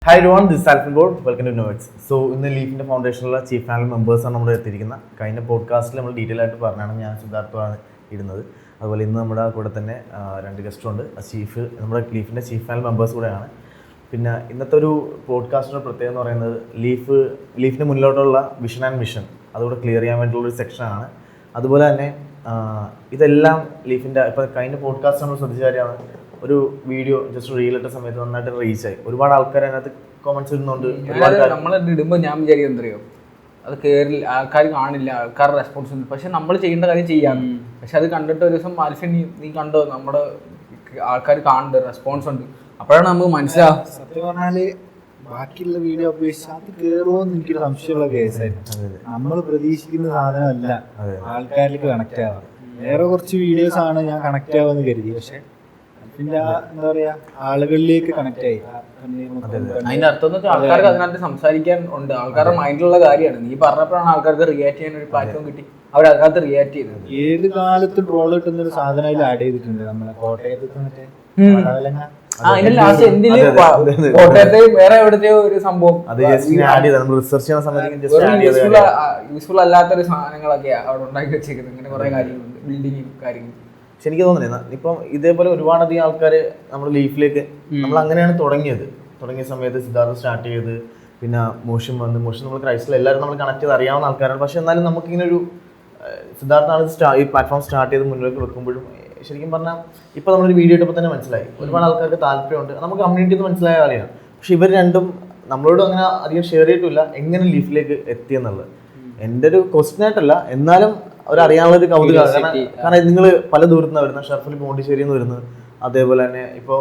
Hi everyone, this Alfin board. Welcome to notes. So ഇന്ന് ലീഫിൻ്റെ ഫൗണ്ടേഷനിലുള്ള chief family മെമ്പേഴ്സാണ് നമ്മുടെ എത്തിയിരിക്കുന്നത്. കഴിഞ്ഞ പോഡ്കാസ്റ്റിൽ നമ്മൾ ഡീറ്റെയിൽ ആയിട്ട് പറഞ്ഞാണ് ഞാൻ സിദ്ധാർത്ഥമാണ് ഇടുന്നത്. അതുപോലെ ഇന്ന് നമ്മുടെ കൂടെ തന്നെ രണ്ട് ഗസ്റ്റുണ്ട്. ചീഫ് നമ്മുടെ ലീഫിൻ്റെ ചീഫ് ഫാമിലി മെമ്പേഴ്സ് കൂടെയാണ്. പിന്നെ ഇന്നത്തെ ഒരു പോഡ്കാസ്റ്റിൻ്റെ പ്രത്യേകത എന്ന് പറയുന്നത് ലീഫിന് മുന്നിലോട്ടുള്ള വിഷൻ ആൻഡ് മിഷൻ അതുകൂടെ ക്ലിയർ ചെയ്യാൻ വേണ്ടിയിട്ടുള്ളൊരു സെക്ഷനാണ്. അതുപോലെ തന്നെ ഇതെല്ലാം ലീഫിൻ്റെ ഇപ്പോൾ കഴിഞ്ഞ പോഡ്കാസ്റ്റ് നമ്മൾ ശ്രദ്ധിച്ച കാര്യമാണ്. ഒരു വീഡിയോ ജസ്റ്റ് റീലിട്ട സമയത്ത് നന്നായിട്ട് റീച്ചായി. ഒരുപാട് ആൾക്കാർ അതിനകത്ത് കോമൻസ് ഇടുന്നുണ്ട്. നമ്മളത് ഇടുമ്പോൾ ഞാൻ വിചാരിക്കുന്നത് എന്തറിയോ, അത് കയറി ആൾക്കാർ കാണില്ല, ആൾക്കാരുടെ റെസ്പോൺസ് ഉണ്ട്. പക്ഷെ നമ്മൾ ചെയ്യേണ്ട കാര്യം ചെയ്യാം. പക്ഷെ അത് കണ്ടിട്ട് ഒരു ദിവസം ആൽഫിൻ നീ കണ്ടോ നമ്മുടെ ആൾക്കാർ കാണുന്നുണ്ട്, റെസ്പോൺസ് ഉണ്ട്. അപ്പോഴാണ് നമുക്ക് മനസ്സിലാവും. സത്യം പറഞ്ഞാല് ബാക്കിയുള്ള വീഡിയോ അപേക്ഷിച്ച് അത് കയറുമോന്ന് എനിക്കൊരു സംശയമുള്ള കേസായിരുന്നു. നമ്മൾ പ്രതീക്ഷിക്കുന്ന സാധനമല്ല ആൾക്കാരിലേക്ക് കണക്ട് ആവാം. വേറെ കുറച്ച് വീഡിയോസ് ആണ് ഞാൻ കണക്ട് ആവാന്ന് കരുതി. പക്ഷെ പിന്നെ എന്താ പറയാ, ആളുകളിലേക്ക് കണക്ട് ആയി. അതിന്റെ അർത്ഥം എന്ന് വെച്ചാൽ ആൾക്കാർക്ക് അതിനകത്ത് സംസാരിക്കാൻ ഉണ്ട്. ആൾക്കാരുടെ മൈൻഡിലുള്ള കാര്യമാണ്. നീ പറഞ്ഞപ്പോഴാണ് ആൾക്കാർക്ക് റിയാക്ട് ചെയ്യാൻ ഒരു പ്ലാറ്റ്ഫോം കിട്ടി. അവർ അതിനകത്ത് റിയാക്ട് ചെയ്തത്. ഏത് കാലത്തും ട്രോൾ കിട്ടുന്ന ഒരു സാധനം അതിൽ ആഡ് ചെയ്തിട്ടുണ്ട്. നമ്മളെ കോട്ടയത്ത് മറ്റേ അതിന്റെ ലാസ്റ്റ് എന്തില് കോട്ടയത്തെ വേറെ എവിടത്തെയോ ഒരു സംഭവം യൂസ്ഫുൾ അല്ലാത്തൊരു സാധനങ്ങളൊക്കെ അവിടെ ഉണ്ടാക്കി വെച്ചേക്കുന്നത്. ഇങ്ങനെ കുറെ കാര്യങ്ങളുണ്ട്, ബിൽഡിങ്ങും കാര്യങ്ങളും. പക്ഷെ എനിക്ക് തോന്നുന്നില്ല ഇപ്പം ഇതേപോലെ ഒരുപാടധികം ആൾക്കാർ നമ്മുടെ ലീഫിലേക്ക് നമ്മൾ അങ്ങനെയാണ് തുടങ്ങിയ സമയത്ത് സിദ്ധാർത്ഥ സ്റ്റാർട്ട് ചെയ്ത്, പിന്നെ മോഷൻ നമ്മൾ ക്രൈസ്റ്റിൽ എല്ലാവരും നമ്മൾ കണക്ട് ചെയ്ത് അറിയാവുന്ന ആൾക്കാരാണ്. പക്ഷെ എന്നാലും നമുക്കിങ്ങനെ ഒരു സിദ്ധാർത്ഥാണ് ഈ പ്ലാറ്റ്ഫോം സ്റ്റാർട്ട് ചെയ്ത് മുന്നിലേക്ക് വെക്കുമ്പോഴും ശരിക്കും പറഞ്ഞാൽ ഇപ്പോൾ നമ്മളൊരു വീഡിയോ ഇട്ടപ്പോൾ തന്നെ മനസ്സിലായി ഒരുപാട് ആൾക്കാർക്ക് താല്പര്യമുണ്ട്. നമുക്ക് കമ്മ്യൂണിറ്റിന്ന് മനസ്സിലായ കാര്യമാണ്. പക്ഷെ ഇവർ രണ്ടും നമ്മളോട് അങ്ങനെ അധികം ഷെയർ ചെയ്തിട്ടില്ല എങ്ങനെ ലീഫിലേക്ക് എത്തിയെന്നുള്ളത്. എൻ്റെ ഒരു ക്വസ്റ്റ്യൻ ആയിട്ടല്ല, എന്നാലും അവരറിയാനുള്ളൊരു കൗതുകമാണ്. കാരണം നിങ്ങൾ പല ദൂരത്തു നിന്നാണ് വരുന്നത്. ഷർഫിൽ പോണ്ടിശ്ശേരിയിൽ നിന്ന് വരുന്നത്, അതേപോലെ തന്നെ ഇപ്പോൾ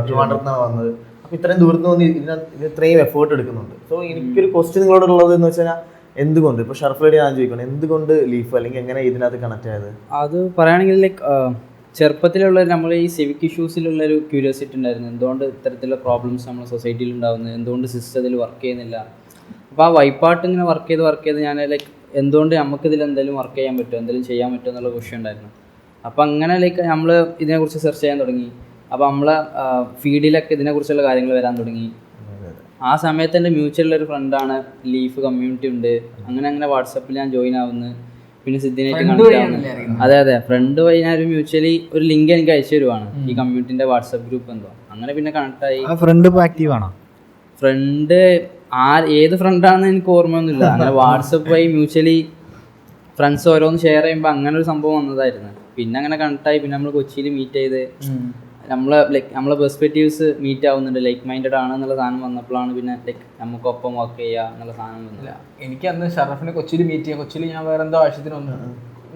ട്രിവാൻഡ്രത്ത് നിന്നാണ് വന്നത്. അപ്പോൾ ഇത്രയും ദൂരത്ത് നിന്ന് ഇതിന് ഇത്രയും എഫേർട്ട് എടുക്കുന്നുണ്ട്. സോ എനിക്കൊരു ക്വസ്റ്റ്യൻ നിങ്ങളോടുള്ളത് എന്ന് വെച്ച് കഴിഞ്ഞാൽ, എന്തുകൊണ്ട് ഇപ്പോൾ ഷർഫിലോട് ഞാൻ ചോദിക്കണം, എന്തുകൊണ്ട് ലീഫ് അല്ലെങ്കിൽ എങ്ങനെ ഇതിനകത്ത് കണക്ട് ആയത്? അത് പറയുകയാണെങ്കിൽ ലൈക്ക് ചെറുപ്പത്തിലുള്ള നമ്മൾ ഈ സിവിക് ഇഷ്യൂസിലുള്ള ഒരു ക്യൂരിയോസിറ്റി ഉണ്ടായിരുന്നു. എന്തുകൊണ്ട് ഇത്തരത്തിലുള്ള പ്രോബ്ലംസ് നമ്മുടെ സൊസൈറ്റിയിൽ ഉണ്ടാകുന്നത്, എന്തുകൊണ്ട് സിസ്റ്റത്തിൽ വർക്ക് ചെയ്യുന്നില്ല. അപ്പോൾ ആ വൈപ്പാട്ട് ഇങ്ങനെ വർക്ക് ചെയ്ത് ഞാൻ ലൈക്ക് എന്തുകൊണ്ട് നമുക്കിതിൽ എന്തെങ്കിലും വർക്ക് ചെയ്യാൻ പറ്റുമോ, എന്തെങ്കിലും ചെയ്യാൻ പറ്റുമോ എന്നുള്ള ക്വസ്റ്റ്യൻ ഉണ്ടായിരുന്നു. അപ്പോൾ അങ്ങനെ ലൈക്ക് നമ്മൾ ഇതിനെക്കുറിച്ച് സെർച്ച് ചെയ്യാൻ തുടങ്ങി. അപ്പോൾ നമ്മളെ ഫീഡിലൊക്കെ ഇതിനെക്കുറിച്ചുള്ള കാര്യങ്ങൾ വരാൻ തുടങ്ങി. ആ സമയത്ത് എൻ്റെ മ്യൂച്വലുള്ളൊരു ഫ്രണ്ടാണ്, ലീഫ് കമ്മ്യൂണിറ്റി ഉണ്ട്. അങ്ങനെ വാട്സപ്പിൽ ഞാൻ ജോയിൻ ആവുന്നു. പിന്നെ സിദ്ധിനായിട്ട് കണക്ട് ആവുന്നു. അതെ ഫ്രണ്ട് വഴി ഞാൻ ഒരു മ്യൂച്വലി ഒരു ലിങ്ക് എനിക്ക് അയച്ചു തരുവാണ്, ഈ കമ്മ്യൂണിറ്റിൻ്റെ വാട്സപ്പ് ഗ്രൂപ്പ് എന്തോ. അങ്ങനെ പിന്നെ കണക്ട് ആയി. ഫ്രണ്ട് ആക്റ്റീവ് ആണോ? ഫ്രണ്ട് ഏത് ഫ്രണ്ടാണെന്ന് എനിക്ക് ഓർമ്മയൊന്നുമില്ല. അങ്ങനെ വാട്സപ്പ് വഴി മ്യൂച്വലി ഫ്രണ്ട്സ് ഓരോന്ന് ഷെയർ ചെയ്യുമ്പോൾ അങ്ങനെ ഒരു സംഭവം വന്നതായിരുന്നു. പിന്നെ അങ്ങനെ കണക്റ്റായി. പിന്നെ നമ്മൾ കൊച്ചിയിൽ മീറ്റ് ചെയ്ത് നമ്മളെ പെർസ്പെക്റ്റീവ്സ് മീറ്റ് ആവുന്നുണ്ട്, ലൈക്ക് മൈൻഡഡ് ആണ് എന്നുള്ള സാധനം വന്നപ്പോഴാണ് പിന്നെ ലൈക്ക് നമുക്കൊപ്പം വർക്ക് ചെയ്യുക എന്നുള്ള സാധനം വന്നില്ല. എനിക്ക് അന്ന് ഷറഫിനെ കൊച്ചിയിൽ മീറ്റ് ചെയ്യാം. കൊച്ചിയിൽ ഞാൻ വേറെ എന്തോ ആവശ്യത്തിന് വന്നു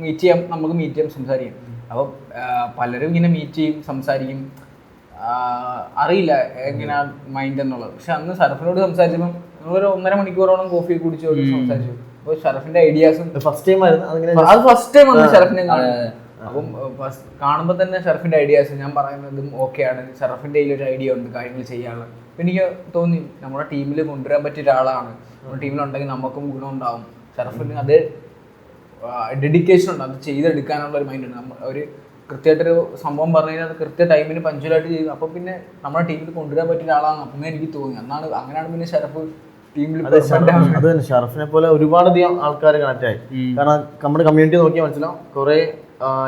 മീറ്റ് ചെയ്യാം, നമുക്ക് മീറ്റ് ചെയ്യാം, സംസാരിക്കാം. അപ്പോൾ പലരും ഇങ്ങനെ മീറ്റ് ചെയ്യും, സംസാരിക്കും. അറിയില്ല എങ്ങനെയാ മൈൻഡ് എന്നുള്ളത്. പക്ഷെ അന്ന് ഷറഫിനോട് സംസാരിച്ചപ്പം ഒരു 1.5 മണിക്കൂറോളം കോഫി കുടിച്ചു സംസാരിച്ചു. അപ്പോൾ ഷറഫിന്റെ ഐഡിയാസും ഫസ്റ്റ് ടൈം വന്ന് ഷറഫിനെ കാണുന്നത്. അപ്പം കാണുമ്പോൾ തന്നെ ഷറഫിന്റെ ഐഡിയാസ് ഞാൻ പറയുന്നതും ഓക്കെയാണ്. ഷറഫിന്റെ കയ്യിൽ ഒരു ഐഡിയ ഉണ്ട് കാര്യങ്ങൾ ചെയ്യാനുള്ള. അപ്പം എനിക്ക് തോന്നി നമ്മുടെ ടീമിൽ കൊണ്ടുവരാൻ പറ്റിയ ഒരാളാണ്. നമ്മുടെ ടീമിലുണ്ടെങ്കിൽ നമുക്കും ഗുണം ഉണ്ടാവും. ഷറഫിന് അത് ഡെഡിക്കേഷൻ ഉണ്ട്, അത് ചെയ്തെടുക്കാനുള്ള ഒരു മൈൻഡ് ഉണ്ട്. ഒരു കൃത്യമായിട്ടൊരു സംഭവം പറഞ്ഞു കഴിഞ്ഞാൽ അത് കൃത്യ ടൈമിന് പഞ്ച്വലായിട്ട് ചെയ്തു. അപ്പം പിന്നെ നമ്മുടെ ടീമിൽ കൊണ്ടുവരാൻ പറ്റിയ ഒരാളാണ് അപ്പം എനിക്ക് തോന്നി. അങ്ങനെയാണ് പിന്നെ ഷറഫ് ടീമിൽ. അത് തന്നെ ഷറഫിനെ പോലെ ഒരുപാടധികം ആൾക്കാർ കണക്ട് ആയി. കാരണം നമ്മുടെ കമ്മ്യൂണിറ്റി നോക്കിയാൽ മനസ്സിലാവും കുറെ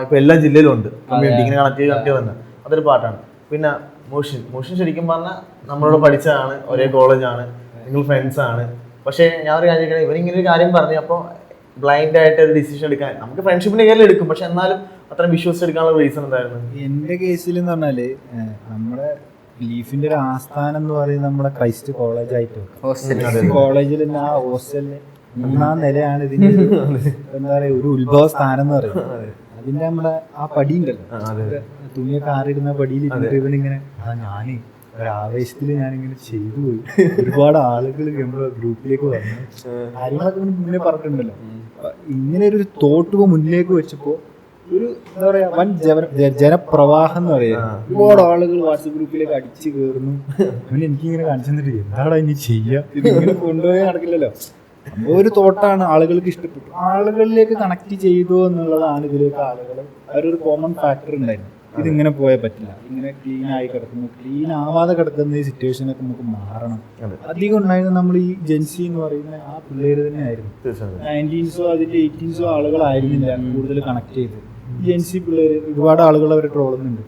ഇപ്പൊ എല്ലാ ജില്ലയിലും ഉണ്ട് കമ്മ്യൂണിറ്റി ഇങ്ങനെ കണക്ട് വന്നത്. അതൊരു പാട്ടാണ്. പിന്നെ മോഷൻ ശരിക്കും പറഞ്ഞാൽ നമ്മളോട് പഠിച്ചതാണ്, ഒരേ കോളേജാണ്, നിങ്ങൾ ഫ്രണ്ട്സ് ആണ്. പക്ഷേ ഞാൻ ഒരു കാര്യം ചോദിക്കണേ, ഇവരിങ്ങനെ ഒരു കാര്യം പറഞ്ഞു. അപ്പോൾ ബ്ലൈൻഡ് ആയിട്ട് ഒരു ഡിസിഷൻ എടുക്കാൻ നമുക്ക് ഫ്രണ്ട്ഷിപ്പിന്റെ കേരളം എടുക്കും. പക്ഷെ എന്നാലും അത്ര വിശ്വസിച്ചെടുക്കാനുള്ള റീസൺ എന്തായിരുന്നു? എന്റെ കേസിൽ എന്ന് പറഞ്ഞാല് നമ്മുടെ ലീഫിന്റെ ഒരു ആസ്ഥാനം എന്ന് പറയുന്നത് നമ്മളെ ക്രൈസ്റ്റ് കോളേജ് ആയിട്ട് കോളേജിൽ തന്നെ ആ ഹോസ്റ്റലില് 3-ാം നിലയാണ് ഇതിന്റെ എന്താ പറയാ ഒരു ഉത്ഭവ സ്ഥാനം എന്ന് പറയുന്നത്. അതിന്റെ നമ്മുടെ ആ പടി ഉണ്ടല്ലോ, തുണിയൊക്കെ ആറിടുന്ന പടിയിൽ ഇവനിങ്ങനെ ഞാന് ഒരാവേശത്തില് ഞാനിങ്ങനെ ചെയ്തു പോയി. ഒരുപാട് ആളുകൾ നമ്മുടെ ഗ്രൂപ്പിലേക്ക് വന്നു, കാര്യങ്ങളൊക്കെ മുന്നേ പറഞ്ഞിട്ടുണ്ടല്ലോ. ഇങ്ങനെ ഒരു തോട്ട് മുന്നിലേക്ക് വെച്ചപ്പോ ഒരു എന്താ പറയാ വൻ ജനപ്രവാഹം എന്ന് പറയാ. ഒരുപാട് ആളുകൾ വാട്സപ്പ് ഗ്രൂപ്പിലേക്ക് അടിച്ചു കയറുന്നു. പിന്നെ എനിക്കിങ്ങനെ കാണിച്ചു തന്നിട്ട് എന്താടാ ഇനി ചെയ്യാ, ഇതിങ്ങനെ കൊണ്ടുപോയി നടക്കില്ലല്ലോ. ഒരു തോട്ടാണ് ആളുകൾക്ക് ഇഷ്ടപ്പെട്ടു, ആളുകളിലേക്ക് കണക്ട് ചെയ്തു എന്നുള്ളതാണ് ഇതിലേക്ക് ആളുകൾ ഒരു കോമൺ ഫാക്ടർ ഉണ്ടായിരുന്നു. ഇതിങ്ങനെ പോയാൽ പറ്റില്ല. ഇങ്ങനെ ക്ലീൻ ആയി കിടക്കുന്നു, ക്ലീൻ ആവാതെ കിടക്കുന്ന ഈ സിറ്റുവേഷനൊക്കെ നമുക്ക് മാറണം. അധികം ഉണ്ടായിരുന്നത് നമ്മൾ ഈ ജെൻസി എന്ന് പറയുന്ന ആ പിള്ളേർ തന്നെയായിരുന്നു. 19സോ അതിന്റെ 18സോ ആളുകളായിരുന്നില്ല കൂടുതൽ കണക്ട് ചെയ്ത്. ജെൻസി പിള്ളേർ ഒരുപാട് ആളുകൾ അവരെ ട്രോളുന്നുണ്ട്.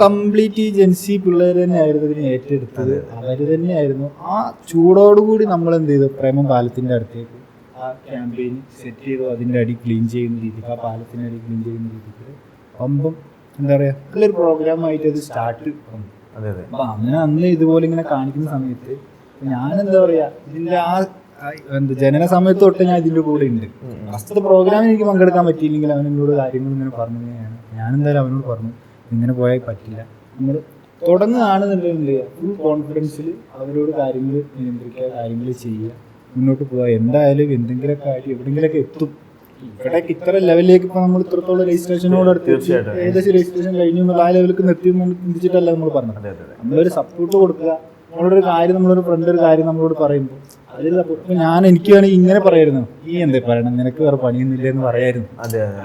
കംപ്ലീറ്റ് ഈ ജെൻസി പിള്ളേർ തന്നെയായിരുന്നു ഇതിനെ ഏറ്റെടുത്തത്. അവര് തന്നെയായിരുന്നു ആ ചൂടോടുകൂടി നമ്മൾ എന്ത് ചെയ്തു, പ്രേമം പാലത്തിന്റെ അടുത്തേക്ക് ആ ക്യാമ്പയിൻ സെറ്റ് ചെയ്തു. അതിന്റെ അടി ക്ലീൻ ചെയ്യുന്ന രീതിക്ക്, ആ പാലത്തിന്റെ അടി ക്ലീൻ ചെയ്യുന്ന രീതിക്ക് പമ്പം എന്താ പറയാ നല്ലൊരു പ്രോഗ്രാമായിട്ട് അത് സ്റ്റാർട്ട് വന്നു. അപ്പൊ അങ്ങനെ അന്ന് ഇതുപോലെ ഇങ്ങനെ കാണിക്കുന്ന സമയത്ത് ഞാൻ എന്താ പറയാ ഇതിന്റെ ആ ജനന സമയത്ത് തൊട്ട് ഞാൻ ഇതിന്റെ കൂടെ ഉണ്ട്. ഫസ്റ്റ് പ്രോഗ്രാമിൽ എനിക്ക് പങ്കെടുക്കാൻ പറ്റിയില്ലെങ്കിൽ അവൻ എന്നോട് കാര്യങ്ങൾ ഇങ്ങനെ പറഞ്ഞു തന്നെയാണ്. ഞാനെന്തായാലും അവനോട് പറഞ്ഞു ഇങ്ങനെ പോയാൽ പറ്റില്ല, നമ്മൾ തുടങ്ങുകയാണെന്നുണ്ടെങ്കിൽ ഫുൾ കോൺഫിഡൻസിൽ അവരോട് കാര്യങ്ങൾ നിയന്ത്രിക്കുക, കാര്യങ്ങൾ ചെയ്യുക, മുന്നോട്ട് പോവുക. എന്തായാലും എന്തെങ്കിലുമൊക്കെ ആയിട്ട് എവിടെയെങ്കിലൊക്കെ എത്തും. ഇവിടേക്ക് ഇത്ര ലെവലിലേക്ക് ഇപ്പൊ നമ്മൾ ഇത്രത്തോളം രജിസ്ട്രേഷനോട് അടുത്ത് ഏകദേശം രജിസ്ട്രേഷൻ കഴിഞ്ഞു എന്നുള്ള ആ ലെവലിലേക്ക് നിർത്തി ചിന്തിച്ചിട്ടല്ല നമ്മൾ പറഞ്ഞത്. നമ്മളൊരു സപ്പോർട്ട് കൊടുക്കുക. നമ്മളൊരു കാര്യം, നമ്മളൊരു ഫ്രണ്ട് ഒരു കാര്യം നമ്മളോട് പറയുമ്പോൾ അതിൽ ഇപ്പൊ ഞാൻ എനിക്ക് വേണമെങ്കിൽ ഇങ്ങനെ പറയായിരുന്നു, ഈ എന്താ പറയണം, നിനക്ക് വേറെ പണിയൊന്നുമില്ല എന്ന് പറയായിരുന്നു.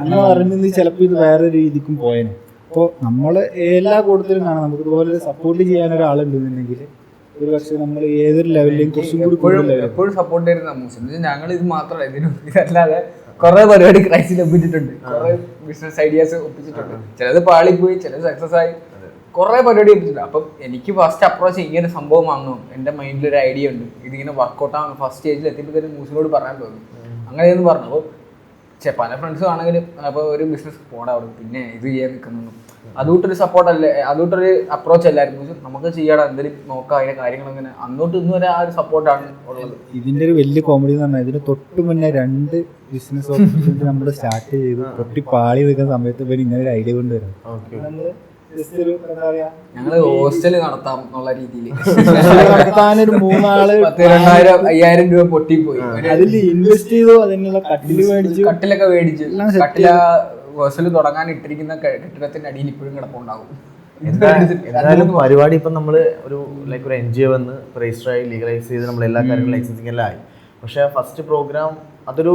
അങ്ങനെ പറഞ്ഞത് ചിലപ്പോൾ ഇത് വേറെ രീതിക്കും പോയേനെ. അപ്പോൾ നമ്മള് എല്ലാ കൂട്ടത്തിലും കാണാം, നമുക്ക് ഇതുപോലെ സപ്പോർട്ട് ചെയ്യാൻ ഒരാളുണ്ടെന്നുണ്ടെങ്കിൽ ഒരു പക്ഷേ നമ്മൾ ഏതൊരു ലെവലിലേക്കും കുറച്ചും കൂടി എപ്പോഴും സപ്പോർട്ട് ചെയ്യുന്ന ഞങ്ങൾ ഇത് മാത്രമല്ല, ഇതിനും ഇതല്ലാതെ കുറെ പരിപാടി ക്രൈസിൽ ഒപ്പിച്ചിട്ടുണ്ട്, കുറെ ബിസിനസ് ഐഡിയാസ് ഒപ്പിച്ചിട്ടുണ്ട്. ചിലത് പാളിപ്പോയി, ചിലത് സക്സസ് ആയി, കുറെ പരിപാടി ഒപ്പിച്ചിട്ടുണ്ട്. അപ്പം എനിക്ക് ഫസ്റ്റ് അപ്രോച്ച് ഇങ്ങനെ സംഭവം വാങ്ങണം, എൻ്റെ മൈൻഡിൽ ഒരു ഐഡിയ ഉണ്ട്, ഇതിങ്ങനെ വർക്കൗട്ട് ആവണം. ഫസ്റ്റ് സ്റ്റേജിൽ എത്തിയപ്പോഴത്തേക്കും മൂസിനോട് പറയാൻ തോന്നുന്നു, അങ്ങനെയെന്ന് പറഞ്ഞു. അപ്പോൾ പല ഫ്രണ്ട്സും ആണെങ്കിലും അപ്പോൾ ഒരു ബിസിനസ് പോടാ അവിടെ പിന്നെ ഇത് ചെയ്യാൻ നിൽക്കുന്നു, അതുകൊണ്ടൊരു സപ്പോർട്ടല്ലേ, അതുകൊണ്ടൊരു അപ്രോച്ച് അല്ലായിരുന്നു. നമുക്ക് ചെയ്യാടാ, എന്തെങ്കിലും നോക്കാം, അതിന്റെ കാര്യങ്ങൾ അങ്ങനെ അന്നോട്ട് ഇന്ന് വരെ ആ ഒരു സപ്പോർട്ടാണ് ഉള്ളത്. ഇതിന്റെ ഒരു വലിയ കോമഡി എന്ന് പറഞ്ഞാൽ ഇതിന് തൊട്ട് മുന്നേ 2 ബിസിനസ് ഓപ്പർച്യൂണിറ്റി നമ്മൾ സ്റ്റാർട്ട് ചെയ്തു. തൊട്ടി പാളി നിൽക്കുന്ന സമയത്ത് ഇവർ ഇങ്ങനെ ഒരു ഐഡിയ കൊണ്ടുവരും. ഞങ്ങള് ഹോസ്റ്റല് നടത്താം എന്നുള്ള രീതിയിൽ നടത്താനൊരു 3 ആള് 10,000-5,000 രൂപ പൊട്ടിപ്പോയി. അതിൽ ഇൻവെസ്റ്റ് ചെയ്തു. അതിനുള്ള കട്ടിലൊക്കെ മേടിച്ചു. കട്ടില ഹോസ്റ്റല് തുടങ്ങാൻ ഇട്ടിരിക്കുന്ന കെട്ടിടത്തിന്റെ അടിയിൽ ഇപ്പോഴും കിടപ്പുണ്ടാവും. എന്തായാലും പരിപാടി ഇപ്പം നമ്മൾ ഒരു ലൈക്ക് ഒരു NGO വന്ന് രജിസ്റ്റർ ആയി ലീഗലൈസ് ചെയ്ത് നമ്മൾ എല്ലാ കാര്യങ്ങളും ലൈസൻസിങ് എല്ലാം ആയി. പക്ഷേ ഫസ്റ്റ് പ്രോഗ്രാം അതൊരു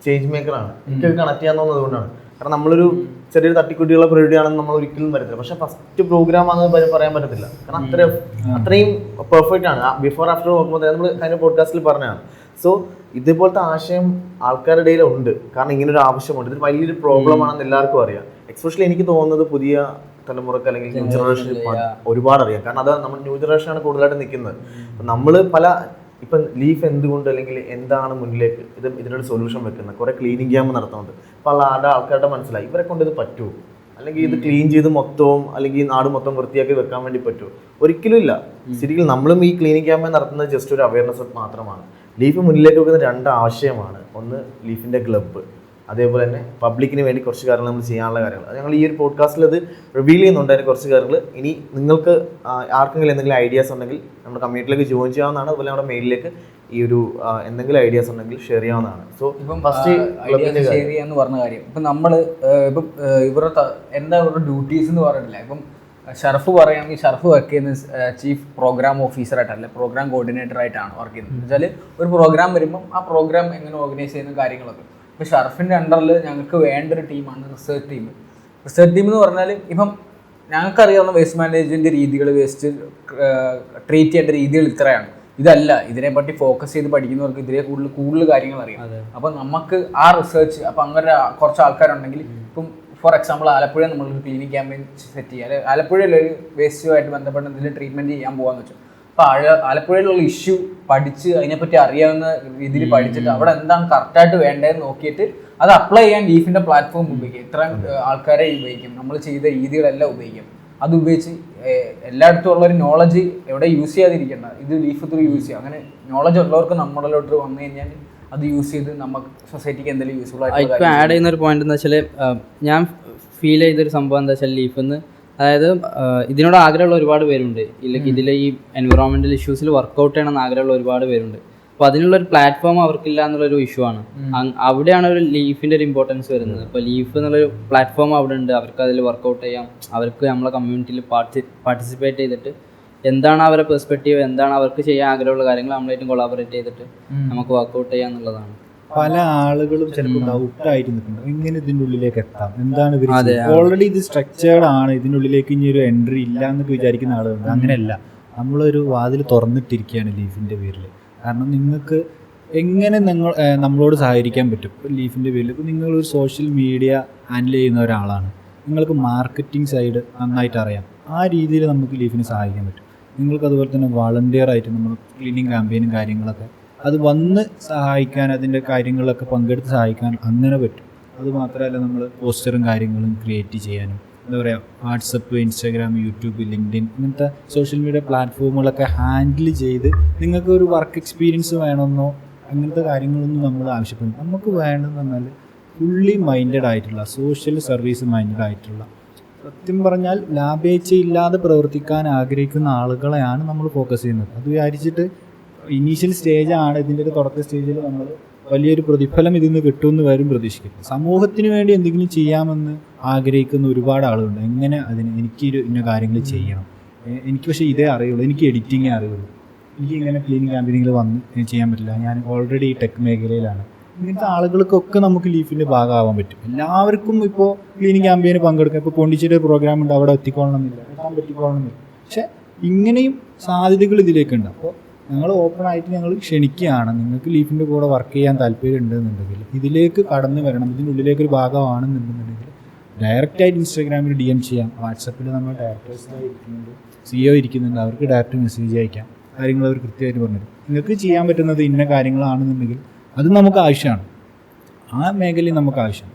ചേഞ്ച് മേക്കറാണ്. എനിക്കത് കണക്ട് ചെയ്യാൻ തോന്നുന്നത് അതുകൊണ്ടാണ്. കാരണം നമ്മളൊരു ചെറിയൊരു തട്ടിക്കുട്ടിയുള്ള പരിപാടിയാണെന്ന് നമ്മൾ ഒരിക്കലും വരത്തില്ല. പക്ഷെ ഫസ്റ്റ് പ്രോഗ്രാം ആണെന്ന് പറയാൻ പറ്റത്തില്ല. കാരണം അത്രയും പെർഫെക്റ്റ് ആണ്. ബിഫോർ ആഫ്റ്റർ നോക്കുമ്പോൾ നമ്മൾ കഴിഞ്ഞ പോഡ്കാസ്റ്റിൽ പറഞ്ഞതാണ്. സോ ഇതേപോലത്തെ ആശയം ആൾക്കാരുടെ ഇടയിൽ ഉണ്ട്. കാരണം ഇങ്ങനൊരു ആവശ്യമുണ്ട്. ഇത് വലിയൊരു പ്രോബ്ലം ആണെന്ന് എല്ലാവർക്കും അറിയാം. എക്സ്പെഷ്യലി എനിക്ക് തോന്നുന്നത് പുതിയ തലമുറക്ക് അല്ലെങ്കിൽ ന്യൂ ജനറേഷൻ ഒരുപാട് അറിയാം. കാരണം അത് നമ്മൾ ന്യൂ ജനറേഷനാണ് കൂടുതലായിട്ട് നിൽക്കുന്നത്. നമ്മൾ ഇപ്പം ലീഫ് എന്തുകൊണ്ട് അല്ലെങ്കിൽ എന്താണ് മുന്നിലേക്ക് ഇതിനൊരു സൊല്യൂഷൻ വെക്കുന്നത്, കുറേ ക്ലീനിങ് ക്യാമ്പ് നടത്തുന്നുണ്ട്. അപ്പോൾ ആൾക്കാരുടെ മനസ്സിലായി ഇവരെ കൊണ്ട് ഇത് പറ്റുമോ, അല്ലെങ്കിൽ ഇത് ക്ലീൻ ചെയ്ത് മൊത്തവും അല്ലെങ്കിൽ നാട് മൊത്തം വൃത്തിയാക്കി വെക്കാൻ വേണ്ടി പറ്റുമോ? ഒരിക്കലും ഇല്ല. ശരിക്കും നമ്മളും ഈ ക്ലീനിങ് ക്യാമ്പ് നടത്തുന്നത് ജസ്റ്റ് ഒരു അവയർനെസ് മാത്രമാണ്. ലീഫ് മുന്നിലേക്ക് വെക്കുന്ന 2 ആശയമാണ്. ഒന്ന് ലീഫിൻ്റെ ക്ലബ്ബ്, അതേപോലെ തന്നെ പബ്ലിക്കിന് വേണ്ടി കുറച്ച് കാര്യങ്ങൾ നമ്മൾ ചെയ്യാനുള്ള കാര്യങ്ങൾ. ഞങ്ങൾ ഈ ഒരു പോഡ്കാസ്റ്റിൽ അത് റിവീൽ ചെയ്യുന്നുണ്ട്. അതിന് കുറച്ച് കാര്യങ്ങൾ ഇനി നിങ്ങൾക്ക് ആർക്കെങ്കിലും എന്തെങ്കിലും ഐഡിയാസ് ഉണ്ടെങ്കിൽ നമ്മുടെ കമ്മ്യൂണിറ്റിയിലേക്ക് ജോയിൻ ചെയ്യാവുന്നതാണ്. അതുപോലെ നമ്മുടെ മെയിലിലേക്ക് ഈ ഒരു എന്തെങ്കിലും ഐഡിയാസ് ഉണ്ടെങ്കിൽ ഷെയർ ചെയ്യാവുന്നതാണ്. സോ ഇപ്പം ഫസ്റ്റ് ഷെയർ ചെയ്യാന്ന് പറഞ്ഞ കാര്യം ഇപ്പം നമ്മൾ ഇപ്പം ഇവരുടെ എന്താ ഇവരുടെ ഡ്യൂട്ടീസ് എന്ന് പറഞ്ഞില്ല. ഇപ്പം ഷർഫ് പറയുകയാണെങ്കിൽ ഷർഫ് വർക്ക് ചെയ്യുന്ന ചീഫ് പ്രോഗ്രാം ഓഫീസറായിട്ടല്ല, പ്രോഗ്രാം കോർഡിനേറ്റർ ആയിട്ടാണ് വർക്ക് ചെയ്യുന്നത്. എന്ന് വെച്ചാൽ ഒരു പ്രോഗ്രാം വരുമ്പം ആ പ്രോഗ്രാം എങ്ങനെ ഓർഗനൈസ് ചെയ്യുന്ന കാര്യങ്ങളൊക്കെ. ഇപ്പോൾ ഷർഫിൻ്റെ അണ്ടറിൽ ഞങ്ങൾക്ക് വേണ്ട ഒരു ടീമാണ് റിസർച്ച് ടീം. റിസർച്ച് ടീം എന്ന് പറഞ്ഞാൽ ഇപ്പം ഞങ്ങൾക്കറിയാവുന്ന വേസ്റ്റ് മാനേജ്മെൻറ്റ് രീതികൾ, വേസ്റ്റ് ട്രീറ്റ് ചെയ്യേണ്ട രീതികൾ ഇത്രയാണ്. ഇതല്ല, ഇതിനെപ്പറ്റി ഫോക്കസ് ചെയ്ത് പഠിക്കുന്നവർക്ക് ഇതിനെ കൂടുതൽ കാര്യങ്ങൾ അറിയാം. അപ്പം നമുക്ക് ആ റിസർച്ച് അപ്പം അങ്ങനെ കുറച്ച് ആൾക്കാരുണ്ടെങ്കിൽ ഇപ്പം ഫോർ എക്സാമ്പിൾ ആലപ്പുഴ നമ്മളൊരു ക്ലീനിങ് ക്യാമ്പയിൻ സെറ്റ് ചെയ്യുക, ആലപ്പുഴയിലൊരു വേസ്റ്റുമായിട്ട് ബന്ധപ്പെട്ട് എന്തെങ്കിലും ട്രീറ്റ്മെൻറ്റ് ചെയ്യാൻ പോകാമെന്ന് വെച്ചു. അപ്പോൾ ആലപ്പുഴയിലുള്ള ഇഷ്യൂ പഠിച്ച് അതിനെപ്പറ്റി അറിയാവുന്ന രീതിയിൽ പഠിച്ചിട്ട് അവിടെ എന്താണ് കറക്റ്റായിട്ട് വേണ്ടതെന്ന് നോക്കിയിട്ട് അത് അപ്ലൈ ചെയ്യാൻ ലീഫിൻ്റെ പ്ലാറ്റ്ഫോം ഉപയോഗിക്കും. ഇത്ര ആൾക്കാരെ ഉപയോഗിക്കും, നമ്മൾ ചെയ്ത രീതികളെല്ലാം ഉപയോഗിക്കും. അത് ഉപയോഗിച്ച് എല്ലായിടത്തും ഉള്ളൊരു നോളജ് എവിടെ യൂസ് ചെയ്യാതിരിക്കേണ്ട, ഇത് ലീഫ് ത്രൂ യൂസ് ചെയ്യുക. അങ്ങനെ നോളജ് ഉള്ളവർക്ക് നമ്മളിലോട്ട് വന്നു കഴിഞ്ഞാൽ അത് യൂസ് ചെയ്ത് നമുക്ക് സൊസൈറ്റിക്ക് എന്തെങ്കിലും യൂസ്ഫുൾ ആയിട്ട്. ഇപ്പോൾ ആഡ് ചെയ്യുന്ന ഒരു പോയിന്റ് എന്താ വെച്ചാൽ ഞാൻ ഫീൽ ചെയ്തൊരു സംഭവം എന്താ വെച്ചാൽ ലീഫിന്ന്, അതായത് ഇതിനോട് ആഗ്രഹമുള്ള ഒരുപാട് പേരുണ്ട്. ഇല്ലെങ്കിൽ ഇതിലെ ഈ എൻവറോൺമെൻറ്റൽ ഇഷ്യൂസിൽ വർക്കൗട്ട് ചെയ്യണമെന്ന് ആഗ്രഹമുള്ള ഒരുപാട് പേരുണ്ട്. അപ്പോൾ അതിനുള്ളൊരു പ്ലാറ്റ്ഫോം അവർക്കില്ല എന്നുള്ളൊരു ഇഷ്യൂ ആണ്. അവിടെയാണ് ഒരു ലീഫിൻ്റെ ഒരു ഇമ്പോർട്ടൻസ് വരുന്നത്. ഇപ്പോൾ ലീഫ് എന്നുള്ളൊരു പ്ലാറ്റ്ഫോം അവിടെ ഉണ്ട്, അവർക്ക് അതിൽ വർക്കൗട്ട് ചെയ്യാം. അവർക്ക് നമ്മളെ കമ്മ്യൂണിറ്റിയിൽ പാർട്ടിസിപ്പേറ്റ് ചെയ്തിട്ട് എന്താണ് അവരുടെ പെർസ്പെക്റ്റീവ്, എന്താണ് അവർക്ക് ചെയ്യാൻ ആഗ്രഹമുള്ള കാര്യങ്ങൾ നമ്മളായിട്ടും കൊളാബറേറ്റ് ചെയ്തിട്ട് നമുക്ക് വർക്കൗട്ട് ചെയ്യാന്നുള്ളതാണ്. പല ആളുകളും ചിലപ്പോൾ ഡൗട്ടായിട്ട് നിൽക്കുന്നുണ്ട് എങ്ങനെ ഇതിൻ്റെ ഉള്ളിലേക്ക് എത്താം, എന്താണ് ഇവർ ഓൾറെഡി ഇത് സ്ട്രക്ചേർഡ് ആണ്, ഇതിൻ്റെ ഉള്ളിലേക്ക് ഇനി ഒരു എൻട്രി ഇല്ല എന്നൊക്കെ വിചാരിക്കുന്ന ആളുകളുണ്ട്. അങ്ങനെയല്ല, നമ്മളൊരു വാതിൽ തുറന്നിട്ടിരിക്കുകയാണ് ലീഫിൻ്റെ പേരിൽ. കാരണം നിങ്ങൾക്ക് എങ്ങനെ നമ്മളോട് സഹകരിക്കാൻ പറ്റും. ഇപ്പോൾ ലീഫിൻ്റെ പേരിൽ ഇപ്പോൾ നിങ്ങളൊരു സോഷ്യൽ മീഡിയ ഹാൻഡിൽ ചെയ്യുന്ന ഒരാളാണ്, നിങ്ങൾക്ക് മാർക്കറ്റിംഗ് സൈഡ് നന്നായിട്ട് അറിയാം, ആ രീതിയിൽ നമുക്ക് ലീഫിന് സഹായിക്കാൻ പറ്റും. നിങ്ങൾക്ക് അതുപോലെ തന്നെ വളണ്ടിയറായിട്ട് നമ്മൾ ക്ലീനിങ് ക്യാമ്പയിനും കാര്യങ്ങളൊക്കെ അത് വന്ന് സഹായിക്കാൻ, അതിൻ്റെ കാര്യങ്ങളിലൊക്കെ പങ്കെടുത്ത് സഹായിക്കാൻ അങ്ങനെ പറ്റും. അതുമാത്രമല്ല നമ്മൾ പോസ്റ്ററും കാര്യങ്ങളും ക്രിയേറ്റ് ചെയ്യാനും, എന്താ പറയുക, വാട്സപ്പ്, ഇൻസ്റ്റാഗ്രാം, യൂട്യൂബ്, ലിങ്ക്ഡിൻ ഇങ്ങനത്തെ സോഷ്യൽ മീഡിയ പ്ലാറ്റ്ഫോമുകളൊക്കെ ഹാൻഡിൽ ചെയ്ത് നിങ്ങൾക്ക് ഒരു വർക്ക് എക്സ്പീരിയൻസ് വേണമെന്നോ അങ്ങനത്തെ കാര്യങ്ങളൊന്നും നമ്മൾ ആവശ്യപ്പെടുന്നു. നമുക്ക് വേണമെന്ന് പറഞ്ഞാൽ ഫുള്ളി മൈൻഡഡ് ആയിട്ടുള്ള, സോഷ്യൽ സർവീസ് മൈൻഡഡ് ആയിട്ടുള്ള, സത്യം പറഞ്ഞാൽ ലാഭേച്ഛയില്ലാതെ പ്രവർത്തിക്കാൻ ആഗ്രഹിക്കുന്ന ആളുകളെയാണ് നമ്മൾ ഫോക്കസ് ചെയ്യുന്നത്. അത് വിചാരിച്ചിട്ട് ഇനീഷ്യൽ സ്റ്റേജാണ്, ഇതിൻ്റെ ഒരു തുടക്ക സ്റ്റേജിൽ നമ്മൾ വലിയൊരു പ്രതിഫലം ഇതിൽ നിന്ന് കിട്ടുമെന്ന് വരും പ്രതീക്ഷിക്കുന്നു. സമൂഹത്തിന് വേണ്ടി എന്തെങ്കിലും ചെയ്യാമെന്ന് ആഗ്രഹിക്കുന്ന ഒരുപാട് ആളുകളുണ്ട്. എങ്ങനെ എനിക്ക് ഇന്ന കാര്യങ്ങൾ ചെയ്യണം, എനിക്ക് പക്ഷേ ഇതേ അറിയുള്ളൂ, എനിക്ക് എഡിറ്റിങ്ങേ അറിയുള്ളൂ, എനിക്ക് ഇങ്ങനെ ക്ലീനിങ് ക്യാമ്പയിനിൽ വന്ന് ചെയ്യാൻ പറ്റില്ല, ഞാൻ ഓൾറെഡി ഈ ടെക് മേഖലയിലാണ്. ഇങ്ങനത്തെ ആളുകൾക്കൊക്കെ നമുക്ക് ലീഫിൻ്റെ ഭാഗമാവാൻ പറ്റും. എല്ലാവർക്കും ഇപ്പോൾ ക്ലീനിങ് ക്യാമ്പയിന് പങ്കെടുക്കാം. ഇപ്പോൾ പോണ്ടിച്ചേരി പ്രോഗ്രാം ഉണ്ട്, അവിടെ എത്തിക്കൊള്ളണമെന്നില്ല, എത്താൻ പറ്റിക്കൊള്ളണമെന്നില്ല. പക്ഷേ ഇങ്ങനെയും സാധ്യതകൾ ഇതിലേക്കുണ്ട്. അപ്പോൾ ഞങ്ങൾ ഓപ്പണായിട്ട് ഞങ്ങൾ ക്ഷണിക്കുകയാണ്, നിങ്ങൾക്ക് ലീഫിൻ്റെ കൂടെ വർക്ക് ചെയ്യാൻ താല്പര്യം ഉണ്ടെന്നുണ്ടെങ്കിൽ ഇതിലേക്ക് കടന്നു വരണം, ഇതിനുള്ളിലേക്കൊരു ഭാഗമാണെന്നുണ്ടെന്നുണ്ടെങ്കിൽ ഡയറക്റ്റായിട്ട് ഇൻസ്റ്റാഗ്രാമിൽ DM ചെയ്യാം, വാട്സപ്പിൽ നമ്മൾ ഡയറക്ടേഴ്സായി ഇരിക്കുന്നുണ്ട്, CEO ഇരിക്കുന്നുണ്ട്, അവർക്ക് ഡയറക്റ്റ് മെസ്സേജ് അയക്കാം, കാര്യങ്ങൾ അവർ കൃത്യമായിട്ട് പറഞ്ഞുതരും. നിങ്ങൾക്ക് ചെയ്യാൻ പറ്റുന്നത് ഇന്ന കാര്യങ്ങളാണെന്നുണ്ടെങ്കിൽ അത് നമുക്ക് ആവശ്യമാണ്, ആ മേഖലയിൽ നമുക്ക് ആവശ്യം.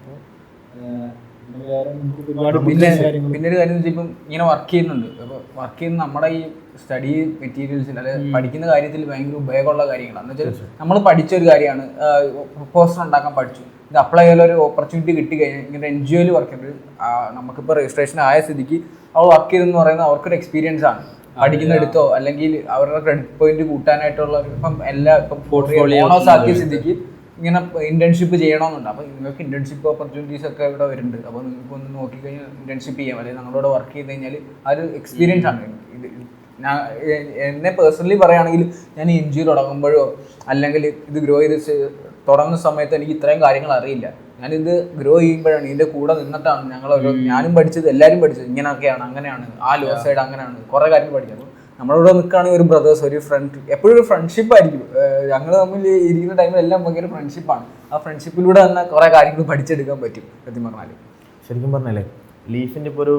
പിന്നെ ഒരു കാര്യം വെച്ചാൽ ഇപ്പം ഇങ്ങനെ വർക്ക് ചെയ്യുന്നുണ്ട്, അപ്പോൾ വർക്ക് ചെയ്യുന്ന നമ്മുടെ ഈ സ്റ്റഡി മെറ്റീരിയൽസിൽ അതായത് പഠിക്കുന്ന കാര്യത്തിൽ ഭയങ്കര ഉപയോഗമുള്ള കാര്യങ്ങളാണ്. എന്ന് വെച്ചാൽ നമ്മൾ പഠിച്ചൊരു കാര്യമാണ്, പോസ്റ്റർ ഉണ്ടാക്കാൻ പഠിച്ചു, ഇത് അപ്ലൈ ചെയ്യാൻ ഒരു ഓപ്പർച്യൂണിറ്റി കിട്ടി കഴിഞ്ഞാൽ ഇങ്ങനെ NGOയിൽ വർക്ക് ചെയ്തത് നമുക്കിപ്പോൾ രജിസ്ട്രേഷൻ ആയ സ്ഥിതിക്ക് അവൾ വർക്ക് ചെയ്തെന്ന് പറയുന്നത് അവർക്കൊരു എക്സ്പീരിയൻസ് ആണ്. പഠിക്കുന്നെടുത്തോ അല്ലെങ്കിൽ അവരുടെ ക്രെഡിറ്റ് പോയിന്റ് കൂട്ടാനായിട്ടുള്ള ഇപ്പം ബോണസ് ആക്കിയ സ്ഥിതിക്ക് ഇങ്ങനെ ഇന്റേൺഷിപ്പ് ചെയ്യണമെന്നുണ്ട്. അപ്പോൾ നിങ്ങൾക്ക് ഇന്റേൺഷിപ്പ് ഓപ്പർച്യൂണിറ്റീസ് ഒക്കെ ഇവിടെ വരുന്നുണ്ട്. അപ്പോൾ നിങ്ങൾക്ക് ഒന്ന് നോക്കിക്കഴിഞ്ഞാൽ ഇന്റേൺഷിപ്പ് ചെയ്യാം, അല്ലെങ്കിൽ ഞങ്ങളോട് വർക്ക് ചെയ്ത് കഴിഞ്ഞാൽ ആ ഒരു എക്സ്പീരിയൻസ് ആണ്. ഞാൻ എന്നെ പേഴ്സണലി പറയുകയാണെങ്കിൽ ഞാൻ NGO തുടങ്ങുമ്പോഴോ അല്ലെങ്കിൽ ഇത് ഗ്രോ ചെയ്ത് തുടങ്ങുന്ന സമയത്ത് എനിക്ക് ഇത്രയും കാര്യങ്ങൾ അറിയില്ല. ഞാനിത് ഗ്രോ ചെയ്യുമ്പോഴാണ്, ഇതിൻ്റെ കൂടെ നിന്നിട്ടാണ് ഞാനും പഠിച്ചത്, എല്ലാവരും പഠിച്ചത് ഇങ്ങനെയൊക്കെയാണ്, അങ്ങനെയാണ്, ആ ലോ സൈഡ് അങ്ങനെയാണ്, കുറേ കാര്യങ്ങൾ പഠിക്കാം. അപ്പോൾ നമ്മളിവിടെ നിൽക്കുകയാണെങ്കിൽ ഒരു ബ്രദേഴ്സ്, ഒരു ഫ്രണ്ട്, എപ്പോഴും ഒരു ഫ്രണ്ട്ഷിപ്പ് ആയിരിക്കും. ഞങ്ങൾ തമ്മിൽ ഇരിക്കുന്ന ടൈമിലെല്ലാം ഭയങ്കര ഫ്രണ്ട്ഷിപ്പാണ്. ആ ഫ്രണ്ട്ഷിപ്പിലൂടെ തന്നെ കുറേ കാര്യങ്ങൾ പഠിച്ചെടുക്കാൻ പറ്റും. സത്യം പറഞ്ഞാൽ ശരിക്കും പറഞ്ഞല്ലേ ലീഫിൻ്റെ ഇപ്പോൾ ഒരു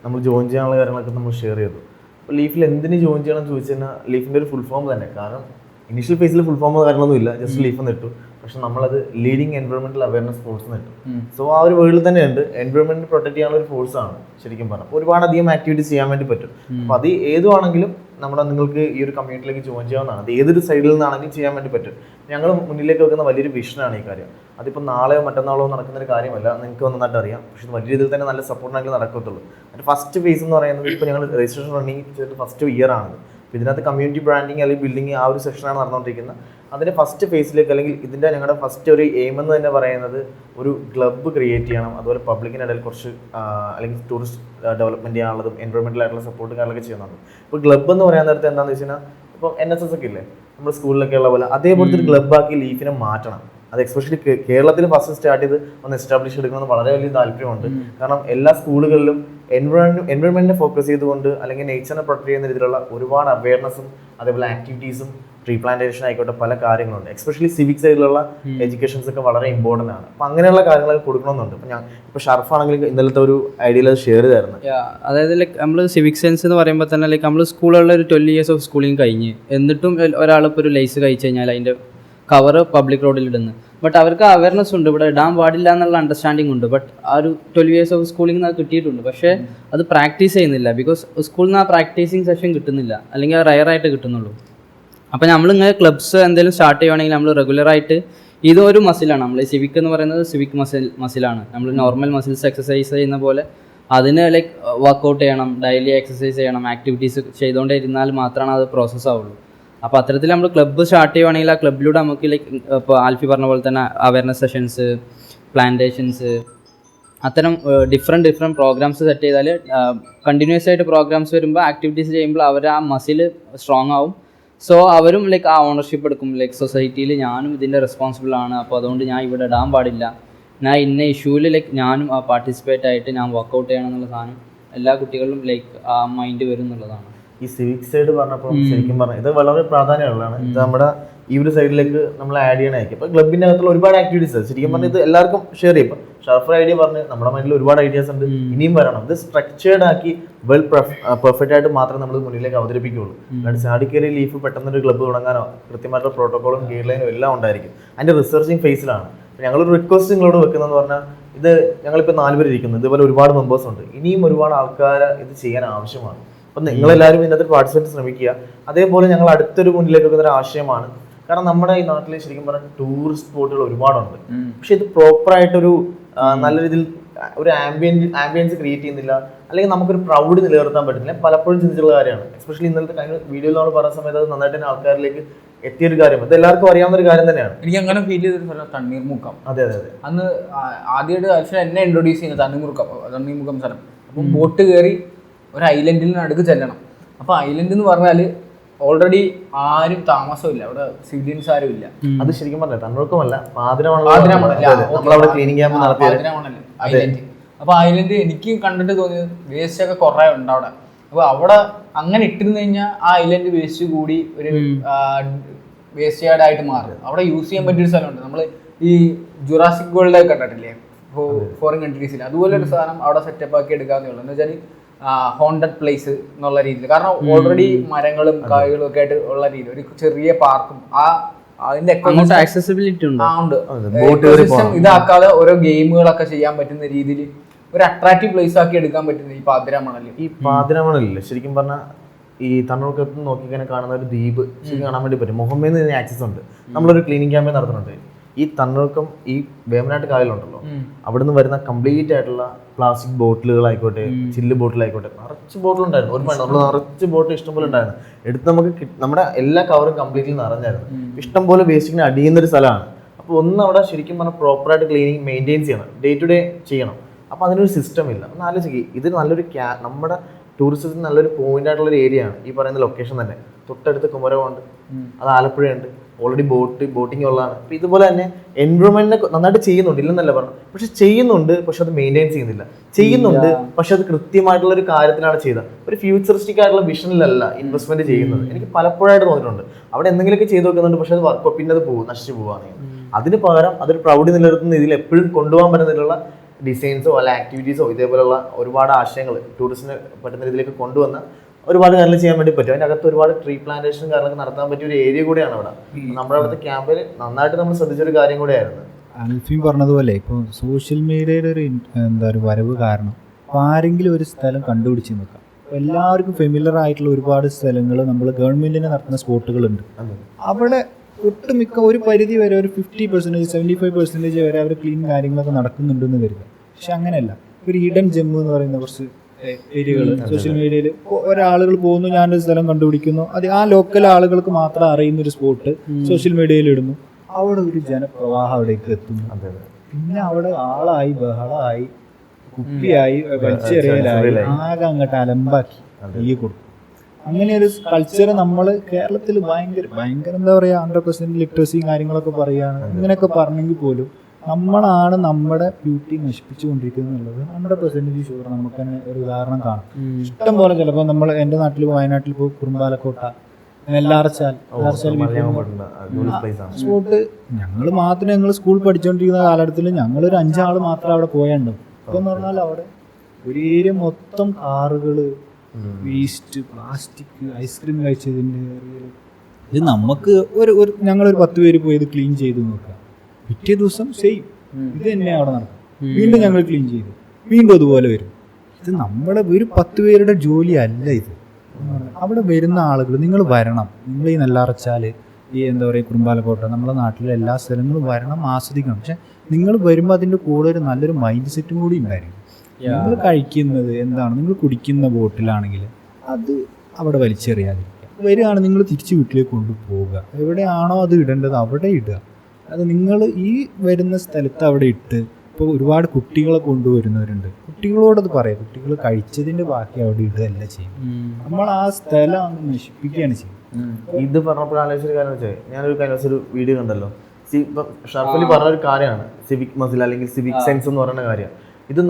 നമ്മൾ ജോയിൻ ചെയ്യാനുള്ള കാര്യങ്ങളൊക്കെ നമ്മൾ ഷെയർ ചെയ്തു. അപ്പോൾ ലീഫിൽ എന്തിന് ജോയിൻ ചെയ്യണം എന്ന് ചോദിച്ചു കഴിഞ്ഞാൽ ലീഫിൻ്റെ ഒരു ഫുൾ ഫോം തന്നെ, കാരണം ഇനീഷ്യൽ ഫേസിൽ ഫുൾ ഫോം കാര്യങ്ങളൊന്നും ഇല്ല, ജസ്റ്റ് ലീഫ് എന്ന് ഇട്ടു. പക്ഷെ നമ്മളത് ലീഡിങ് എൻവയോൺമെന്റൽ അവയർനെസ് ഫോഴ്സ് എന്ന് ഇട്ടു. സോ ആ ഒരു വേൾഡിൽ തന്നെയുണ്ട് എൻവയോൺമെന്റ് പ്രൊട്ടക്ട് ചെയ്യാനുള്ള ഒരു ഫോഴ്സാണ് ശരിക്കും പറഞ്ഞാൽ. ഒരുപാട് അധികം ആക്ടിവിറ്റീസ് ചെയ്യാൻ വേണ്ടി പറ്റും. അപ്പോൾ അത് ഏതുവാണെങ്കിലും നിങ്ങൾക്ക് ഈ ഒരു കമ്മ്യൂണിറ്റിയിലേക്ക് ജോയിൻ ചെയ്യാവുന്നതാണ്. അത് ഏതൊരു സൈഡിൽ നിന്നാണെങ്കിലും ചെയ്യാൻ വേണ്ടി പറ്റും. ഞങ്ങൾ മുന്നിലേക്ക് വെക്കുന്ന വലിയൊരു വിഷനാണ് ഈ കാര്യം. അതിപ്പോൾ നാളെയോ മറ്റന്നാളോ നടക്കുന്ന ഒരു കാര്യമല്ല, നിങ്ങൾക്ക് നന്നായിട്ട് അറിയാം. പക്ഷേ വലിയ രീതിയിൽ തന്നെ നല്ല സപ്പോർട്ടാണെങ്കിൽ നടക്കത്തുള്ളൂ. അതിൻ്റെ ഫസ്റ്റ് ഫേസ് എന്ന് പറയുന്നത് ഇപ്പോൾ ഞങ്ങൾ രജിസ്ട്രേഷൻ റണ്ണിങ് ചെയ്തിട്ട് ഫസ്റ്റ് ഇയർ ആണത്. ഇതിനകത്ത് കമ്മ്യൂണിറ്റി ബ്രാൻഡിങ് അല്ലെങ്കിൽ ബിൽഡിങ് ആ ഒരു സെക്ഷനാണ് നടന്നുകൊണ്ടിരിക്കുന്നത്. അതിൻ്റെ ഫസ്റ്റ് ഫേസിലേക്ക് അല്ലെങ്കിൽ ഇതിൻ്റെ ഞങ്ങളുടെ ഫസ്റ്റ് ഒരു എയിം എന്ന് തന്നെ പറയുന്നത് ഒരു ക്ലബ്ബ് ക്രിയേറ്റ് ചെയ്യണം. അതുപോലെ പബ്ലിക്കിനിടയിൽ കുറച്ച് അല്ലെങ്കിൽ ടൂറിസ്റ്റ് ഡെവലപ്മെൻറ്റ് ചെയ്യാനുള്ളതും എൻവയോൺമെൻറ്റൽ ആയിട്ടുള്ള സപ്പോർട്ട് കാര്യങ്ങളൊക്കെ ചെയ്യുന്നുണ്ട്. ഇപ്പോൾ ക്ലബ്ബ് എന്ന് പറയാൻ നേരത്തെ എന്താണെന്ന് വെച്ച് കഴിഞ്ഞാൽ ഇപ്പോൾ NSS ഒക്കെ ഇല്ലേ നമ്മുടെ സ്കൂളിലൊക്കെ ഉള്ള പോലെ അതേപോലത്തെ ഒരു ക്ലബ്ബാക്കി ലീഫിനെ മാറ്റണം. അത് എസ്പെഷ്യലി കേരളത്തിൽ ഫസ്റ്റ് സ്റ്റാർട്ട് ചെയ്ത് ഒന്ന് എസ്റ്റാബ്ലിഷ് എടുക്കണമെന്ന് വളരെ വലിയ താല്പര്യമുണ്ട്. കാരണം എല്ലാ സ്കൂളുകളിലും എൻവയോൺമെന്റിനെ ഫോക്കസ് ചെയ്തുകൊണ്ട് അല്ലെങ്കിൽ നേച്ചറിനെ പ്രൊട്ടക്ട് ചെയ്യുന്ന രീതിയിലുള്ള ഒരുപാട് അവയർനെസ്സും അതേപോലെ ആക്ടിവിറ്റീസും ട്രീ പ്ലാന്റേഷൻ ആയിക്കോട്ടെ പല കാര്യങ്ങളുണ്ട്. എസ്പെഷ്യലി സിവിക് സൈഡിലുള്ള എഡ്യൂക്കേഷൻസ് ഒക്കെ വളരെ ഇമ്പോർട്ടൻ്റ് ആണ്. അപ്പം അങ്ങനെയുള്ള കാര്യങ്ങളൊക്കെ കൊടുക്കണമെന്നുണ്ട്. അപ്പം ഇപ്പോൾ ഷർഫ് ആണെങ്കിൽ ഇന്നലത്തെ ഒരു ഐഡിയയിൽ അത് ഷെയർ ചെയ്തായിരുന്നു. അതായത് ലൈക്ക് നമ്മൾ സിവിക് സെൻസ് എന്ന് പറയുമ്പോൾ തന്നെ ലൈക്ക് നമ്മൾ സ്കൂളുകളിൽ ഒരു 12 years ഓഫ് സ്കൂളിങ് കഴിഞ്ഞ് എന്നിട്ടും ഒരാളിപ്പോൾ ഒരു ലൈസ് കഴിച്ചു കഴിഞ്ഞാൽ അതിൻ്റെ കവർ പബ്ലിക് റോഡിൽ ഇടുന്നു. ബട്ട് അവർക്ക് അവയർനെസ് ഉണ്ട്, ഇവിടെ ഇടാൻ പാടില്ല എന്നുള്ള അണ്ടർസ്റ്റാൻഡിങ് ഉണ്ട്. ബട്ട് ആ ഒരു 12 years ഓഫ് സ്കൂളിങ് അത് കിട്ടിയിട്ടുണ്ട്. പക്ഷേ അത് പ്രാക്ടീസ് ചെയ്യുന്നില്ല. ബിക്കോസ് സ്കൂളിൽ നിന്ന് ആ പ്രാക്ടീസിങ് സെഷൻ കിട്ടുന്നില്ല, അല്ലെങ്കിൽ അത് റയറായിട്ട് കിട്ടുന്നുള്ളൂ. അപ്പോൾ നമ്മളിങ്ങനെ ക്ലബ്സ് എന്തെങ്കിലും സ്റ്റാർട്ട് ചെയ്യുകയാണെങ്കിൽ നമ്മൾ റെഗുലറായിട്ട് ഇതൊരു മസിലാണ്. നമ്മൾ സിവിക് എന്ന് പറയുന്നത് സിവിക് മസിലാണ്. നമ്മൾ നോർമൽ മസിൽസ് എക്സസൈസ് ചെയ്യുന്ന പോലെ അതിന് ലൈക്ക് വർക്കൗട്ട് ചെയ്യണം, ഡെയിലി എക്സസൈസ് ചെയ്യണം, ആക്ടിവിറ്റീസ് ചെയ്തുകൊണ്ടേ ഇരുന്നാൽ മാത്രമാണ് അത് പ്രോസസ്സ് ആവുള്ളൂ. അപ്പോൾ അത്തരത്തിൽ നമ്മൾ ക്ലബ്ബ് സ്റ്റാർട്ട് ചെയ്യുവാണെങ്കിൽ ആ ക്ലബ്ബിലൂടെ നമുക്ക് ലൈക്ക് ഇപ്പോൾ ആൽഫി പറഞ്ഞ പോലെ തന്നെ അവയർനെസ് സെഷൻസ്, പ്ലാന്റേഷൻസ്, അത്തരം ഡിഫറെൻറ്റ് പ്രോഗ്രാംസ് സെറ്റ് ചെയ്താൽ കണ്ടിന്യൂസ് ആയിട്ട് പ്രോഗ്രാംസ് വരുമ്പോൾ ആക്ടിവിറ്റീസ് ചെയ്യുമ്പോൾ അവർ ആ മസിൽ സ്ട്രോങ് ആവും. സോ അവരും ലൈക്ക് ആ ഓണർഷിപ്പ് എടുക്കും, ലൈക്ക് സൊസൈറ്റിയിൽ ഞാനും ഇതിൻ്റെ റെസ്പോൺസിബിൾ ആണ്, അപ്പോൾ അതുകൊണ്ട് ഞാൻ ഇവിടെ ഇടാൻ പാടില്ല, ഞാൻ ഇന്ന ഇഷ്യൂവിൽ ലൈക്ക് ഞാനും ആ പാർട്ടിസിപ്പേറ്റ് ആയിട്ട് ഞാൻ വർക്കൗട്ട് ചെയ്യണം എന്നുള്ള സാധനം എല്ലാ കുട്ടികളിലും ലൈക്ക് ആ മൈൻഡ് വരും എന്നുള്ളതാണ്. ഈ സിവിക് സൈഡ് പറഞ്ഞപ്പോൾ ശരിക്കും പറഞ്ഞാൽ ഇത് വളരെ പ്രാധാന്യമുള്ളതാണ്. ഇത് നമ്മുടെ ഈ ഒരു സൈഡിലേക്ക് നമ്മൾ ആഡ് ചെയ്യണമായിരിക്കും. ഇപ്പോൾ ക്ലബിൻ്റെ അകത്തുള്ള ഒരുപാട് ആക്ടിവിറ്റീസ് ശരിക്കും പറഞ്ഞാൽ ഇത് എല്ലാവർക്കും ഷെയർ ചെയ്യും. ഷർഫർ ഐഡിയ പറഞ്ഞ് നമ്മുടെ മൈൻഡിൽ ഒരുപാട് ഐഡിയാസ് ഉണ്ട്, ഇനിയും വരണം. ഇത് സ്ട്രക്ചേർഡ് ആക്കി പെർഫെക്റ്റ് ആയിട്ട് മാത്രമേ നമ്മൾ മുന്നിലേക്ക് അവതരിപ്പിക്കുകയുള്ളൂ. അല്ലാണ്ട് ചാടിക്കേറി ലീഫ് പെട്ടെന്നൊരു ക്ലബ്ബ് തുടങ്ങാനോ കൃത്യമായിട്ടുള്ള പ്രോട്ടോക്കോളും ഗൈഡ് ലൈനും എല്ലാം ഉണ്ടായിരിക്കും. അതിൻ്റെ റിസർച്ചിങ് ഫേസിലാണ്. ഞങ്ങളൊരു റിക്വസ്റ്റ് നിങ്ങളോട് വെക്കുന്നതെന്ന് പറഞ്ഞാൽ, ഇത് ഞങ്ങളിപ്പോൾ 4 പേര് ഇരിക്കുന്നു, ഇതുപോലെ ഒരുപാട് മെമ്പേഴ്സ് ഉണ്ട്, ഇനിയും ഒരുപാട് ആൾക്കാർ ഇത് ചെയ്യാൻ ആവശ്യമാണ്. അപ്പം നിങ്ങളെല്ലാവരും ഇതിനകത്ത് പാർട്ടിസിപ്പേറ്റ് ശ്രമിക്കുക. അതേപോലെ ഞങ്ങൾ അടുത്തൊരു മുന്നിലേക്ക് വെക്കുന്ന ഒരു ആശയമാണ്. കാരണം നമ്മുടെ ഈ നാട്ടിൽ ശരിക്കും പറഞ്ഞാൽ ടൂറിസ്റ്റ് സ്പോട്ടുകൾ ഒരുപാടുണ്ട്, പക്ഷെ ഇത് പ്രോപ്പറായിട്ടൊരു നല്ല രീതിയിൽ ഒരു ആംബിയൻസ് ക്രിയേറ്റ് ചെയ്യുന്നില്ല, അല്ലെങ്കിൽ നമുക്കൊരു പ്രൗഡ് നിലനിർത്താൻ പറ്റുന്നില്ല. പലപ്പോഴും ചിന്തിച്ചുള്ള കാര്യമാണ്. എസ്പെഷ്യലി ഇന്നലത്തെ കഴിഞ്ഞ വീഡിയോയിൽ നമ്മൾ പറഞ്ഞ സമയത്ത് അത് നന്നായിട്ട് തന്നെ ആൾക്കാരിലേക്ക് എത്തിയൊരു കാര്യം, ഇത് എല്ലാവർക്കും അറിയാവുന്ന ഒരു കാര്യം തന്നെയാണ്. എനിക്ക് അങ്ങനെ ഫീൽ ചെയ്തൊരു സ്ഥലം തണ്ണീർമുക്കം. അതെ. അന്ന് ആദ്യമായിട്ട് ആക്ച്വലി എന്നെ ഇൻട്രൊഡ്യൂസ് ചെയ്യുന്നത് തണ്ണീർമുക്കം സ്ഥലം. അപ്പം ബോട്ട് കയറി ഒരു ഐലൻഡിൽ നടുക്ക് ചെല്ലണം. അപ്പോൾ ഐലൻഡ് എന്ന് പറഞ്ഞാൽ ഓൾറെഡി ആരും താമസമില്ല, അവിടെ സിവിലിയൻസ് ആരും ഇല്ല. അത് ശരിക്കും പറഞ്ഞ തണ്ണീർമുക്കമല്ല, പാതിരാമണല്ലേ ക്ലീനിങ് ക്യാമ്പ് നടത്തിയത് ഐലൻഡ്. അപ്പോൾ ഐലൻഡ് എനിക്ക് കണ്ടിട്ട് തോന്നിയത് വേസ്റ്റ് ഒക്കെ കുറേ ഉണ്ട് അവിടെ. അപ്പോൾ അവിടെ അങ്ങനെ ഇട്ടിരുന്നു കഴിഞ്ഞാൽ ആ ഐലൻഡ് വേസ്റ്റ് കൂടി ഒരു വേസ്റ്റ് യാർഡ് ആയിട്ട് മാറും. അവിടെ യൂസ് ചെയ്യാൻ പറ്റിയൊരു സ്ഥലമുണ്ട്. നമ്മൾ ഈ ജുറാസിക് വേൾഡ് ഒക്കെ കണ്ടിട്ടില്ലേ ഫോറിൻ കൺട്രീസിൽ, അതുപോലെ ഒരു സാധനം അവിടെ സെറ്റപ്പ് ആക്കി എടുക്കാവുന്നേ ഉള്ളൂ. എന്ന് വെച്ചാൽ ഹോണ്ടഡ് പ്ലേസ് എന്നുള്ള രീതിയിൽ. കാരണം ഓൾറെഡി മരങ്ങളും കായകളും ഒക്കെ ആയിട്ട് ഉള്ള രീതി ഒരു ചെറിയ പാർക്കും അതിന്റെ ആക്സസിബിലിറ്റി ഉണ്ട്. ഇതാക്കാതെ ഓരോ ഗെയിമുകളൊക്കെ ചെയ്യാൻ പറ്റുന്ന രീതിയിൽ ഒരു അട്രാക്റ്റീവ് പ്ലേസ് ആക്കി എടുക്കാൻ പറ്റുന്നത് ഈ പാതിരാമണല്. ഈ പാതിരാമണലില്ലേ ശരിക്കും പറഞ്ഞാൽ ഈ തണ്ണീർമുക്കത്ത് നോക്കിക്കഴിഞ്ഞാൽ കാണുന്ന ഒരു ദ്വീപ് ശരിക്കും കാണാൻ വേണ്ടി പറ്റും. മുഹമ്മയിൽ നിന്ന് ആക്സസ് ഉണ്ട്. നമ്മളൊരു ക്ലീനിങ് ക്യാമ്പയിൻ നടത്തുന്നുണ്ട്. ഈ തണ്ണീർമുക്കം ഈ വേമ്പനാട്ട് കായലുണ്ടല്ലോ, അവിടുന്ന് വരുന്ന കംപ്ലീറ്റ് ആയിട്ടുള്ള പ്ലാസ്റ്റിക് ബോട്ടിലുകളായിക്കോട്ടെ, ചില്ല് ബോട്ടിലായിക്കോട്ടെ, നിറച്ച് ബോട്ടിലുണ്ടായിരുന്നു. ഒരു നമ്മൾ നിറച്ച് ബോട്ടിൽ ഇഷ്ടംപോലെ ഉണ്ടായിരുന്നു. എടുത്ത് നമുക്ക് നമ്മുടെ എല്ലാ കവറും കംപ്ലീറ്റ്ലി നിറഞ്ഞായിരുന്നു. ഇഷ്ടംപോലെ വേസ്റ്റിങ്ങിന് അടിയുന്നൊരു സ്ഥലമാണ്. അപ്പോൾ ഒന്ന് അവിടെ ശരിക്കും പറഞ്ഞാൽ പ്രോപ്പറായിട്ട് ക്ലീനിങ് മെയിൻറ്റെയിൻ ചെയ്യണം, ഡേ ടു ഡേ ചെയ്യണം. അപ്പോൾ അതിനൊരു സിസ്റ്റം ഇല്ല. ഒന്ന് ആലോചിക്കുക, ഇത് നല്ലൊരു നമ്മുടെ ടൂറിസത്തിന് നല്ലൊരു പോയിന്റ് ആയിട്ടുള്ളൊരു ഏരിയ ആണ് ഈ പറയുന്ന ലൊക്കേഷൻ തന്നെ. തൊട്ടടുത്ത് കുമരകമുണ്ട്, അത് ആലപ്പുഴയുണ്ട്, ഓൾറെഡി ബോട്ടിംഗ് ഉള്ളതാണ്. അപ്പോൾ ഇതുപോലെ തന്നെ എൻവയോൺമെന്റിനെ നന്നായിട്ട് ചെയ്യുന്നുണ്ട്, ഇല്ലെന്നല്ല പറഞ്ഞു, പക്ഷെ ചെയ്യുന്നുണ്ട്, പക്ഷെ അത് മെയിൻറ്റെയിൻ ചെയ്യുന്നുണ്ട്, പക്ഷെ അത് കൃത്യമായിട്ടുള്ള ഒരു കാര്യത്തിലാണ് ചെയ്തത്. ഒരു ഫ്യൂച്ചറിസ്റ്റിക് ആയിട്ടുള്ള വിഷനിലല്ല ഇൻവെസ്റ്റ്മെന്റ് ചെയ്യുന്നത്. എനിക്ക് പലപ്പോഴായിട്ട് തോന്നിയിട്ടുണ്ട് അവിടെ എന്തെങ്കിലുമൊക്കെ ചെയ്ത് വെക്കുന്നുണ്ട്, പക്ഷെ അത് വർക്ക് പിന്നെ അത് നശിച്ചു പോവുകയാണെങ്കിൽ അതിന് പകരം അതൊരു പ്രൗഢി നിലനിർത്തുന്ന ഇതിൽ എപ്പോഴും കൊണ്ടുപോകാൻ പറ്റുന്നതിലുള്ള ഡിസൈൻസോ അല്ല ആക്ടിവിറ്റീസോ ഇതേപോലുള്ള ഒരുപാട് ആശയങ്ങൾ ടൂറിസ്റ്റിന് പറ്റുന്ന രീതിയിലേക്ക് കൊണ്ടുവന്ന ഒരുപാട് കാര്യങ്ങൾ ചെയ്യാൻ വേണ്ടി പറ്റും. അതിൻ്റെ അകത്ത് ഒരുപാട് ട്രീ പ്ലാന്റേഷൻ കാര്യങ്ങളൊക്കെ നടത്താൻ പറ്റിയ ഒരു ഏരിയ കൂടെയാണ് അവിടെ. നമ്മുടെ അവിടുത്തെ ക്യാമ്പിൽ നന്നായിട്ട് നമ്മൾ ശ്രദ്ധിച്ചൊരു കാര്യം കൂടെയായിരുന്നു. അൽഫീം പറഞ്ഞതുപോലെ ഇപ്പോൾ സോഷ്യൽ മീഡിയയുടെ ഒരു വരവ് കാരണം അപ്പോൾ ആരെങ്കിലും ഒരു സ്ഥലം കണ്ടുപിടിച്ച് നോക്കാം. എല്ലാവർക്കും ഫെമിലർ ആയിട്ടുള്ള ഒരുപാട് സ്ഥലങ്ങൾ നമ്മൾ ഗവൺമെന്റിന് നടത്തുന്ന സ്പോട്ടുകളുണ്ട്. അവിടെ ഒട്ടുമിക്ക ഒരു പരിധി വരെ ഒരു 50%, 75% വരെ അവർ ക്ലീൻ കാര്യങ്ങളൊക്കെ നടക്കുന്നുണ്ടെന്ന് കരുതുക. പക്ഷെ അങ്ങനെയല്ല. ഒരു ഹിഡൻ ജെമ്മ് എന്ന് പറയുന്ന കുറച്ച് ഏരിയകൾ സോഷ്യൽ മീഡിയയിൽ ഒരാളുകൾ പോകുന്നു, ഞാനൊരു സ്ഥലം കണ്ടുപിടിക്കുന്നു, അത് ആ ലോക്കൽ ആളുകൾക്ക് മാത്രം അറിയുന്ന ഒരു സ്പോട്ട് സോഷ്യൽ മീഡിയയിൽ ഇടുന്നു. അവിടെ ഒരു ജനപ്രവാഹം അവിടേക്ക് എത്തുന്നു. പിന്നെ അവിടെ ആളായി, ബഹളമായി, കുപ്പിയായി, വലിച്ചെറിയലായി, ആകെ അങ്ങോട്ട് അലമ്പാക്കി ഈ കൊടുക്കും. അങ്ങനെ ഒരു കൾച്ചർ നമ്മൾ കേരളത്തിൽ ഭയങ്കര എന്താ പറയുക 100% ലിറ്ററസിയും കാര്യങ്ങളൊക്കെ പറയുകയാണ്. ഇങ്ങനെയൊക്കെ പറഞ്ഞെങ്കിൽ പോലും നമ്മളാണ് നമ്മുടെ ബ്യൂട്ടി നശിപ്പിച്ചു കൊണ്ടിരിക്കുന്നത് എന്നുള്ളത് 100% ഷുവർ നമുക്ക് തന്നെ ഒരു ഉദാഹരണം കാണും. ഇഷ്ടം പോലെ ചിലപ്പോൾ നമ്മൾ എൻ്റെ നാട്ടിൽ വയനാട്ടിൽ ഇപ്പോൾ കുറുമ്പാലക്കോട്ട, നെല്ലാർച്ചാൽ സ്പോട്ട് ഞങ്ങൾ മാത്രം ഞങ്ങൾ സ്കൂൾ പഠിച്ചുകൊണ്ടിരിക്കുന്ന കാലഘട്ടത്തിൽ ഞങ്ങളൊരു 5 ആൾ മാത്രം അവിടെ പോയുണ്ടാവും. ഇപ്പം എന്ന് പറഞ്ഞാൽ അവിടെ ഒരു ഏരിയ മൊത്തം കാറുകൾ, വേസ്റ്റ്, പ്ലാസ്റ്റിക്, ഐസ്ക്രീം കഴിച്ചതിൻ്റെ ഇത് നമുക്ക് ഞങ്ങളൊരു 10 പേര് പോയി ഇത് ക്ലീൻ ചെയ്ത് നോക്കാം. പിറ്റേ ദിവസം സെയിം ഇത് തന്നെ അവിടെ നടക്കും. വീണ്ടും ഞങ്ങൾ ക്ലീൻ ചെയ്തു, വീണ്ടും അതുപോലെ വരും. ഇത് നമ്മുടെ ഒരു 10 പേരുടെ ജോലി അല്ല ഇത്. അവിടെ വരുന്ന ആളുകൾ നിങ്ങൾ വരണം. നിങ്ങൾ ഈ നെല്ലാർച്ചാൽ, ഈ എന്താ പറയുക കുറുമ്പാലക്കോട്ട, നമ്മുടെ നാട്ടിലെ എല്ലാ സ്ഥലങ്ങളും വരണം, ആസ്വദിക്കണം. പക്ഷെ നിങ്ങൾ വരുമ്പോൾ അതിൻ്റെ കൂടെ ഒരു നല്ലൊരു മൈൻഡ് സെറ്റും കൂടി ഉണ്ടായിരിക്കും. നിങ്ങൾ കഴിക്കുന്നത് എന്താണ്, നിങ്ങൾ കുടിക്കുന്ന ബോട്ടിലാണെങ്കിൽ അത് അവിടെ വലിച്ചെറിയാതിരിക്കുക. വരികയാണ് നിങ്ങൾ തിരിച്ച് വീട്ടിലേക്ക് കൊണ്ടുപോവുക. എവിടെയാണോ അത് ഇടേണ്ടത് അവിടെ ഇടുക. അത് നിങ്ങൾ ഈ വരുന്ന സ്ഥലത്ത് അവിടെ ഇട്ട് ഇപ്പോൾ ഒരുപാട് കുട്ടികളെ കൊണ്ടുവരുന്നവരുണ്ട്. കുട്ടികളോടത് പറയാം, കുട്ടികൾ കഴിച്ചതിൻ്റെ ബാക്കി അവിടെ ഇടുകയല്ല ചെയ്യും. നമ്മൾ ആ സ്ഥലം അങ്ങ് നശിപ്പിക്കുകയാണ് ചെയ്യുന്നത്. ഇത് പറഞ്ഞപ്പോൾ ആലോചിച്ചൊരു കാര്യം വെച്ചാൽ ഞാനൊരു കഴിഞ്ഞ ഒരു വീഡിയോ കണ്ടല്ലോ. ഇപ്പം ഷർഫലി പറഞ്ഞൊരു കാര്യമാണ് സിവിക് മസിൽ അല്ലെങ്കിൽ സിവിക് സെൻസ് എന്ന് പറയുന്ന കാര്യം. ഇത്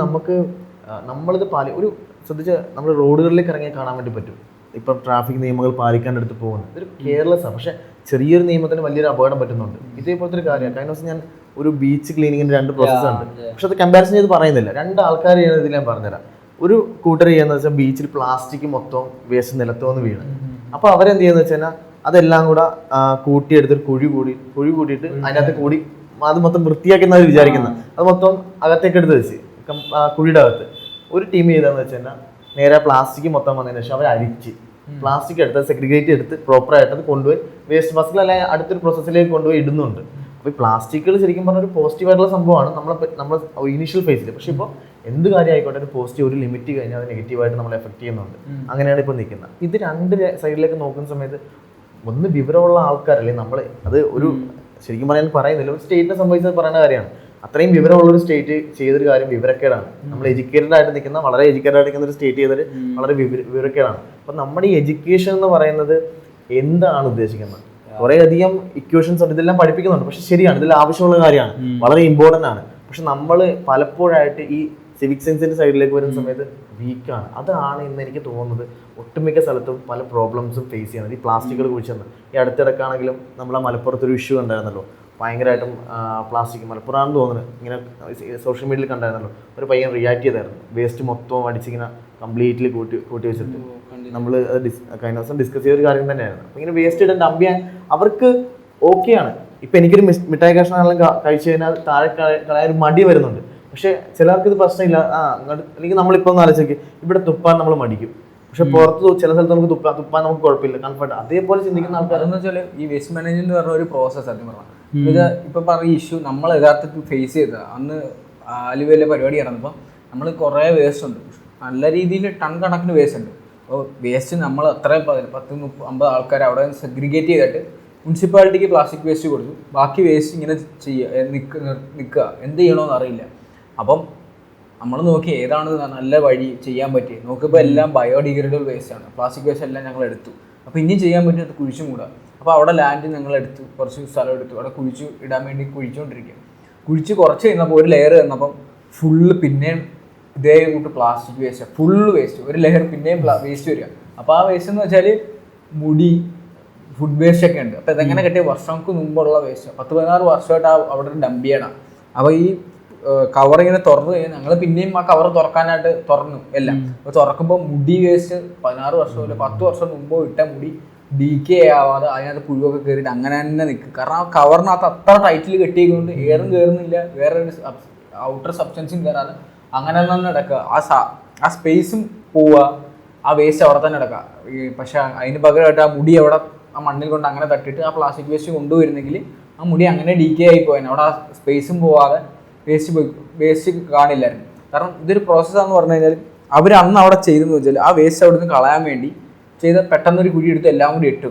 നമ്മളിത് ഒരു ശ്രദ്ധിച്ച് നമ്മൾ റോഡുകളിലേക്ക് ഇറങ്ങിയാൽ കാണാൻ വേണ്ടി പറ്റും. ഇപ്പം ട്രാഫിക് നിയമങ്ങൾ പാലിക്കാനെടുത്ത് പോകുന്നത് ഇതൊരു കെയർലെസ് ആണ്. പക്ഷേ ചെറിയൊരു നിയമത്തിന് വലിയൊരു അപകടം പറ്റുന്നുണ്ട്. ഇതേപോലത്തെ ഒരു കാര്യമാണ്. കഴിഞ്ഞ ദിവസം ഞാൻ ഒരു ബീച്ച് ക്ലീനിങ്ങിൻ്റെ 2 പ്രോസസ്സുണ്ട്. പക്ഷെ അത് കമ്പാരിസൺ ചെയ്ത് പറയുന്നില്ല. 2 ആൾക്കാർ ചെയ്യുന്നത് ഇതിൽ ഞാൻ പറഞ്ഞുതരാം. ഒരു കൂട്ടർ ചെയ്യുന്നത് വെച്ചാൽ ബീച്ചിൽ പ്ലാസ്റ്റിക് മൊത്തം വേസ്റ്റ് നിലത്തോന്ന് വീണ്. അപ്പോൾ അവരെന്ത് ചെയ്യുന്നത് വെച്ച് കഴിഞ്ഞാൽ അതെല്ലാം കൂടെ കൂട്ടിയെടുത്തൊരു കുഴി കൂട്ടിയിട്ട് അതിനകത്ത് കൂടി അത് മൊത്തം വൃത്തിയാക്കുന്നവർ വിചാരിക്കുന്നത് അത് മൊത്തം അകത്തേക്ക് എടുത്ത് വെച്ച് കുഴിയുടെ അകത്ത്. ഒരു ടീം ചെയ്തതെന്ന് വെച്ച് കഴിഞ്ഞാൽ നേരെ പ്ലാസ്റ്റിക് മൊത്തം വന്നതിന് ശേഷം അവർ അരിച്ച് പ്ലാസ്റ്റിക് എടുത്ത് സെഗ്രിഗേറ്റ് എടുത്ത് പ്രോപ്പറായിട്ട് അത് കൊണ്ടുപോയി വേസ്റ്റ് ബസ്റ്റിൽ അല്ലെങ്കിൽ അടുത്തൊരു പ്രോസസ്സിലേക്ക് കൊണ്ടുപോയി ഇടുന്നുണ്ട്. അപ്പോൾ ഈ പ്ലാസ്റ്റിക്കുകൾ ശരിക്കും പറഞ്ഞ ഒരു പോസിറ്റീവായിട്ടുള്ള സംഭവമാണ് നമ്മൾ ഇനീഷ്യൽ ഫേസിൽ. പക്ഷെ ഇപ്പോൾ എന്ത് കാര്യം ആയിക്കോട്ടെ ഒരു പോസിറ്റീവ് ഒരു ലിമിറ്റ് കഴിഞ്ഞാൽ അത് നെഗറ്റീവായിട്ട് നമ്മളെ എഫക്ട് ചെയ്യുന്നുണ്ട്. അങ്ങനെയാണ് ഇപ്പോൾ നിൽക്കുന്നത്. ഇത് 2 സൈഡിലേക്ക് നോക്കുന്ന സമയത്ത് ഒന്ന് വിവരമുള്ള ആൾക്കാരല്ലേ നമ്മൾ, അത് ഒരു ശരിക്കും പറയുന്നില്ല, ഒരു സ്റ്റേറ്റിനെ സംബന്ധിച്ച് പറയുന്ന കാര്യമാണ്. അത്രയും വിവരമുള്ളൊരു സ്റ്റേറ്റ് ചെയ്തൊരു കാര്യം വിവരക്കേടാണ്. നമ്മൾ എഡ്യൂക്കേറ്റഡ് ആയിട്ട് നിൽക്കുന്ന വളരെ എഡ്യൂക്കേറ്റഡ് ആയിട്ട് നിൽക്കുന്ന ഒരു സ്റ്റേറ്റ് ചെയ്തൊരു വളരെ വിവരക്കേടാണ്. അപ്പം നമ്മുടെ ഈ എഡ്യൂക്കേഷൻ എന്ന് പറയുന്നത് എന്താണ് ഉദ്ദേശിക്കുന്നത്? കുറേ അധികം ഇക്വേഷൻസ് ഉണ്ട്, ഇതെല്ലാം പഠിപ്പിക്കുന്നുണ്ട്. പക്ഷെ ശരിയാണ്, ഇതിൽ ആവശ്യമുള്ള കാര്യമാണ്, വളരെ ഇമ്പോർട്ടൻ്റ് ആണ്. പക്ഷെ നമ്മൾ പലപ്പോഴായിട്ട് ഈ സിവിക് സെൻസിൻ്റെ സൈഡിലേക്ക് വരുന്ന സമയത്ത് വീക്കാണ്. അതാണ് ഇന്ന് എനിക്ക് തോന്നുന്നത് ഒട്ടുമിക്ക സ്ഥലത്തും പല പ്രോബ്ലംസും ഫേസ് ചെയ്യുന്നത്. ഈ പ്ലാസ്റ്റിക്കുകൾ കുഴിച്ചെന്ന് ഈ അടുത്തിടക്കാണെങ്കിലും നമ്മളെ മലപ്പുറത്തൊരു ഇഷ്യൂ ഉണ്ടായിരുന്നല്ലോ, ഭയങ്കരമായിട്ടും പ്ലാസ്റ്റിക് മലപ്പുറമാണെന്ന് തോന്നുന്നത്, ഇങ്ങനെ സോഷ്യൽ മീഡിയയിൽ കണ്ടായിരുന്നല്ലോ. ഒരു പയ്യൻ റിയാക്ട് ചെയ്തായിരുന്നു, വേസ്റ്റ് മൊത്തം അടിച്ചിങ്ങനെ കംപ്ലീറ്റ്ലി കൂട്ടി വെച്ചിട്ട്. നമ്മൾ കഴിഞ്ഞ ദിവസം ഡിസ്കസ് ചെയ്തൊരു കാര്യം തന്നെയായിരുന്നു. അപ്പോൾ ഇങ്ങനെ വേസ്റ്റ് ഇടാൻ ഡംപ് ചെയ്യാൻ അവർക്ക് ഓക്കെയാണ്. ഇപ്പം എനിക്കൊരു മിഠായി കഷ്ണമെല്ലാം കഴിച്ചു കഴിഞ്ഞാൽ താഴെ കളയാൻ ഒരു മടി വരുന്നുണ്ട്. പക്ഷെ ചിലർക്ക് ഇത് പ്രശ്നമില്ല. അല്ലെങ്കിൽ നമ്മളിപ്പോൾ ഒന്ന് ആലോചിക്ക്, ഇവിടെ തുപ്പാൻ നമ്മൾ മടിക്കും, പക്ഷെ പുറത്ത് ചില സ്ഥലത്ത് നമുക്ക് തുപ്പാൻ നമുക്ക് കുഴപ്പമില്ല, കംഫർട്ട്. അതേപോലെ ചിന്തിക്കുന്ന ആൾക്കാർ എന്ന് വെച്ചാൽ ഈ വേസ്റ്റ് മാനേജ്മെന്റ് പറഞ്ഞ ഒരു പ്രോസസ്സ് സത്യം പറഞ്ഞാൽ ഇത് ഇപ്പൊ പറഞ്ഞ ഇഷ്യൂ നമ്മൾ യഥാർത്ഥത്തിൽ ഫേസ് ചെയ്തത് അന്ന് ആലുവയിലെ പരിപാടി നടന്നപ്പോൾ നമ്മൾ കുറേ വേസ്റ്റ് ഉണ്ട്, നല്ല രീതിയിൽ ടൺ കണക്കിന് വേസ്റ്റ് ഉണ്ട്. അപ്പോൾ വേസ്റ്റ് നമ്മൾ അത്രയും 10-50 ആൾക്കാർ അവിടെ സെഗ്രിഗേറ്റ് ചെയ്തിട്ട് മുനിസിപ്പാലിറ്റിക്ക് പ്ലാസ്റ്റിക് വേസ്റ്റ് കൊടുത്തു. ബാക്കി വേസ്റ്റ് ഇങ്ങനെ നിൽക്കുക, എന്ത് ചെയ്യണമെന്ന് അറിയില്ല. അപ്പം നമ്മൾ നോക്കി ഏതാണ് നല്ല വഴി ചെയ്യാൻ പറ്റിയത് നോക്കിയപ്പോൾ എല്ലാം ബയോഡിഗ്രേഡബിൾ വേസ്റ്റ് ആണ്. പ്ലാസ്റ്റിക് വേസ്റ്റ് എല്ലാം ഞങ്ങൾ എടുത്തു. അപ്പോൾ ഇനി ചെയ്യാൻ പറ്റുന്നത് കുഴിച്ചു മൂടുക. അപ്പോൾ അവിടെ ലാൻഡ് ഞങ്ങൾ എടുത്തു, കുറച്ച് സ്ഥലം എടുത്തു, അവിടെ കുഴിച്ചു ഇടാൻ വേണ്ടി കുഴിച്ചുകൊണ്ടിരിക്കുക. കുഴിച്ച് കുറച്ച് കഴിഞ്ഞപ്പോൾ ഒരു ലെയർ തന്നപ്പം ഫുള്ള് പിന്നെയും ഇതേ കൂട്ട് പ്ലാസ്റ്റിക് വേസ്റ്റ്, ഫുള്ള് വേസ്റ്റ്, ഒരു ലെയർ പിന്നെയും വേസ്റ്റ് വരിക. അപ്പോൾ ആ വേസ്റ്റ് എന്ന് വെച്ചാൽ മുടി, ഫുഡ് വേസ്റ്റ് ഒക്കെ ഉണ്ട്. അപ്പോൾ ഇതെങ്ങനെ കിട്ടിയ വർഷങ്ങൾക്ക് മുമ്പുള്ള വേസ്റ്റ് 10-16 വർഷമായിട്ട് അവിടെ ഡംപ് ചെയ്യണം. അപ്പോൾ ഈ കവർ ഇങ്ങനെ തുറന്നു കഴിഞ്ഞാൽ ഞങ്ങൾ പിന്നെയും ആ കവർ തുറക്കാനായിട്ട് തുറന്നു എല്ലാം. അപ്പോൾ തുറക്കുമ്പോൾ മുടി വേസ്റ്റ് 16 വർഷം അല്ല 10 വർഷം മുമ്പോ ഇട്ട മുടി ഡീക്കേ ആവാതെ അതിനകത്ത് പുഴുവൊക്കെ കയറിയിട്ട് അങ്ങനെ തന്നെ നിൽക്കും. കാരണം ആ കവറിനകത്ത് അത്ര ടൈറ്റിൽ കെട്ടിയതുകൊണ്ട് എയറും കയറുന്നില്ല, വേറെ ഒരു ഔട്ടർ സബ്സ്റ്റൻസും കയറാതെ അങ്ങനെ തന്നെ കിടക്കുക. ആ സ്പേസും പോവുക, ആ വേസ്റ്റ് അവിടെ തന്നെ കിടക്കുക. പക്ഷെ അതിന് പകരമായിട്ട് ആ മുടി അവിടെ ആ മണ്ണിൽ കൊണ്ട് അങ്ങനെ തട്ടിയിട്ട് ആ പ്ലാസ്റ്റിക് വേസ്റ്റ് കൊണ്ടുവരുന്നെങ്കിൽ ആ മുടി അങ്ങനെ ഡീക്കേ ആയി പോയാൽ അവിടെ ആ സ്പേസും പോവാതെ വേസ്റ്റ് കാണില്ലായിരുന്നു. കാരണം ഇതൊരു പ്രോസസ്സാന്ന് പറഞ്ഞു കഴിഞ്ഞാൽ അവർ അന്ന് അവിടെ ചെയ്തെന്ന് വെച്ചാൽ ആ വേസ്റ്റ് അവിടെ നിന്ന് കളയാൻ വേണ്ടി ചെയ്ത് പെട്ടെന്നൊരു കുഴി എടുത്ത് എല്ലാം കൂടി ഇട്ടു.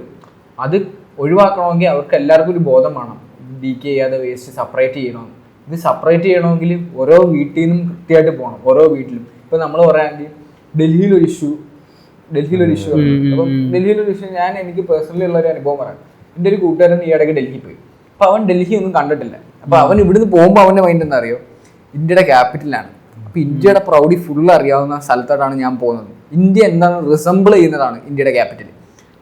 അത് ഒഴിവാക്കണമെങ്കിൽ അവർക്ക് എല്ലാവർക്കും ഒരു ബോധം വേണം, ഡീക്കേ ചെയ്യാതെ വേസ്റ്റ് സെപ്പറേറ്റ് ചെയ്യണമെന്ന്. ഇത് സെപ്പറേറ്റ് ചെയ്യണമെങ്കിൽ ഓരോ വീട്ടിൽ നിന്നും കൃത്യമായിട്ട് പോകണം, ഓരോ വീട്ടിലും. ഇപ്പം നമ്മൾ പറയുകയാണെങ്കിൽ ഡൽഹിയിലൊരു ഇഷ്യൂ അപ്പം ഡൽഹിയിലൊരു ഇഷ്യൂ എനിക്ക് പേഴ്സണലി ഉള്ളൊരു അനുഭവം പറയാം. എൻ്റെ ഒരു കൂട്ടുകാരൻ ഈ ഇടയ്ക്ക് ഡൽഹി പോയി. അപ്പോൾ അവൻ ഡൽഹി ഒന്നും കണ്ടിട്ടില്ല. അപ്പോൾ അവൻ ഇവിടുന്ന് പോകുമ്പോൾ അവൻ്റെ മൈൻഡ് എന്താ അറിയോ, ഇന്ത്യയുടെ ക്യാപിറ്റലാണ്. അപ്പോൾ ഇന്ത്യയുടെ പ്രൗഡി ഫുൾ അറിയാവുന്ന സ്ഥലത്തോട്ടാണ് ഞാൻ പോകുന്നത്. ഇന്ത്യ എന്താണ് റിസംബിൾ ചെയ്യുന്നതാണ് ഇന്ത്യയുടെ ക്യാപിറ്റൽ.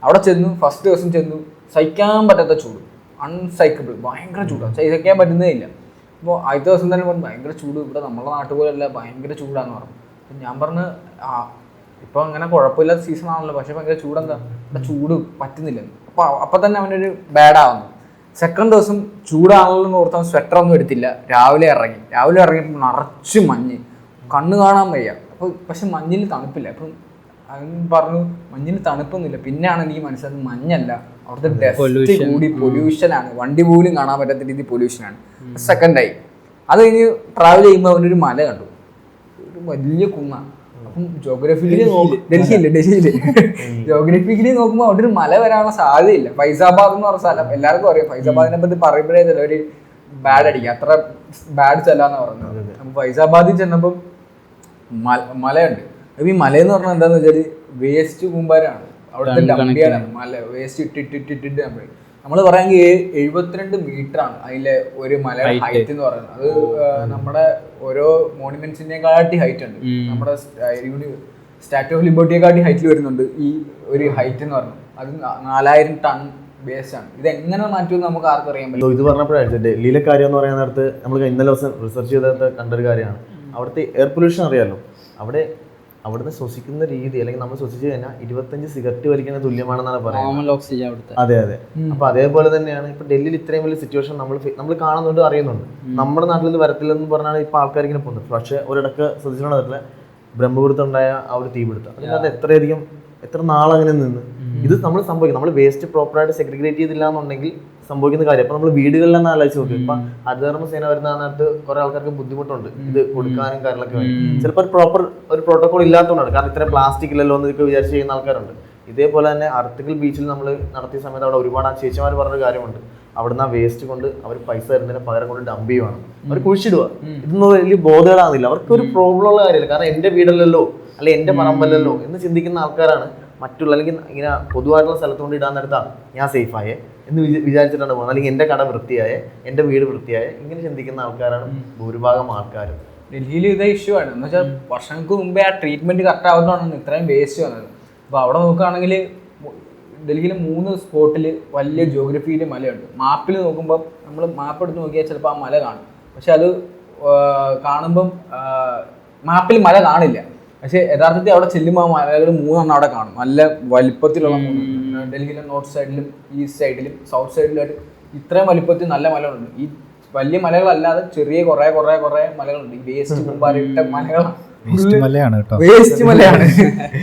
അവിടെ ചെന്നു, ഫസ്റ്റ് ദിവസം ചെന്നു, സഹിക്കാൻ പറ്റാത്ത ചൂട്, അൺസൈക്കബിൾ, ഭയങ്കര ചൂടാണ്, സഹിക്കാൻ പറ്റുന്നേ ഇല്ല. അപ്പോൾ ആദ്യത്തെ ദിവസം തന്നെ പറഞ്ഞു ഭയങ്കര ചൂട്, ഇവിടെ നമ്മളെ നാട്ടിൽ പോലെയല്ല, ഭയങ്കര ചൂടാന്ന് പറഞ്ഞു. അപ്പം ഞാൻ പറഞ്ഞ് ഇപ്പോൾ അങ്ങനെ കുഴപ്പമില്ലാത്ത സീസൺ ആണല്ലോ, പക്ഷേ ഭയങ്കര ചൂടെന്താ, ഇവിടെ ചൂട് പറ്റുന്നില്ല. അപ്പോൾ തന്നെ അവനൊരു ബാഡാവുന്നു. സെക്കൻഡ് ദിവസം ചൂടാണല്ലോ എന്ന് ഓർത്താൽ സ്വെറ്റർ ഒന്നും എടുത്തില്ല. രാവിലെ ഇറങ്ങിയപ്പോൾ നിറച്ച് മഞ്ഞ്, കണ്ണ് കാണാൻ വയ്യ. അപ്പോൾ പക്ഷെ മഞ്ഞിൽ തണുപ്പില്ല. അപ്പം അവൻ പറഞ്ഞു മഞ്ഞിൽ തണുപ്പൊന്നുമില്ല. പിന്നെയാണ് എനിക്ക് മനസ്സിലായത് മഞ്ഞല്ല, അവിടുത്തെ ഡസ്റ്റ് കൂടി പൊല്യൂഷനാണ്, വണ്ടി പോലും കാണാൻ പറ്റാത്ത രീതി പൊല്യൂഷനാണ്. സെക്കൻഡായി അത് കഴിഞ്ഞ് ട്രാവൽ ചെയ്യുമ്പോൾ അവനൊരു മല കണ്ടു, ഒരു വലിയ കുന്ന. അപ്പം ജോഗ്രഫിക്കലി ഡൽഹിയില് ജോഗ്രഫിക്കലി നോക്കുമ്പോൾ അവിടെ ഒരു മല വരാനുള്ള സാധ്യതയില്ല. ഫൈസാബാദ് എന്ന് പറഞ്ഞ സ്ഥലം എല്ലാവർക്കും അറിയാം. ഫൈസാബാദിനെ പറ്റി പറയുമ്പോഴേ ചിലവർ ബാഡ് അടിക്കുക, അത്ര ബാഡ് ചെല്ലാന്ന് പറഞ്ഞത്. അപ്പൊ ഫൈസാബാദിൽ ചെന്നപ്പം മലയുണ്ട്. അപ്പൊ ഈ മലയെന്ന് പറഞ്ഞാൽ എന്താന്ന് വെച്ചാല് വേസ്റ്റ് കൂമ്പാരാണ്, അവിടുത്തെ ഡംപിയാണ്. മല വേസ്റ്റ് ഇട്ടിട്ടിട്ടിട്ട് നമ്മൾ പറയാമെങ്കിൽ 72 മീറ്റർ ആണ് അതിലെ ഒരു മലയുടെ ഹൈറ്റ് എന്ന് പറയുന്നത്. അത് നമ്മുടെ ഓരോ മോണുമെന്റ്സിനെക്കാട്ടി ഹൈറ്റ് ഉണ്ട്. നമ്മുടെ സ്റ്റാച്യു ഓഫ് ലിബർട്ടിയെക്കാട്ടി ഹൈറ്റിൽ വരുന്നുണ്ട് ഈ ഒരു ഹൈറ്റ് എന്ന് പറയുന്നത്. അത് 4000 ടൺ ബേസ് ആണ്. ഇത് എങ്ങനെ മാറ്റുമെന്ന് നമുക്ക് ആർക്കും അറിയാൻ പറ്റും. ഇത് പറഞ്ഞപ്പോഴാണ് ഡൽഹിയിലെ കാര്യം എന്ന് പറയുന്ന നേരത്ത് നമ്മൾ ഇന്നലെ ദിവസം റിസർച്ച് ചെയ്തിട്ട് കണ്ടൊരു കാര്യമാണ്. അവിടുത്തെ എയർ പൊല്യൂഷൻ അറിയാമല്ലോ. അവിടുന്ന് ശ്വസിക്കുന്ന രീതി, അല്ലെങ്കിൽ നമ്മൾ ശ്വസിച്ചു കഴിഞ്ഞാൽ 25 സിഗരറ്റ് വലിക്കുന്ന തുല്യമാണെന്നാണ് പറയുന്നത്. അതെ. അപ്പൊ അതേപോലെ തന്നെയാണ് ഇപ്പൊ ഡൽഹിയിൽ ഇത്രയും വലിയ സിറ്റുവേഷൻ നമ്മൾ കാണുന്നുണ്ട്, അറിയുന്നുണ്ട്. നമ്മുടെ നാട്ടിൽ ഇത് വരത്തില്ലെന്ന് പറഞ്ഞാണ് ഇപ്പൊ ആൾക്കാർ ഇങ്ങനെ പോകുന്നത്. പക്ഷെ ഒരിടക്ക് ശ്രദ്ധിച്ചിട്ടുള്ള ബ്രഹ്മപുരത്ത് ഉണ്ടായ ആ ഒരു തീപിടുത്തം, അതിനകത്ത് എത്ര നാളങ്ങനെ നിന്ന് ഇത് നമ്മൾ സംഭവിക്കും. നമ്മൾ വേസ്റ്റ് പ്രോപ്പറായിട്ട് സെഗ്രിഗേറ്റ് ചെയ്തില്ല എന്നുണ്ടെങ്കിൽ സംഭവിക്കുന്ന കാര്യം. അപ്പൊ നമ്മൾ വീടുകളിലെന്ന് ആലോചിച്ച് നോക്കി. ഇപ്പൊ ഹരിതകർമ്മ സേന വരുന്ന നേരത്ത് കുറെ ആൾക്കാർക്ക് ബുദ്ധിമുട്ടുണ്ട് ഇത് കൊടുക്കാനും കാര്യങ്ങളൊക്കെ വേണ്ടി. ചിലപ്പോൾ ഒരു പ്രോട്ടോകോൾ ഇല്ലാത്തതുകൊണ്ടാണ്. കാരണം ഇത്രയും പ്ലാസ്റ്റിക് ഇല്ലല്ലോ എന്നൊക്കെ വിചാരിച്ച് ചെയ്യുന്ന ആൾക്കാരുണ്ട്. ഇതേപോലെ തന്നെ അർത്തിക്കൽ ബീച്ചിൽ നമ്മൾ നടത്തിയ സമയത്ത് അവിടെ ഒരുപാട് ആ ചേച്ചിമാർ പറഞ്ഞൊരു കാര്യമുണ്ട്. അവിടുന്ന് ആ വേസ്റ്റ് കൊണ്ട് അവർ പൈസ തരുന്നതിന് പകരം കൊണ്ട് ഡംപ് ചെയ്യുവാണ്, അവർ കുഴിച്ചിടുക. ഇതൊന്നും വലിയ ബോധേടാകുന്നില്ല. അവർക്ക് ഒരു പ്രോബ്ലം ഉള്ള കാര്യമില്ല. കാരണം എൻ്റെ വീടല്ലല്ലോ, അല്ലെ എൻ്റെ പറമ്പല്ലല്ലോ എന്ന് ചിന്തിക്കുന്ന ആൾക്കാരാണ്. മറ്റുള്ള അല്ലെങ്കിൽ ഇങ്ങനെ പൊതുവായിട്ടുള്ള സ്ഥലത്ത് കൊണ്ട് ഇടാൻ നേരത്താണ് ഞാൻ സേഫായേ എന്ന് വിചാരിച്ചിട്ടാണ് പോകുന്നത്. അല്ലെങ്കിൽ എൻ്റെ കട വൃത്തിയായേ, എൻ്റെ വീട് വൃത്തിയായേ, ഇങ്ങനെ ചിന്തിക്കുന്ന ആൾക്കാരാണ് ഭൂരിഭാഗം ആൾക്കാരും. ഡൽഹിയിൽ ഇതേ ഇഷ്യൂ ആണ്. എന്ന് വെച്ചാൽ വർഷങ്ങൾക്ക് മുമ്പേ ആ ട്രീറ്റ്മെന്റ് കറക്റ്റ് ആവുന്നതാണ് ഇത്രയും വേസ്റ്റ് വന്നത്. അപ്പോൾ അവിടെ നോക്കുകയാണെങ്കിൽ ഡൽഹിയിൽ 3 സ്പോട്ടിൽ വലിയ ജോഗ്രഫിയിൽ മലയുണ്ട്. മാപ്പിൽ നോക്കുമ്പോൾ നമ്മൾ മാപ്പ് എടുത്ത് നോക്കിയാൽ ചിലപ്പോൾ ആ മല കാണും. പക്ഷെ അത് കാണുമ്പം മാപ്പിൽ മല കാണില്ല. പക്ഷെ യഥാർത്ഥത്തിൽ അവിടെ ചെല്ലുമ്പോൾ ആ മലകൾ 3 അവിടെ കാണും. നല്ല വലിപ്പത്തിലുള്ള 3. ഡൽഹിയിലെ നോർത്ത് സൈഡിലും ഈസ്റ്റ് സൈഡിലും സൗത്ത് സൈഡിലായിട്ട് ഇത്രയും വലിപ്പത്തിൽ നല്ല മലകളുണ്ട്. ഈ വലിയ മലകളല്ലാതെ ചെറിയ കുറെ മലകളുണ്ട്. ഈ വേസ്റ്റ് മുമ്പാറിട്ട മലകളാണ്. വേസ്റ്റ് മലയാണ്,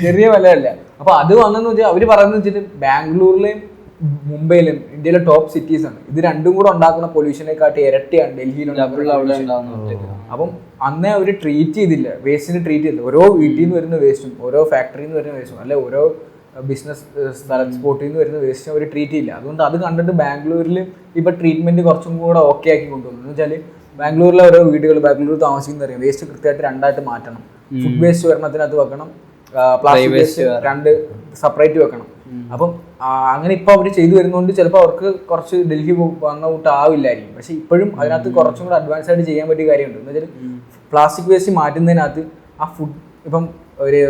ചെറിയ മലയല്ല. അപ്പൊ അത് വന്നെന്ന് വെച്ചാൽ അവര് പറയുന്നത് വെച്ചിട്ട് ബാംഗ്ലൂരിലെയും മുംബൈയിലും ഇന്ത്യയിലെ ടോപ്പ് സിറ്റീസ് ആണ്. ഇത് രണ്ടും കൂടെ ഉണ്ടാക്കുന്ന പൊല്യൂഷനെക്കാട്ടി ഇരട്ടിയാണ് ഡൽഹിയിലുണ്ടാകുന്നത്. അപ്പം അന്നേ അവർ ട്രീറ്റ് ചെയ്തില്ല, വേസ്റ്റിന് ട്രീറ്റ് ചെയ്തില്ല. ഓരോ വീട്ടിൽ നിന്ന് വരുന്ന വേസ്റ്റും ഓരോ ഫാക്ടറിയിൽ നിന്ന് വരുന്ന വേസ്റ്റും അല്ലെ ഓരോ ബിസിനസ് സ്പോട്ടിൽ നിന്ന് വരുന്ന വേസ്റ്റും അവർ ട്രീറ്റ് ചെയ്യില്ല. അതുകൊണ്ട് അത് കണ്ടിട്ട് ബാംഗ്ലൂരിൽ ഇപ്പൊ ട്രീറ്റ്മെന്റ് കുറച്ചും കൂടെ ഓക്കെ ആക്കി കൊണ്ടുവന്നു. എന്ന് വെച്ചാൽ ബാംഗ്ലൂരിലെ ഓരോ വീടുകൾ ബാംഗ്ലൂർ താമസിക്കുന്നറിയാം വേസ്റ്റ് കൃത്യമായിട്ട് 2ആയിട്ട് മാറ്റണം. ഫുഡ് വേസ്റ്റ് ഒരെണ്ണത്തിനകത്ത് വെക്കണം, പ്ലാസ്റ്റിക് വേസ്റ്റ് 2 സെപ്പറേറ്റ് വെക്കണം. അപ്പം അങ്ങനെ ഇപ്പൊ അവർ ചെയ്തു വരുന്നതുകൊണ്ട് ചിലപ്പോൾ അവർക്ക് കുറച്ച് ഡൽഹി വന്ന കൂട്ട് ആവില്ലായിരിക്കും. പക്ഷെ ഇപ്പോഴും അതിനകത്ത് കുറച്ചും കൂടെ അഡ്വാൻസ് ആയിട്ട് ചെയ്യാൻ പറ്റിയ കാര്യമുണ്ട്. എന്ന് വെച്ചാൽ പ്ലാസ്റ്റിക് വേസ്റ്റ് മാറ്റുന്നതിനകത്ത് ആ ഫുഡ് ഇപ്പം ഒരു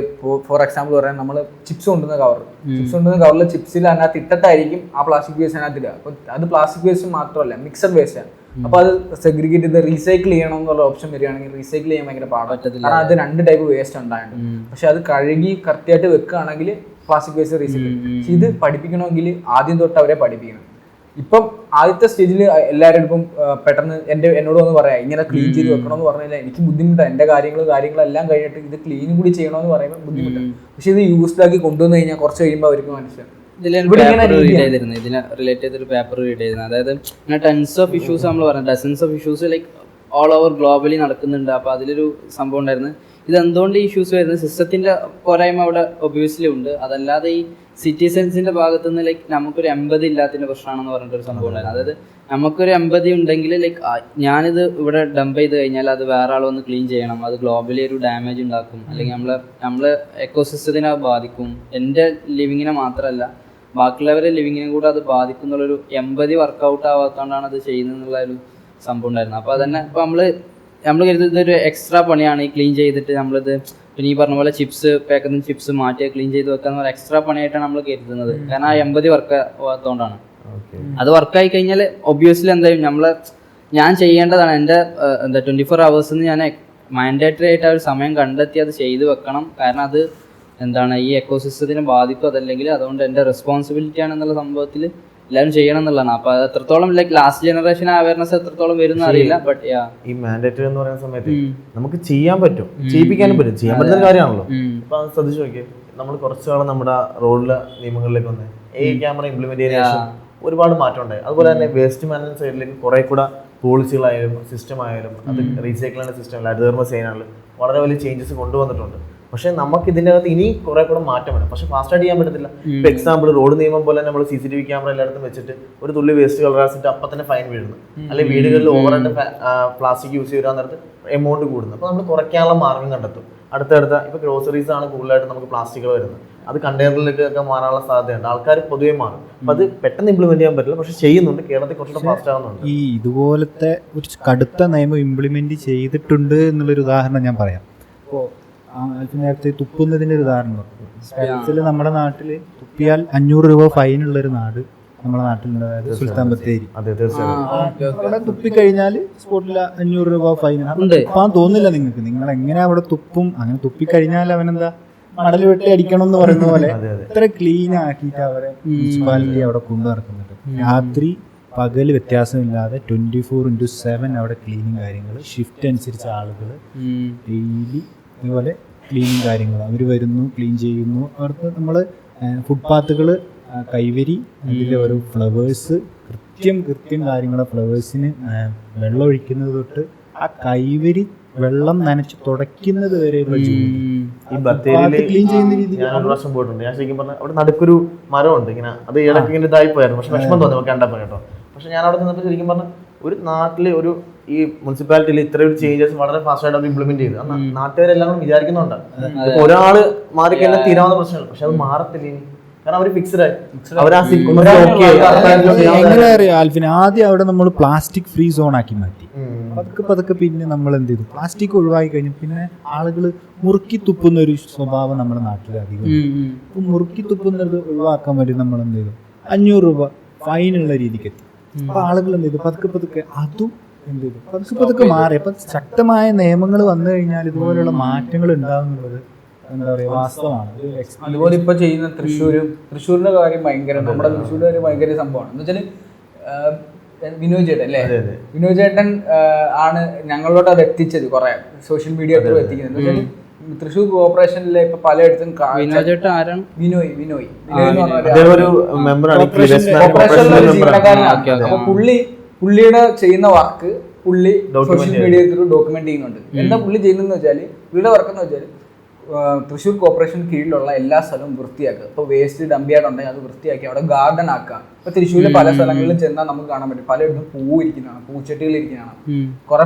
ഫോർ എക്സാമ്പിൾ പറയാൻ നമ്മൾ ചിപ്സ് കൊണ്ടുവന്ന കവറിൽ ചിപ്സിൽ അതിനകത്ത് ഇട്ടിട്ടായിരിക്കും ആ പ്ലാസ്റ്റിക് വേസ്റ്റ് അതിനകത്ത് ഇടുക. അപ്പോൾ അത് പ്ലാസ്റ്റിക് വേസ്റ്റ് മാത്രമല്ല മിക്സഡ് വേസ്റ്റാണ്. അപ്പോൾ അത് സെഗ്രിഗേറ്റ് ചെയ്ത് റീസൈക്കിൾ ചെയ്യണം എന്നുള്ള ഓപ്ഷൻ വരികയാണെങ്കിൽ റീസൈക്കിൾ ചെയ്യാൻ ഭയങ്കര പാടാണ്. കാരണം അത് 2 ടൈപ്പ് വേസ്റ്റ് ഉണ്ടായിട്ടുണ്ട്. പക്ഷെ അത് കഴുകി കൃത്യമായിട്ട് വെക്കുകയാണെങ്കിൽ പ്ലാസ്റ്റിക് വേസ്റ്റ് റീസൈക്കിൾ. പക്ഷെ ഇത് പഠിപ്പിക്കണമെങ്കിൽ ആദ്യം തൊട്ട് അവരെ പഠിപ്പിക്കണം. ഇപ്പം ആദ്യത്തെ സ്റ്റേജിൽ എല്ലാവരും ഇപ്പം പെട്ടെന്ന് എന്നോട് വന്ന് പറയാം ഇങ്ങനെ ക്ലീൻ ചെയ്ത് വെക്കണമെന്ന് പറഞ്ഞാൽ എനിക്ക് ബുദ്ധിമുട്ടാണ്. എൻ്റെ കാര്യങ്ങളെല്ലാം കഴിഞ്ഞിട്ട് ഇത് ക്ലീൻ കൂടി ചെയ്യണമെന്ന് പറയുമ്പോൾ ബുദ്ധിമുട്ടാണ്. പക്ഷെ ഇത് യൂസ്ഡ് ആക്കി കൊണ്ടുവന്നു കഴിഞ്ഞാൽ കുറച്ച് കഴിയുമ്പോൾ അവർക്ക് മനസ്സിലാവും. ഇതിന് റിലേറ്റ് ചെയ്തൊരു പേപ്പർ റീഡ് ചെയ്തിരുന്നു. അതായത് ഇങ്ങനെ ടൺസ് ഓഫ് ഇഷ്യൂസ് നമ്മൾ പറയുന്നത് dozens of issues like all over globally നടക്കുന്നുണ്ട്. അപ്പോൾ അതിലൊരു സംഭവം ഉണ്ടായിരുന്നു. ഇതെന്തുകൊണ്ട് ഇഷ്യൂസ് വരുന്നത് സിസ്റ്റത്തിൻ്റെ പോരായ്മ അവിടെ ഒബ്വിയസ്ലി ഉണ്ട്. അതല്ലാതെ ഈ സിറ്റിസൺസിൻ്റെ ഭാഗത്തുനിന്ന് ലൈക്ക് നമുക്കൊരു എമ്പതി ഇല്ലാത്തതിൻ്റെ പ്രശ്നമാണെന്ന് പറഞ്ഞിട്ടൊരു സംഭവം ഉണ്ടായിരുന്നു. അതായത് നമുക്കൊരു എമ്പതി ഉണ്ടെങ്കിൽ ലൈക്ക് ഞാനിത് ഇവിടെ ഡംപ് ചെയ്ത് കഴിഞ്ഞാൽ അത് വേറെ ആൾ വന്ന് ക്ലീൻ ചെയ്യണം, അത് ഗ്ലോബലി ഒരു ഡാമേജ് ഉണ്ടാക്കും, അല്ലെങ്കിൽ നമ്മളെ എക്കോസിസ്റ്റത്തിനെ ബാധിക്കും. എൻ്റെ ലിവിങ്ങിനെ മാത്രമല്ല ബാക്കിയുള്ളവരെ ലിവിങ്ങിനെ കൂടെ അത് ബാധിക്കും എന്നുള്ളൊരു എമ്പതി വർക്കൗട്ട് ആവാത്തതുകൊണ്ടാണ് അത് ചെയ്യുന്നതെന്നുള്ള ഒരു സംഭവം ഉണ്ടായിരുന്നു. അപ്പോൾ അതന്നെ ഇപ്പോൾ നമ്മൾ കരുതുന്നത് ഇതൊരു എക്സ്ട്രാ പണിയാണ് ഈ ക്ലീൻ ചെയ്തിട്ട് നമ്മളിത് പിന്നെ ഈ പറഞ്ഞ പോലെ പാക്കുന്ന ചിപ്സ് മാറ്റി ക്ലീൻ ചെയ്ത് വെക്കാന്ന് പറഞ്ഞാൽ എക്സ്ട്രാ പണിയായിട്ടാണ് നമ്മൾ കരുതുന്നത്. കാരണം ആ എമ്പതി വർക്ക് ആവാത്തതുകൊണ്ടാണ്. അത് വർക്കായി കഴിഞ്ഞാൽ ഒബ്വിയസ്ലി എന്തായാലും ഞാൻ ചെയ്യേണ്ടതാണ്. എൻ്റെ 24 hours ഞാൻ മാൻഡേറ്ററി ആയിട്ട് ആ ഒരു സമയം കണ്ടെത്തി അത് ചെയ്ത് വെക്കണം. കാരണം അത് ഈ എക്കോസിസ്റ്റത്തിനെ ബാധിക്കും. അതല്ലെങ്കിൽ അതുകൊണ്ട് എൻ്റെ റെസ്പോൺസിബിലിറ്റി ആണെന്നുള്ള സംഭവത്തിൽ എല്ലാവരും ചെയ്യണം എന്നുള്ളതാണ്. അപ്പൊ അത് എത്രത്തോളം ലൈക്ക് ലാസ്റ്റ് ജനറേഷൻ അവയർനെസ് എത്രത്തോളം വരും അറിയില്ല. ബട്ട് ഈ മാൻഡേറ്ററി എന്ന് പറയുന്ന സമയത്ത് നമുക്ക് ചെയ്യാൻ പറ്റും, ചെയ്യിപ്പിക്കാനും പറ്റും, ചെയ്യാൻ പറ്റുന്ന കാര്യമാണല്ലോ. അപ്പൊ അത് ശ്രദ്ധിച്ചു നോക്കിയേ, നമ്മൾ കുറച്ചു കാലം നമ്മുടെ റോഡിലെ നിയമങ്ങളിലേക്ക് വന്ന് ക്യാമറ ഇംപ്ലിമെന്റ് ചെയ്തതിനു ശേഷം ഒരുപാട് മാറ്റം ഉണ്ടായി. അതുപോലെ തന്നെ വേസ്റ്റ് മാനേജ്മെന്റ് സൈഡിലേക്ക് കുറെ കൂടെ പോളിസികളായാലും സിസ്റ്റം ആയാലും അത് റീസൈക്കിളിന്റെ സിസ്റ്റം ഹരിതകർമ്മ സേനകളിൽ വളരെ വലിയ ചേഞ്ചസ് കൊണ്ടുവന്നിട്ടുണ്ട്. പക്ഷെ നമുക്ക് ഇതിൻ്റെ അകത്ത് ഇനി കുറെ കൂടെ മാറ്റം വേണം. പക്ഷെ ഫാസ്റ്റായിട്ട് ചെയ്യാൻ പറ്റത്തില്ല. ഇപ്പൊ എക്സാമ്പിൾ റോഡ് നിയമം പോലെ നമ്മൾ CCTV ക്യാമറ എല്ലായിടത്തും വെച്ചിട്ട് ഒരു തുള്ളി വേസ്റ്റ് കളറാസിട്ട് അപ്പം തന്നെ ഫൈൻ വീഴുന്നു, അല്ലെങ്കിൽ വീടുകളിൽ ഓവറായിട്ട് പ്ലാസ്റ്റിക് യൂസ് ചെയ്യാൻ നേരത്ത് എമൗണ്ട് കൂടുന്നു. അപ്പോൾ നമ്മൾ കുറയ്ക്കാനുള്ള മാർഗം കണ്ടെത്തും. അടുത്തടുത്ത ഇപ്പൊ ഗ്രോസറീസ് ആണ് കൂടുതലായിട്ട് നമുക്ക് പ്ലാസ്റ്റിക്കുകൾ വരുന്നത്, അത് കണ്ടെയ്നറിലേക്കൊക്കെ മാറാനുള്ള സാധ്യതയുണ്ട്. ആൾക്കാർ പൊതുവെ മാറും. അപ്പൊ അത് പെട്ടെന്ന് ഇംപ്ലിമെന്റ് ചെയ്യാൻ പറ്റില്ല, പക്ഷെ ചെയ്യുന്നുണ്ട്. കേരളത്തിൽ കുറച്ചുകൂടെ ഫാസ്റ്റ് ആവുന്നുണ്ട്. ഈ ഇതുപോലത്തെ ഒരു കടുത്ത നിയമം ഇംപ്ലിമെന്റ് ചെയ്തിട്ടുണ്ട് എന്നുള്ളൊരു ഉദാഹരണം ഞാൻ പറയാം. ഇപ്പോൾ നേരത്തെ തുപ്പുന്നതിൻ്റെ ഒരു ഉദാഹരണം പറഞ്ഞു. നമ്മുടെ നാട്ടിൽ തുപ്പിയാൽ 500 രൂപ ഫൈനുള്ളൊരു നാട് നമ്മുടെ നാട്ടിലുണ്ട്, അതായത് സുൽത്താൻ ബത്തേരി. അവിടെ തുപ്പിക്കഴിഞ്ഞാൽ സ്പോട്ടിൽ 500 രൂപ ഫൈൻ. തുപ്പാൻ തോന്നില്ല നിങ്ങൾക്ക്, നിങ്ങൾ എങ്ങനെ അവിടെ തുപ്പും? അങ്ങനെ തുപ്പിക്കഴിഞ്ഞാൽ അവനെന്താ മടൽ വെട്ടി അടിക്കണം എന്ന് പറയുന്ന പോലെ ഇത്ര ക്ലീൻ ആക്കിയിട്ട് അവരെ മുനിസിപ്പാലിറ്റി അവിടെ കൊണ്ടു നടക്കുന്നുണ്ട്. രാത്രി പകൽ വ്യത്യാസമില്ലാതെ 24/7 അവിടെ ക്ലീനിങ് കാര്യങ്ങൾ, ഷിഫ്റ്റ് അനുസരിച്ച് ആളുകൾ ഡെയിലി ഇതുപോലെ ക്ലീനിങ് കാര്യങ്ങൾ അവർ വരുന്നു, ക്ലീൻ ചെയ്യുന്നു. അവർക്ക് നമ്മൾ ഫുട്പാത്തുകൾ, കൈവരി, അതിൽ ഓരോ ഫ്ലവേഴ്സ് കൃത്യം കാര്യങ്ങൾ, ഫ്ലവേഴ്സിന് വെള്ളം ഒഴിക്കുന്നത് തൊട്ട് ആ കൈവരി വെള്ളം നനച്ച് തുടയ്ക്കുന്നത് വരെയുള്ള ഈ ബത്തേരിയില് ഞാൻ ഒരു പ്രാവശ്യം പോയിട്ടുണ്ട്. ഞാൻ ശരിക്കും പറഞ്ഞാൽ അവിടെ നടുക്കൊരു മരമുണ്ട് ഇങ്ങനെ, അത് ഇടയ്ക്ക് ഇങ്ങനെ ഇതായി പോയായിരുന്നു. പക്ഷെ വിഷമം തോന്നി നമുക്ക് കണ്ടപ്പോൾ കേട്ടോ. പക്ഷെ ഞാൻ അവിടെ നിന്നിട്ട് ശരിക്കും പറഞ്ഞാൽ ഒരു നാട്ടില് ഒരു ഈ മുനിസിപ്പാലിറ്റിയിൽ ഇത്രയും ചേഞ്ചസ് വളരെ ഫാസ്റ്റ് ആയിട്ട് ഇംപ്ലിമെന്റ് ചെയ്തു. നാട്ടുകാരെല്ലാം കൂടെ വിചാരിക്കുന്നുണ്ട് ഒരാള് മാറി കഴിഞ്ഞാൽ തീരാവുന്ന പ്രശ്നങ്ങൾ. പക്ഷെ അത് മാറത്തില്ല ഇനി, കാരണം അവര് ഫിക്സ്ഡ് ആയി. എങ്ങനെ അറിയാം ആൽഫിൻ, ആദ്യം അവിടെ നമ്മൾ പ്ലാസ്റ്റിക് ഫ്രീ സോൺ ആക്കി മാറ്റി. പതുക്കെ പിന്നെ നമ്മൾ എന്ത് ചെയ്തു, പ്ലാസ്റ്റിക് ഒഴിവാക്കി കഴിഞ്ഞു. പിന്നെ ആളുകൾ മുറുക്കി തുപ്പുന്ന ഒരു സ്വഭാവം നമ്മുടെ നാട്ടിൽ അധികം. ഇപ്പൊ മുറുക്കി തുപ്പുന്നത് ഒഴിവാക്കാൻ വേണ്ടി നമ്മൾ എന്ത് ചെയ്തു, 500 രൂപ ഫൈനുള്ള രീതിക്ക് എത്തി. അപ്പൊ ആളുകൾ എന്ത് ചെയ്തു, പതുക്കെ അതും എന്ത് ചെയ്തു, പതുക്കെ മാറി. അപ്പൊ ശക്തമായ നിയമങ്ങൾ വന്നു കഴിഞ്ഞാൽ ഇതുപോലുള്ള മാറ്റങ്ങൾ ഉണ്ടാകുന്നുള്ളത് എന്താ പറയുക, വാസ്തവമാണ്. അതുപോലെ ഇപ്പൊ ചെയ്യുന്ന തൃശ്ശൂരിന്റെ കാര്യം ഭയങ്കര, നമ്മുടെ തൃശ്ശൂരിന്റെ കാര്യം ഭയങ്കര സംഭവമാണ്. എന്ന് വെച്ചാല് വിനോദ് ചേട്ടൻ അല്ലേ, വിനോദ് ചേട്ടൻ ആണ് ഞങ്ങളോട് അത് എത്തിച്ചത്, കുറെ സോഷ്യൽ മീഡിയ ത്രൂ എത്തിക്കുന്നത്. എന്ന് വെച്ചാൽ തൃശ്ശൂർ കോർപ്പറേഷനിലെ ഇപ്പൊ പലയിടത്തും ജീവനക്കാരനാണ്. അപ്പൊ പുള്ളിയുടെ ചെയ്യുന്ന വർക്ക് പുള്ളി സോഷ്യൽ മീഡിയ ത്രൂ ഡോക്യുമെന്റ് ചെയ്യുന്നുണ്ട്. എന്താ പുള്ളി ചെയ്യുന്നതെന്ന് വെച്ചാൽ, പുള്ളിയുടെ വർക്ക് എന്ന് വെച്ചാൽ തൃശ്ശൂർ കോർപ്പറേഷൻ കീഴിലുള്ള എല്ലാ സ്ഥലവും വൃത്തിയാക്കുക. ഇപ്പോൾ വേസ്റ്റ് ഡംപ് യാർഡ് ഉണ്ടെങ്കിൽ അത് വൃത്തിയാക്കി അവിടെ ഗാർഡൻ ആക്കുക. ഇപ്പൊ തൃശ്ശൂരിലെ പല സ്ഥലങ്ങളിലും ചെന്നാൽ നമുക്ക് കാണാൻ പറ്റും, പലയിടത്തും പൂ ഇരിക്കുന്നതാണ്, പൂച്ചെട്ടികൾ ഇരിക്കുന്നതാണ്, കുറെ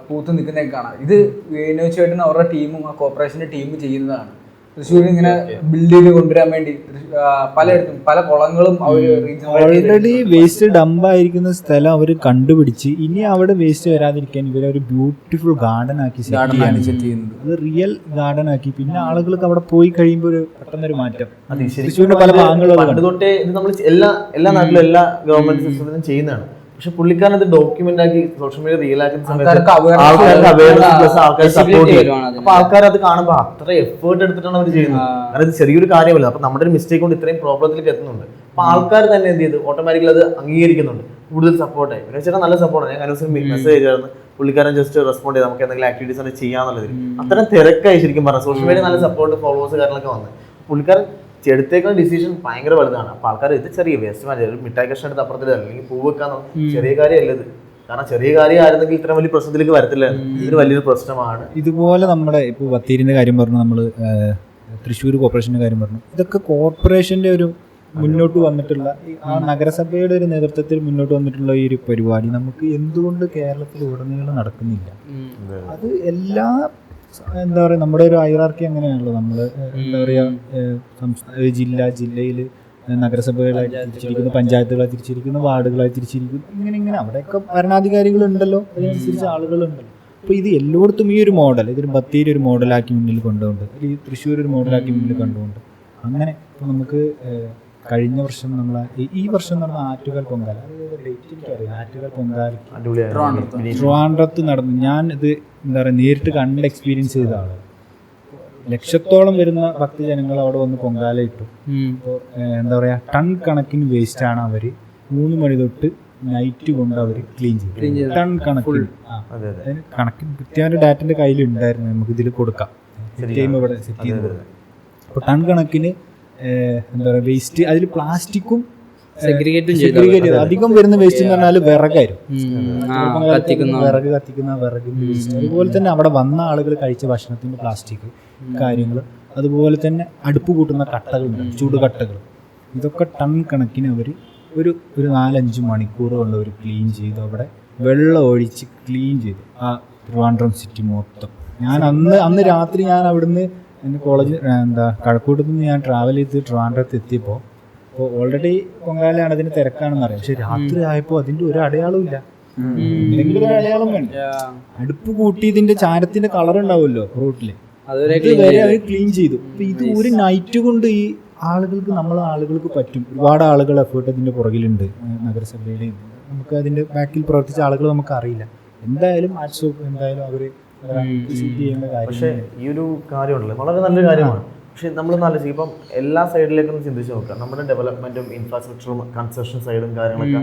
പൂത്ത് നിൽക്കുന്നതൊക്കെ കാണാം. ഇത് വിനോദ് ചേട്ടൻ അവരുടെ ടീമും ആ കോർപ്പറേഷന്റെ ടീമും ചെയ്യുന്നതാണ്. തൃശ്ശൂരിൽ ഇങ്ങനെ ബിൽഡ് ചെയ്ത് കൊണ്ടുവരാൻ വേണ്ടി പലയിടത്തും പല കുളങ്ങളും ഓൾറെഡി വേസ്റ്റ് ഡംപ് ആയിരിക്കുന്ന സ്ഥലം അവർ കണ്ടുപിടിച്ച് ഇനി അവിടെ വേസ്റ്റ് വരാതിരിക്കാൻ ഇവരെ ഒരു ബ്യൂട്ടിഫുൾ ഗാർഡൻ ആക്കി സെറ്റ് ചെയ്യുന്നത്. അത് റിയൽ ഗാർഡൻ ആക്കി. പിന്നെ ആളുകൾക്ക് അവിടെ പോയി കഴിയുമ്പോൾ ഒരു പെട്ടെന്നൊരു മാറ്റം. തൃശ്ശൂരിന്റെ പല ഭാഗങ്ങളും തൊട്ടേ ഇത് നമ്മൾ എല്ലാ നാട്ടിലും എല്ലാ ഗവൺമെന്റ് സിസ്റ്റത്തിലും ചെയ്യുന്നതാണ്. പക്ഷെ പുള്ളിക്കാരൻ ഇത് ഡോക്യുമെന്റ് ആക്കി സോഷ്യൽ മീഡിയ റിയൽ ആക്കുന്ന സമയത്ത് ആൾക്കാർക്ക് അവയർനെസ് പ്ലസ് ആൾക്കാർ സപ്പോർട്ട് ചെയ്യും. അപ്പൊ ആൾക്കാർ അത് കാണുമ്പോൾ അത്ര എഫേർട്ട് എടുത്തിട്ടാണ് അവർ ചെയ്യുന്നത്. കാരണം ഇത് ചെറിയൊരു കാര്യമല്ല. അപ്പൊ നമ്മുടെ ഒരു മിസ്റ്റേക്ക് കൊണ്ട് ഇത്രയും പ്രോബ്ലത്തിലേക്ക് എത്തുന്നുണ്ട്. അപ്പൊ ആൾക്കാർ തന്നെ എന്ത് ചെയ്തു, ഓട്ടോമാറ്റിക്കലി അത് അംഗീകരിക്കുന്നുണ്ട്, കൂടുതൽ സപ്പോർട്ടായി. ചേട്ടാ നല്ല സപ്പോർട്ടാണ്. ഞാൻ കഴിഞ്ഞ ദിവസം മെസ്സേജ് ആയിരുന്നു, പുള്ളിക്കാരൻ ജസ്റ്റ് റെസ്പോണ്ട് ചെയ്ത് നമുക്ക് എന്തെങ്കിലും ആക്ടിവിറ്റീസ് ആണ് ചെയ്യാന്നുള്ളത്. അത്രയും തിരക്കായി ശരിക്കും പറഞ്ഞാൽ. സോഷ്യൽ മീഡിയ നല്ല സപ്പോർട്ട്, ഫോളോവേഴ്സ് കാര്യങ്ങളൊക്കെ വന്ന് പുള്ളിക്കാരൻ എടുത്തേക്കുന്ന ഡിസിഷൻ ഭയങ്കര വലുതാണ്. അപ്പൊ ആൾക്കാർ ഇത് ചെറിയ വേസ്റ്റ് മാറ്റി ഒരു മിഠായി കഷ്ണം എടുത്ത് അപ്പുറത്തിൽ അല്ലെങ്കിൽ പൂ വെക്കാന്ന് ചെറിയ കാര്യമല്ല ഇത്. കാരണം ചെറിയ കാര്യം ആയിരുന്നെങ്കിൽ ഇത്ര വലിയ പ്രശ്നത്തിലേക്ക് വരത്തില്ല. ഇതൊരു വലിയൊരു പ്രശ്നമാണ്. ഇതുപോലെ നമ്മുടെ ഇപ്പോൾ ബത്തേരിന്റെ കാര്യം പറഞ്ഞു, നമ്മൾ തൃശ്ശൂർ കോർപ്പറേഷന്റെ കാര്യം പറഞ്ഞു. ഇതൊക്കെ കോർപ്പറേഷന്റെ ഒരു മുന്നോട്ട് വന്നിട്ടുള്ള ആ നഗരസഭയുടെ ഒരു നേതൃത്വത്തിൽ മുന്നോട്ട് വന്നിട്ടുള്ള ഈ ഒരു പരിപാടി നമുക്ക് എന്തുകൊണ്ട് കേരളത്തിൽ ഉടനീളം നടക്കുന്നില്ല? അത് എല്ലാ എന്താ പറയുക, നമ്മുടെ ഒരു ഹൈറാർക്കി അങ്ങനെയാണല്ലോ. നമ്മൾ എന്താ പറയുക, ജില്ലയിൽ നഗരസഭകളായി തിരിച്ചിരിക്കുന്നു, പഞ്ചായത്തുകളായി തിരിച്ചിരിക്കുന്നു, വാർഡുകളായി തിരിച്ചിരിക്കുന്നു. ഇങ്ങനെ അവിടെയൊക്കെ ഭരണാധികാരികളുണ്ടല്ലോ, അതിനനുസരിച്ച് ആളുകളുണ്ടല്ലോ. അപ്പോൾ ഇത് എല്ലായിടത്തും ഈ ഒരു മോഡൽ, ഇതൊരു ബത്തേരി ഒരു മോഡലാക്കി മുന്നിൽ കൊണ്ടുകൊണ്ട്, ഈ തൃശ്ശൂർ ഒരു മോഡലാക്കി മുന്നിൽ കണ്ടുകൊണ്ട് അങ്ങനെ ഇപ്പോൾ നമുക്ക് കഴിഞ്ഞ വർഷം നമ്മൾ ഈ വർഷം നടന്ന ആറ്റുകാൽ പൊങ്കാല, ആറ്റുകാൽ പൊങ്കാല ട്രിവാൻഡ്രത്ത് നടന്നു. ഞാൻ ഇത് എന്താ പറയുക നേരിട്ട് കണ്ട് എക്സ്പീരിയൻസ് ചെയ്ത ആളാണ്. ലക്ഷത്തോളം വരുന്ന ഭക്തജനങ്ങൾ അവിടെ വന്ന് പൊങ്കാല ഇട്ടു. അപ്പോൾ എന്താ പറയുക, ടൺ കണക്കിന് വേസ്റ്റാണ് അവർ 3 മണി തൊട്ട് നൈറ്റ് കൊണ്ട് അവർ ക്ലീൻ ചെയ്തു. ടൺ കണക്കിന് കണക്കിന് കൃത്യമായിട്ട് ഡാറ്റൻ്റെ കയ്യിലുണ്ടായിരുന്നു, നമുക്ക് ഇതിൽ കൊടുക്കാം, ഇവിടെ സെറ്റ് ചെയ്ത്. അപ്പോൾ ടൺ കണക്കിന് എന്താ പറയുക വേസ്റ്റ്, അതിൽ പ്ലാസ്റ്റിക്കും സെഗ്രിഗേറ്റും segregate ചെയ്ത് അധികം വരുന്ന വേസ്റ്റ് എന്ന് പറഞ്ഞാൽ വിറകായിരുന്നു. വിറക് കത്തിക്കുന്ന വിറകിന്റെ വേസ്റ്റ്. അതുപോലെ തന്നെ അവിടെ വന്ന ആളുകൾ കഴിച്ച ഭക്ഷണത്തിന്റെ പ്ലാസ്റ്റിക് കാര്യങ്ങൾ, അതുപോലെ തന്നെ അടുപ്പ് കൂട്ടുന്ന കട്ടകളുണ്ട്, ചൂടുകട്ടകൾ. ഇതൊക്കെ ടൺ കണക്കിന് അവർ ഒരു 4-5 മണിക്കൂർ കൊണ്ട് അവർ ക്ലീൻ ചെയ്തു. അവിടെ വെള്ളം ഒഴിച്ച് ക്ലീൻ ചെയ്തു ആ ട്രിവാൻഡ്രം സിറ്റി മൊത്തം. ഞാൻ അന്ന് രാത്രി ഞാൻ അവിടുന്ന് എൻ്റെ കോളേജ് കഴക്കൂട്ടത്ത് നിന്ന് ഞാൻ ട്രാവൽ ചെയ്ത് ട്രിവാൻഡ്രത്ത് എത്തിയപ്പോൾ ഓൾറെഡി പൊങ്കാലയാണ്, അതിന് തിരക്കാണെന്ന് അറിയാം. പക്ഷെ രാത്രി ആയപ്പോൾ അതിൻ്റെ ഒരു അടയാളവും ഇല്ല. എന്തെങ്കിലും ഒരു അടയാളം വേണം. അടുപ്പ് കൂട്ടി ഇതിന്റെ ചാരത്തിന്റെ കളർ ഉണ്ടാവുമല്ലോ റോട്ടില്, അതുവരെ അവർ ക്ലീൻ ചെയ്തു. അപ്പൊ ഇത് ഒരു നൈറ്റ് കൊണ്ട് ഈ ആളുകൾക്ക് പറ്റും. ഒരുപാട് ആളുകൾ എഫേർട്ട് ഇതിന്റെ പുറകിലുണ്ട്. നഗരസഭയിലെ നമുക്ക് അതിന്റെ ബാക്കിൽ പ്രവർത്തിച്ച ആളുകൾ നമുക്ക് അറിയില്ല. എന്തായാലും എന്തായാലും അവര് ചെയ്യുന്ന കാര്യം. പക്ഷേ ഈ ഒരു കാര്യമുണ്ടല്ലോ വളരെ നല്ലൊരു കാര്യമാണ്. പക്ഷെ നമ്മൾ നല്ല ഇപ്പം എല്ലാ സൈഡിലേക്കും ചിന്തിച്ച് നോക്കുക. നമ്മുടെ ഡെവലപ്മെന്റും ഇൻഫ്രാസ്ട്രക്ചറും കൺസ്ട്രക്ഷൻ സൈഡും കാര്യങ്ങളൊക്കെ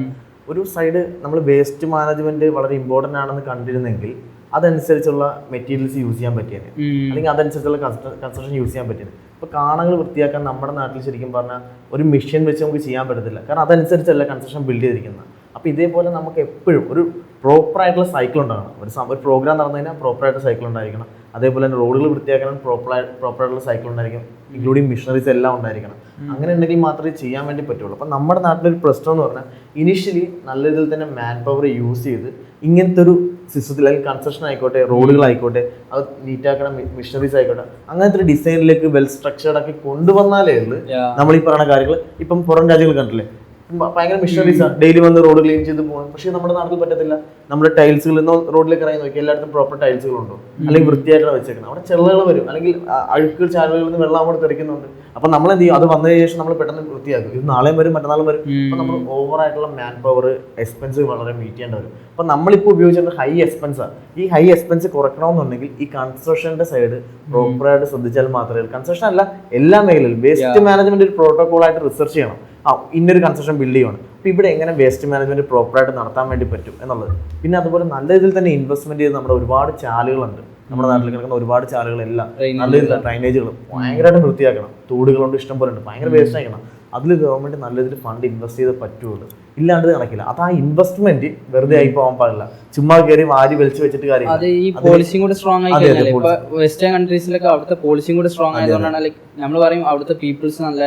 ഒരു സൈഡ് നമ്മൾ വേസ്റ്റ് മാനേജ്മെന്റ് വളരെ ഇമ്പോർട്ടൻ്റ് ആണെന്ന് കണ്ടിരുന്നെങ്കിൽ അതനുസരിച്ചുള്ള മെറ്റീരിയൽസ് യൂസ് ചെയ്യാൻ പറ്റിയത്, അല്ലെങ്കിൽ അതനുസരിച്ചുള്ള കൺസ്ട്രക്ഷൻ യൂസ് ചെയ്യാൻ പറ്റിയത്. ഇപ്പോൾ കാണകൾ വൃത്തിയാക്കാൻ നമ്മുടെ നാട്ടിൽ ശരിക്കും പറഞ്ഞാൽ ഒരു മെഷീൻ വെച്ച് നമുക്ക് ചെയ്യാൻ പറ്റത്തില്ല. കാരണം അതനുസരിച്ചല്ല കൺസ്ട്രക്ഷൻ ബിൽഡ് ചെയ്തിരിക്കുന്നത്. അപ്പോൾ ഇതേപോലെ നമുക്ക് എപ്പോഴും ഒരു പ്രോപ്പറായിട്ടുള്ള സൈക്കിൾ ഉണ്ടാകണം. ഒരു പ്രോഗ്രാം നടന്നു കഴിഞ്ഞാൽ പ്രോപ്പറായിട്ട് സൈക്കിൾ ഉണ്ടായിരിക്കണം. അതേപോലെ തന്നെ റോഡുകൾ വൃത്തിയാക്കണം, പ്രോപ്പറായിട്ടുള്ള സൈക്കിൾ ഉണ്ടായിരിക്കും, ഇൻക്ലൂഡിങ് മിഷനറീസ് എല്ലാം ഉണ്ടായിരിക്കണം. അങ്ങനെ ഉണ്ടെങ്കിൽ മാത്രമേ ചെയ്യാൻ വേണ്ടി പറ്റുള്ളൂ. അപ്പം നമ്മുടെ നാട്ടിലൊരു പ്രശ്നം എന്ന് പറഞ്ഞാൽ ഇനീഷ്യലി നല്ല രീതിയിൽ തന്നെ മാൻ പവർ യൂസ് ചെയ്ത് ഇങ്ങനത്തെ ഒരു സിസ്റ്റത്തിൽ, അല്ലെങ്കിൽ കൺസ്ട്രക്ഷൻ ആയിക്കോട്ടെ, റോഡുകളായിക്കോട്ടെ, അത് നീറ്റാക്കണം, മിഷനറീസ് ആയിക്കോട്ടെ, അങ്ങനത്തെ ഒരു ഡിസൈനിലേക്ക് വെൽ സ്ട്രക്ചേർഡ് ആക്കി കൊണ്ടുവന്നാലേ ഉള്ളൂ നമ്മൾ ഈ പറയുന്ന കാര്യങ്ങൾ. ഇപ്പം പുറം രാജ്യങ്ങൾ കണ്ടില്ലേ, ഭയങ്കര മിഷനറീസാണ്, ഡെയിലി വന്ന് റോഡ് ക്ലീൻ ചെയ്ത് പോകണം. പക്ഷേ നമ്മുടെ നാട്ടിൽ പറ്റത്തില്ല. നമ്മുടെ ടൈൽസുകൾ ഇന്ന് റോഡിലേക്ക് ഇറങ്ങി നോക്കി എല്ലായിടത്തും പ്രോപ്പർ ടൈൽസുകളുണ്ടോ, അല്ലെങ്കിൽ വൃത്തിയായിട്ടാണ് വെച്ചേക്കുന്നത്. അവിടെ ചെള്ളുകൾ വരും, അല്ലെങ്കിൽ അഴുക്കുകൾ ചാലുകളിൽ നിന്ന് വെള്ളം അങ്ങോട്ട് തെറിക്കുന്നുണ്ട്. അപ്പം നമ്മൾ എന്ത് ചെയ്യും, അത് വന്നതിന് ശേഷം നമ്മൾ പെട്ടെന്ന് വൃത്തിയാക്കും. ഇത് നാളെയും വരും, മറ്റന്നാളും വരും. അപ്പം നമ്മൾ ഓവറായിട്ടുള്ള മാൻ പവർ എക്സ്പെൻസ് വളരെ മീറ്റ് ചെയ്യേണ്ടി വരും. അപ്പം നമ്മളിപ്പോൾ ഉപയോഗിച്ചിട്ട് ഹൈ എക്സ്പെൻസാണ്. ഈ ഹൈ എക്സ്പെൻസ് കുറയ്ക്കണമെന്നുണ്ടെങ്കിൽ ഈ കൺസ്ട്രക്ഷൻ്റെ സൈഡ് പ്രോപ്പറായിട്ട് ശ്രദ്ധിച്ചാൽ മാത്രമേ, കൺസ്ട്രക്ഷൻ അല്ല എല്ലാ മേഖലയിലും വേസ്റ്റ് മാനേജ്മെന്റ് ഒരു പ്രോട്ടോകോളായിട്ട് റിസർച്ച് ചെയ്യണം. ഇന്നൊരു കൺസ്ട്രക്ഷൻ ബിൽഡ് ചെയ്യണം. അപ്പോൾ ഇവിടെ എങ്ങനെ വേസ്റ്റ് മാനേജ്മെന്റ് പ്രോപ്പറായിട്ട് നടത്താൻ വേണ്ടി പറ്റും എന്നുള്ളത്. പിന്നെ അതുപോലെ നല്ല രീതിയിൽ തന്നെ ഇൻവെസ്റ്റ്മെന്റ് ചെയ്ത് നമ്മുടെ ഒരുപാട് ചാലുകളുണ്ട്. നമ്മുടെ നാട്ടിൽ കിടക്കുന്ന ഒരുപാട് ചാലുകളെല്ലാം നല്ല രീതിയിൽ ഡ്രൈനേജുകളും ഭയങ്കരമായിട്ട് വൃത്തിയാക്കണം. തോടുകളുണ്ട്, ഇഷ്ടം പോലെ ഉണ്ട്, ഭയങ്കര വേസ്റ്റ് ആക്കണം. അതിൽ ഗവൺമെന്റ് നല്ല രീതിയിൽ ഫണ്ട് ഇൻവെസ്റ്റ് ചെയ്ത് പറ്റുള്ളൂ. ഇല്ലാണ്ട് നടക്കില്ല. അത് ആ ഇൻവെസ്റ്റ്മെന്റ് വെറുതെ ആയി പോകാൻ പാടില്ല. ചുമ്മാ കയറി വാരി വലിച്ചു വെച്ചിട്ട് കാര്യം. അത് ഈ പോളിസിയും കൂടെ സ്ട്രോങ് ആയി കഴിഞ്ഞാൽ ഇപ്പൊ വെസ്റ്റേൺ കൺട്രീസിലൊക്കെ അവിടുത്തെ പോളിസിയും കൂടെ സ്ട്രോങ് ആയതുകൊണ്ടാണ്, ലൈക്ക് നമ്മൾ പറയും അവിടുത്തെ പീപ്പിൾസ് നല്ല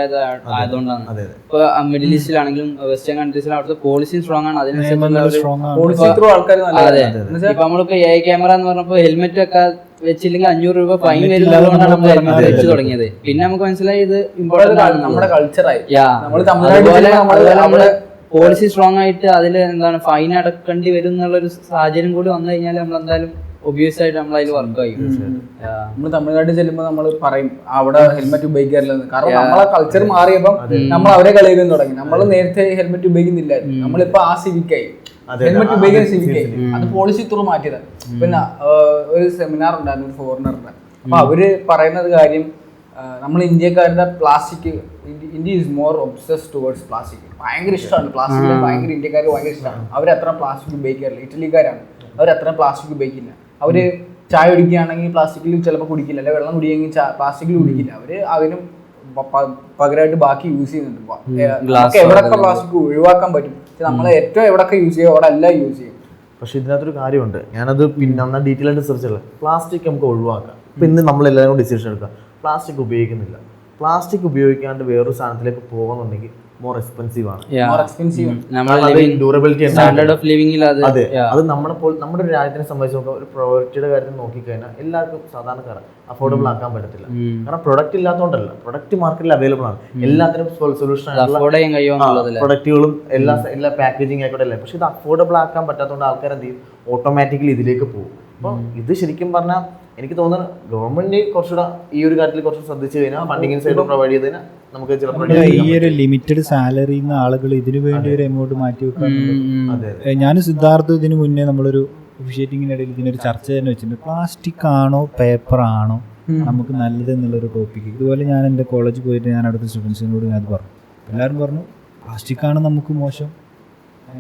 ആയതുകൊണ്ടാണ്. ഇപ്പൊ മിഡിൽ ഈസ്റ്റിലാണെങ്കിലും വെസ്റ്റേൺ കൺട്രീസിലും അവിടുത്തെ പോളിസിയും സ്ട്രോങ് ആണ്. അതിനനുസരിച്ച് ആൾക്കാർ അതെ. ഇപ്പൊ നമ്മളിപ്പോ AI ക്യാമറ എന്ന് പറഞ്ഞപ്പോ ഹെൽമെറ്റ് ഒക്കെ വെച്ചില്ലെങ്കിൽ 500 രൂപ ഫൈൻ വരുന്നതുകൊണ്ടാണ് നമ്മൾ ഹെൽമെറ്റ് വെച്ച് തുടങ്ങിയത്. പിന്നെ നമുക്ക് മനസ്സിലായി ഇത് ഇമ്പോർട്ടന്റ് ആണ്, നമ്മുടെ കൾച്ചറായി. നമ്മള് പോളിസി സ്ട്രോങ് ആയിട്ട് അതിൽ എന്താണ് ഫൈൻ അടക്കേണ്ടി വരും എന്നുള്ളൊരു സാഹചര്യം കൂടി വന്നു കഴിഞ്ഞാൽ നമ്മൾ എന്തായാലും ഒബ്വിയസ് ആയിട്ട് നമ്മൾ അതിൽ വർക്ക് ചെയ്യും. നമ്മൾ തമിഴ്നാട്ടിൽ ചെല്ലുമ്പോൾ നമ്മൾ പറയും അവിടെ ഹെൽമെറ്റ് ഉപയോഗിക്കാറില്ലെന്ന്. കാരണം നമ്മളെ കൾച്ചർ മാറിയപ്പം നമ്മൾ അവരെ കളിയാക്കാൻ തുടങ്ങി. നമ്മൾ നേരത്തെ ഹെൽമെറ്റ് ഉപയോഗിക്കുന്നില്ലായിരുന്നു, നമ്മളിപ്പോ ആ സിവിക്കായി ഹെൽമെറ്റ് ഉപയോഗിക്കുന്ന സിവിക്കായി. അത് പോളിസി ത്രൂ മാറ്റിയത്. പിന്നെ ഒരു സെമിനാർ ഉണ്ടായിരുന്നു ഒരു ഫോറിനറിന്റെ. അപ്പൊ അവര് പറയുന്നത് കാര്യം, നമ്മൾ ഇന്ത്യക്കാരുടെ plastic, India is more obsessed towards plastic. ഭയങ്കര ഇഷ്ടമാണ് പ്ലാസ്റ്റിക്, ഭയങ്കര ഇന്ത്യക്കാർക്ക് ഭയങ്കര ഇഷ്ടമാണ്. അവരത്ര പ്ലാസ്റ്റിക് ഉപയോഗിക്കാറില്ല. ഇറ്റലിക്കാരാണ്, അവരത്ര പ്ലാസ്റ്റിക് ഉപയോഗിക്കില്ല. അവര് ചായ കുടിക്കുകയാണെങ്കിൽ പ്ലാസ്റ്റിക്കിൽ ചിലപ്പോൾ കുടിക്കില്ല, അല്ലെ വെള്ളം കുടിയെങ്കിൽ പ്ലാസ്റ്റിക്കിൽ കുടിക്കില്ല. അവര് അതിനും പകരമായിട്ട് ബാക്കി യൂസ് ചെയ്യുന്നുണ്ട്. എവിടൊക്കെ പ്ലാസ്റ്റിക് ഒഴിവാക്കാൻ പറ്റും, നമ്മൾ ഏറ്റവും എവിടൊക്കെ യൂസ് ചെയ്യും അവിടെ എല്ലാം യൂസ് ചെയ്യും. പക്ഷെ ഇതിനകത്തൊരു കാര്യമുണ്ട്, ഞാനത് പിന്നെ ഡീറ്റെയിൽ ആയിട്ട് റിസർച്ച് ചെയ്യില്ല. പ്ലാസ്റ്റിക് നമുക്ക് ഒഴിവാക്കാം. ഇപ്പം ഇന്ന് നമ്മളെല്ലാവരും കൂടി ഡിസിഷൻ എടുക്കുക, പ്ലാസ്റ്റിക് ഉപയോഗിക്കുന്നില്ല. പ്ലാസ്റ്റിക് ഉപയോഗിക്കാണ്ട് വേറൊരു സാധനത്തിലേക്ക് പോകുന്നുണ്ടെങ്കിൽ മോർ എക്സ്പെൻസീവ് ആണ്. ഡ്യൂറബിലിറ്റി അതെ, അത് നമ്മുടെ ഒരു രാജ്യത്തിനെ സംബന്ധിച്ച് നോക്കുക, ഒരു പ്രൊഡക്റ്റിന്റെ കാര്യത്തിൽ നോക്കിക്കഴിഞ്ഞാൽ എല്ലാവർക്കും സാധാരണക്കാരൻ അഫോർഡബിൾ ആക്കാൻ പറ്റത്തില്ല. കാരണം പ്രൊഡക്റ്റ് ഇല്ലാത്തതുകൊണ്ടല്ല, പ്രൊഡക്റ്റ് മാർക്കറ്റിൽ അവൈലബിൾ ആണ്. എല്ലാത്തിനും സൊല്യൂഷൻ ആയിട്ടുള്ള പ്രൊഡക്റ്റുകളും എല്ലാ പാക്കേജിങ് ആയിക്കോട്ടെ അല്ലേ. പക്ഷെ ഇത് അഫോർഡബിൾ ആക്കാൻ പറ്റാത്തതുകൊണ്ട് ആൾക്കാർ എന്ത് ചെയ്യും, ഓട്ടോമാറ്റിക്കലി ഇതിലേക്ക് പോകും. അപ്പോൾ ഇത് ശരിക്കും പറഞ്ഞാൽ എനിക്ക് തോന്നുന്നു ഗവൺമെന്റ് കുറച്ചുകൂടെ ഈ ഒരു കാര്യത്തിൽ കുറച്ച് ശ്രദ്ധിച്ചു കഴിഞ്ഞാൽ ഫണ്ടിങ് സൈഡ് പ്രൊവൈഡ് ചെയ്ത് കഴിഞ്ഞാൽ നമുക്ക് ചിലപ്പോൾ ഈ ഒരു ലിമിറ്റഡ് സാലറി ആളുകൾ ഇതിനു വേണ്ടി ഒരു എമൗണ്ട് മാറ്റി വെക്കാൻ. ഞാനും സിദ്ധാർത്ഥ ഇതിനു മുന്നേ നമ്മളൊരു ഒഫീഷ്യേറ്റിങ്ങിനിടയിൽ ഇതിനൊരു ചർച്ച തന്നെ വെച്ചിട്ടുണ്ട്. പ്ലാസ്റ്റിക് ആണോ പേപ്പർ ആണോ നമുക്ക് നല്ലത് എന്നുള്ളൊരു ടോപ്പിക്ക്. ഇതുപോലെ ഞാൻ എൻ്റെ കോളേജിൽ പോയിട്ട് ഞാൻ അവിടുത്തെ സ്റ്റുഡൻസിനോട് ഞാൻ പറഞ്ഞു. എല്ലാവരും പറഞ്ഞു പ്ലാസ്റ്റിക് ആണ് നമുക്ക് മോശം,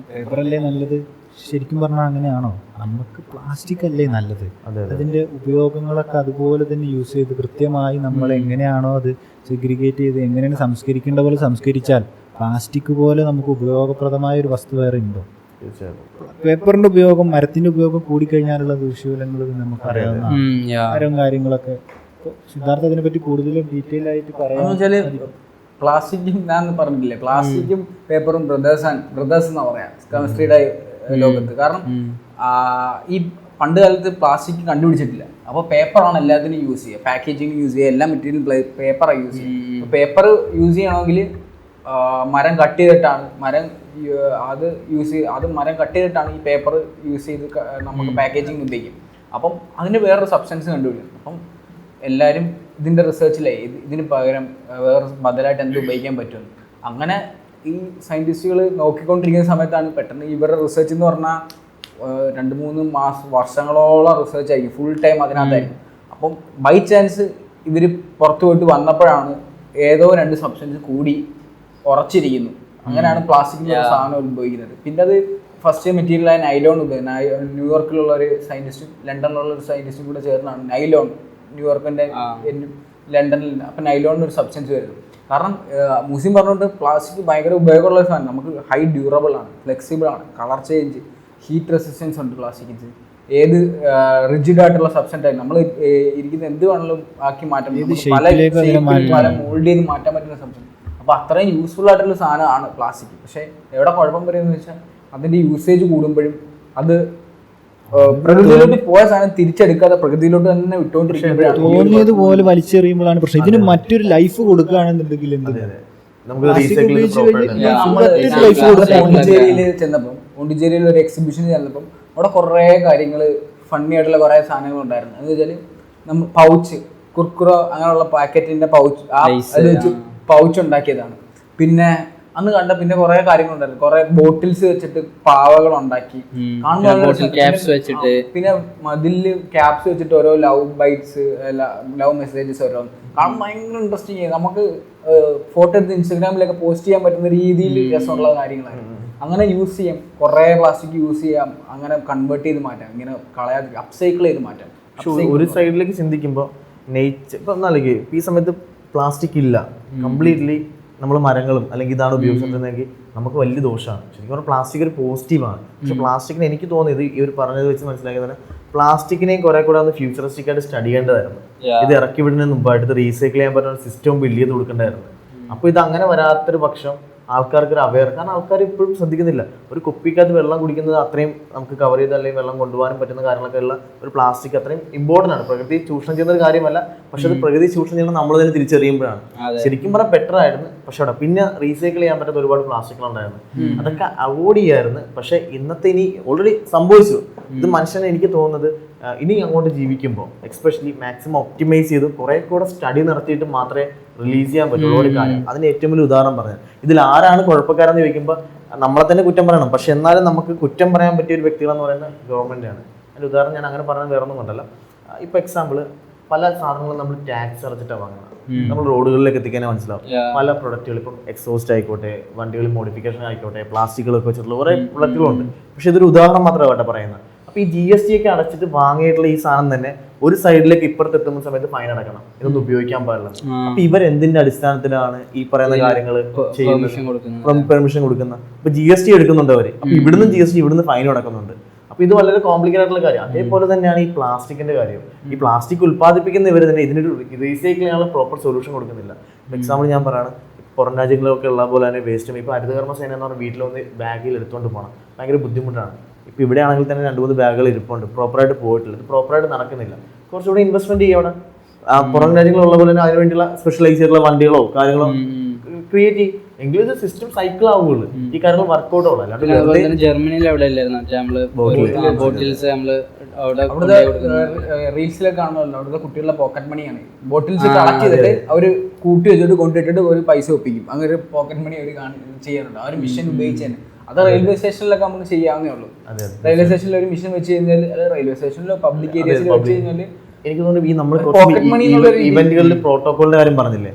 പേപ്പറല്ലേ നല്ലത്. ശരിക്കും പറഞ്ഞാൽ അങ്ങനെയാണോ? നമുക്ക് പ്ലാസ്റ്റിക് അല്ലേ നല്ലത്. അതിൻ്റെ ഉപയോഗങ്ങളൊക്കെ അതുപോലെ തന്നെ യൂസ് ചെയ്ത് കൃത്യമായി നമ്മൾ എങ്ങനെയാണോ അത് സെഗ്രിഗേറ്റ് ചെയ്ത് എങ്ങനെയാണ് സംസ്കരിക്കേണ്ട പോലെ സംസ്കരിച്ചാൽ പ്ലാസ്റ്റിക് പോലെ നമുക്ക് ഉപയോഗപ്രദമായ ഒരു വസ്തു വേറെ ഉണ്ടോ? തീർച്ചയായിട്ടും. പേപ്പറിന്റെ ഉപയോഗം, മരത്തിന്റെ ഉപയോഗം കൂടിക്കഴിഞ്ഞാലുള്ള ദൂഷ്യഫലങ്ങൾ നമുക്ക് അറിയാവുന്ന കാര്യങ്ങളൊക്കെ. സിദ്ധാർത്ഥ അതിനെ പറ്റി കൂടുതൽ ഡീറ്റെയിൽ ആയിട്ട് പറയാം. വെച്ചാല് പ്ലാസ്റ്റിക്കും ഞാൻ പറഞ്ഞില്ലേ, പ്ലാസ്റ്റിക്കും പേപ്പറും ബ്രദേഴ്സ് എന്നാ പറയാ കെമിസ്ട്രിയുടെ ലോകത്ത്. കാരണം ഈ പണ്ട് കാലത്ത് പ്ലാസ്റ്റിക് കണ്ടുപിടിച്ചിട്ടില്ല. അപ്പോൾ പേപ്പറാണ് എല്ലാത്തിനും യൂസ് ചെയ്യുക, പാക്കേജിങ് യൂസ് ചെയ്യുക, എല്ലാ മെറ്റീരിയലും പേപ്പറാണ് യൂസ് ചെയ്യുക. പേപ്പർ യൂസ് ചെയ്യണമെങ്കിൽ മരം കട്ട് ചെയ്തിട്ടാണ് മരം കട്ട് ചെയ്തിട്ടാണ് ഈ പേപ്പർ യൂസ് ചെയ്ത് നമുക്ക് പാക്കേജിങ് ഉപയോഗിക്കും. അപ്പം അതിന് വേറൊരു സബ്സ്റ്റൻസ് കണ്ടുപിടിക്കും. അപ്പം എല്ലാവരും ഇതിൻ്റെ റിസർച്ചിലായി ഇതിന് പകരം വേറെ ബദലായിട്ട് എന്ത് ഉപയോഗിക്കാൻ പറ്റുമെന്ന്. അങ്ങനെ ഈ സയൻറ്റിസ്റ്റുകൾ നോക്കിക്കൊണ്ടിരിക്കുന്ന സമയത്താണ് പെട്ടെന്ന് ഇവരുടെ റിസർച്ച് എന്ന് പറഞ്ഞാൽ 2-3 വർഷങ്ങളോളം റിസർച്ച് ആയിരിക്കും, ഫുൾ ടൈം അതിനകത്തായിരിക്കും. അപ്പം ബൈ ചാൻസ് ഇവർ പുറത്തു പോയിട്ട് വന്നപ്പോഴാണ് ഏതോ 2 സബ്സ്റ്റൻസ് കൂടി ഉറച്ചിരിക്കുന്നു. അങ്ങനെയാണ് പ്ലാസ്റ്റിക്കിൻ്റെ സാധനം ഉത്ഭവിക്കുന്നത്. പിന്നെ അത് ഫസ്റ്റ് മെറ്റീരിയലായ നൈലോൺ ഉപയോഗിക്കുന്നത്. ന്യൂയോർക്കിലുള്ള ഒരു സയൻറ്റിസ്റ്റും ലണ്ടനിലുള്ള ഒരു സയൻറ്റിസ്റ്റും കൂടെ ചേർന്നാണ് നൈലോൺ, ന്യൂയോർക്കിൻ്റെ ലണ്ടനിൽ. അപ്പം നൈലോണിന് ഒരു സബ്സ്റ്റൻസ് വരുന്നത്. കാരണം മുസ്ലിം പറഞ്ഞുകൊണ്ട് പ്ലാസ്റ്റിക് ഭയങ്കര ഉപയോഗമുള്ള ഒരു സാധനം. നമുക്ക് ഹൈ ഡ്യൂറബിൾ ആണ്, ഫ്ലെക്സിബിൾ ആണ്, കളർ ചേഞ്ച്, ഹീറ്റ് റെസിസ്റ്റൻസ് ഉണ്ട് പ്ലാസ്റ്റിക്കിന്. ഏത് റിജിഡ് ആയിട്ടുള്ള സബ്സ്റ്റൻസ് ആയി നമ്മൾ ഇരിക്കുന്ന എന്ത് വേണമെങ്കിലും ആക്കി മാറ്റാൻ പല മോൾഡ് ചെയ്ത് മാറ്റാൻ പറ്റുന്ന സബ്സ്റ്റൻസ്. അപ്പോൾ അത്രയും യൂസ്ഫുൾ ആയിട്ടുള്ള സാധനമാണ് പ്ലാസ്റ്റിക്. പക്ഷേ എവിടെ കുഴപ്പം പറയുന്നത് വെച്ചാൽ അതിൻ്റെ യൂസേജ് കൂടുമ്പോഴും അത് പ്രകൃതിയിലോട്ട് പോയ സാധനം തിരിച്ചെടുക്കാതെ പ്രകൃതിയിലോട്ട് തന്നെ വിട്ടുകൊണ്ടിരിക്കുമ്പോഴാണ് തോന്നിയതുപോലെ വലിച്ചെറിയുമ്പോഴാണ് പ്രശ്നം. ഇതിന് മറ്റൊരു ലൈഫ് കൊടുക്കുകയാണെന്നുണ്ടെങ്കിൽ പോണ്ടിച്ചേരിയിൽ ഒരു എക്സിബിഷന് ചെന്നപ്പം അവിടെ കുറേ കാര്യങ്ങൾ ഫണ്ണി ആയിട്ടുള്ള കുറേ സാധനങ്ങൾ ഉണ്ടായിരുന്നു. എന്ന് വെച്ചാൽ നമ്മൾ പൗച്ച്, കുർക്കുറോ അങ്ങനെയുള്ള പാക്കറ്റിന്റെ പൗച്ച്, അത് വെച്ച് പൗച്ച് ഉണ്ടാക്കിയതാണ്. പിന്നെ അന്ന് കണ്ട പിന്നെ കുറെ കാര്യങ്ങളുണ്ടായിരുന്നു. കുറെ ബോട്ടിൽസ് വെച്ചിട്ട് പാവകൾ ഉണ്ടാക്കി, പിന്നെ മതില് ക്യാപ്സ് വെച്ചിട്ട് ഓരോ ലവ് ബൈറ്റ്സ്, ലവ് മെസ്സേജസ് ഓരോ കാണാൻ ഭയങ്കര ഇൻട്രസ്റ്റിംഗ് ആയി. നമുക്ക് ഫോട്ടോ എടുത്ത് ഇൻസ്റ്റാഗ്രാമിലൊക്കെ പോസ്റ്റ് ചെയ്യാൻ പറ്റുന്ന രീതിയിൽ രസമുള്ള കാര്യങ്ങളായിരുന്നു. അങ്ങനെ യൂസ് ചെയ്യാം, കുറെ പ്ലാസ്റ്റിക് യൂസ് ചെയ്യാം, അങ്ങനെ കൺവേർട്ട് ചെയ്ത് മാറ്റാം, ഇങ്ങനെ കളയാതെ അപ്സൈക്കിൾ ചെയ്ത് മാറ്റാം. ഒരു സൈഡിലേക്ക് ചിന്തിക്കുമ്പോൾ നേച്ചർ ഇപ്പം എന്നാലേക്ക് ഈ സമയത്ത് പ്ലാസ്റ്റിക് ഇല്ല, കംപ്ലീറ്റ്ലി നമ്മൾ മരങ്ങളും അല്ലെങ്കിൽ ഇതാണ് ഉപയോഗിച്ചിട്ടുണ്ടെങ്കിൽ നമുക്ക് വലിയ ദോഷമാണ്. ശരിക്കും പറഞ്ഞാൽ പ്ലാസ്റ്റിക് ഒരു പോസിറ്റീവാണ്. പക്ഷെ പ്ലാസ്റ്റിക്കിന് എനിക്ക് തോന്നിയത് ഈ ഒരു പറഞ്ഞത് വെച്ച് മനസ്സിലാക്കിയത് പ്ലാസ്റ്റിക്കിനെയും കുറെ കൂടെ ഒന്ന് ഫ്യൂച്ചറിസ്റ്റിക് ആയിട്ട് സ്റ്റഡി ചെയ്യേണ്ടതായിരുന്നു. ഇത് ഇറക്കി വിടുന്നതിന് മുമ്പായിട്ട് ഇത് റീസൈക്കിൾ ചെയ്യാൻ പറ്റുന്ന സിസ്റ്റം ബിൽഡ് ചെയ്ത് കൊടുക്കേണ്ടതായിരുന്നു. അപ്പോൾ ഇത് അങ്ങനെ വരാത്തൊരു പക്ഷം ആൾക്കാർക്ക് ഒരു അവെയർ, കാരണം ആൾക്കാർ ഇപ്പോഴും ശ്രദ്ധിക്കുന്നില്ല. ഒരു കുപ്പിക്കകത്ത് വെള്ളം കുടിക്കുന്നത് അത്രയും നമുക്ക് കവർ ചെയ്ത് അല്ലെങ്കിൽ വെള്ളം കൊണ്ടുപോകാനും പറ്റുന്ന കാര്യങ്ങളൊക്കെ ഉള്ള ഒരു പ്ലാസ്റ്റിക് അത്രയും ഇമ്പോർട്ടൻ്റ് ആണ്. പ്രകൃതി ചൂഷണം ചെയ്യുന്ന ഒരു കാര്യമല്ല, പക്ഷെ അത് പ്രകൃതി ചൂഷണം ചെയ്യുന്നത് നമ്മൾ തന്നെ തിരിച്ചറിയുമ്പോഴാണ്. ശരിക്കും പറഞ്ഞാൽ ബെറ്റർ ആയിരുന്നു. പക്ഷെ അവിടെ പിന്നെ റീസൈക്കിൾ ചെയ്യാൻ പറ്റാത്ത ഒരുപാട് പ്ലാസ്റ്റിക്കുകളുണ്ടായിരുന്നു. അതൊക്കെ അവോയ്ഡ് ചെയ്യായിരുന്നു. പക്ഷെ ഇന്നത്തെ ഇനി ഓൾറെഡി സംഭവിച്ചു. ഇത് മനുഷ്യനെ എനിക്ക് തോന്നുന്നത് ഇനി അങ്ങോട്ട് ജീവിക്കുമ്പോൾ എക്സ്പെഷ്യലി മാക്സിമം ഒപ്റ്റിമൈസ് ചെയ്ത് കുറെ കൂടെ സ്റ്റഡി നടത്തിയിട്ട് മാത്രമേ റിലീസ് ചെയ്യാൻ പറ്റുള്ളൂ ഒരു കാര്യം. അതിന് ഏറ്റവും വലിയ ഉദാഹരണം പറഞ്ഞു, ഇതിൽ ആരാണ് കുഴപ്പക്കാരെന്ന് ചോദിക്കുമ്പോൾ നമ്മളെ തന്നെ കുറ്റം പറയണം. പക്ഷെ എന്നാലും നമുക്ക് കുറ്റം പറയാൻ പറ്റിയ ഒരു വ്യക്തികളെന്ന് പറയുന്നത് ഗവൺമെൻറ്റാണ്. അതിൻ്റെ ഉദാഹരണം ഞാൻ അങ്ങനെ പറഞ്ഞത് വേറെ ഒന്നും കൊണ്ടല്ല. ഇപ്പോൾ എക്സാമ്പിൾ, പല സാധനങ്ങളും നമ്മൾ ടാക്സ് അടച്ചിട്ടാണ് വാങ്ങുന്നത്. നമ്മൾ റോഡുകളിലേക്ക് എത്തിക്കാനേ മനസ്സിലാവും. പല പ്രൊഡക്റ്റുകൾ, ഇപ്പം എക്സോസ്റ്റ് ആയിക്കോട്ടെ, വണ്ടികളിൽ മോഡിഫിക്കേഷൻ ആയിക്കോട്ടെ, പ്ലാസ്റ്റിക്കുകളൊക്കെ വെച്ചിട്ടുള്ള കുറേ പ്രൊഡക്റ്റുകളുണ്ട്. പക്ഷെ ഇതൊരു ഉദാഹരണം മാത്രമാണ് പറയുന്നത്. അപ്പോൾ ഈ GST ഒക്കെ അടച്ചിട്ട് വാങ്ങിയിട്ടുള്ള ഈ സാധനം തന്നെ ഒരു സൈഡിലേക്ക് ഇപ്പുറത്ത് എത്തുന്ന സമയത്ത് ഫൈൻ അടക്കണം, ഇതൊന്നും ഉപയോഗിക്കാൻ പാടില്ല. അപ്പൊ ഇവരെന്തിന്റെ അടിസ്ഥാനത്തിലാണ് ഈ പറയുന്ന കാര്യങ്ങൾ ചെയ്യുന്നത്, പെർമിഷൻ കൊടുക്കുന്നത്? ഇപ്പൊ GST എടുക്കുന്നുണ്ട് അവര്, അപ്പൊ ഇവിടുന്ന് GST, ഇവിടുന്ന് ഫൈൻ അടക്കുന്നുണ്ട്. അപ്പൊ ഇത് വളരെ കോംപ്ലിക്കേറ്റഡ് ആയിട്ടുള്ള കാര്യം. അതേപോലെ തന്നെയാണ് ഈ പ്ലാസ്റ്റിക്കിന്റെ കാര്യം. ഈ പ്ലാസ്റ്റിക് ഉൽപ്പാദിപ്പിക്കുന്ന ഇവർ തന്നെ ഇതിനൊരു റീസൈക്കിൾ ചെയ്യാനുള്ള പ്രോപ്പർ സൊല്യൂഷൻ കൊടുക്കുന്നില്ല. എക്സാമ്പിൾ ഞാൻ പറയാണ്, പുറം രാജ്യങ്ങളിലൊക്കെ ഉള്ള പോലെ തന്നെ വേസ്റ്റും ഇപ്പോൾ ഹരിതകർമ്മസേന എന്ന് പറഞ്ഞാൽ വീട്ടിലൊന്ന് ബാഗിൽ എടുത്തുകൊണ്ട് പോകണം, ഭയങ്കര ബുദ്ധിമുട്ടാണ്. ഇപ്പോൾ ഇവിടെ ആണെങ്കിൽ തന്നെ 2-3 ബാഗുകൾ ഇരിപ്പുണ്ട്, പ്രോപ്പറായിട്ട് പോയിട്ടില്ല, ഇത് പ്രോപ്പറായിട്ട് നടക്കുന്നില്ല. കുറച്ചുകൂടി ഇൻവെസ്റ്റ്മെന്റ് ചെയ്യണം. പുറം രാജ്യങ്ങളുള്ള പോലെ തന്നെ അതിന് വേണ്ടിയുള്ള സ്പെഷ്യലൈസ് ചെയ്തിട്ടുള്ള വണ്ടികളോ കാര്യങ്ങളോ ക്രിയേറ്റ് ചെയ്യും, എങ്കിലും ഇത് സിസ്റ്റം സൈക്കിൾ ആവുകയുള്ളൂ, ഈ കാര്യങ്ങൾ വർക്ക്ഔട്ട് ആവുള്ളൂ. അല്ലാണ്ട് ജർമ്മനിയിൽ അവിടെ ബോട്ടിൽസ് അവിടുത്തെ റീൽസിലൊക്കെ കാണുമല്ലോ, അവിടുത്തെ കുട്ടികളുടെ പോക്കറ്റ് മണിയാണ് ബോട്ടിൽസ് കളക്ട് ചെയ്തിട്ട് അവർ കൂട്ടി വെച്ചിട്ട് കൊണ്ടിട്ടിട്ട് ഒരു പൈസ ഒപ്പിക്കും. അങ്ങനെ ഒരു പോക്കറ്റ് മണി അവർ ചെയ്യാറുണ്ട്. ആ ഒരു മിഷൻ ഉപയോഗിച്ച് തന്നെ. അത് റെയിൽവേ സ്റ്റേഷനിലൊക്കെ നമുക്ക് ചെയ്യാവുന്നേ ഉള്ളൂ. റെയിൽവേ സ്റ്റേഷനിൽ ഒരു മിഷൻ വെച്ച് കഴിഞ്ഞാൽ, റെയിൽവേ സ്റ്റേഷനിലോ പബ്ലിക് ഏരിയസിൽ വെച്ച് കഴിഞ്ഞാൽ എനിക്ക് തോന്നുന്നു ഈ നമ്മൾ ഇവന്റുകളിൽ പ്രോട്ടോകോളിന്റെ കാര്യം പറഞ്ഞില്ലേ,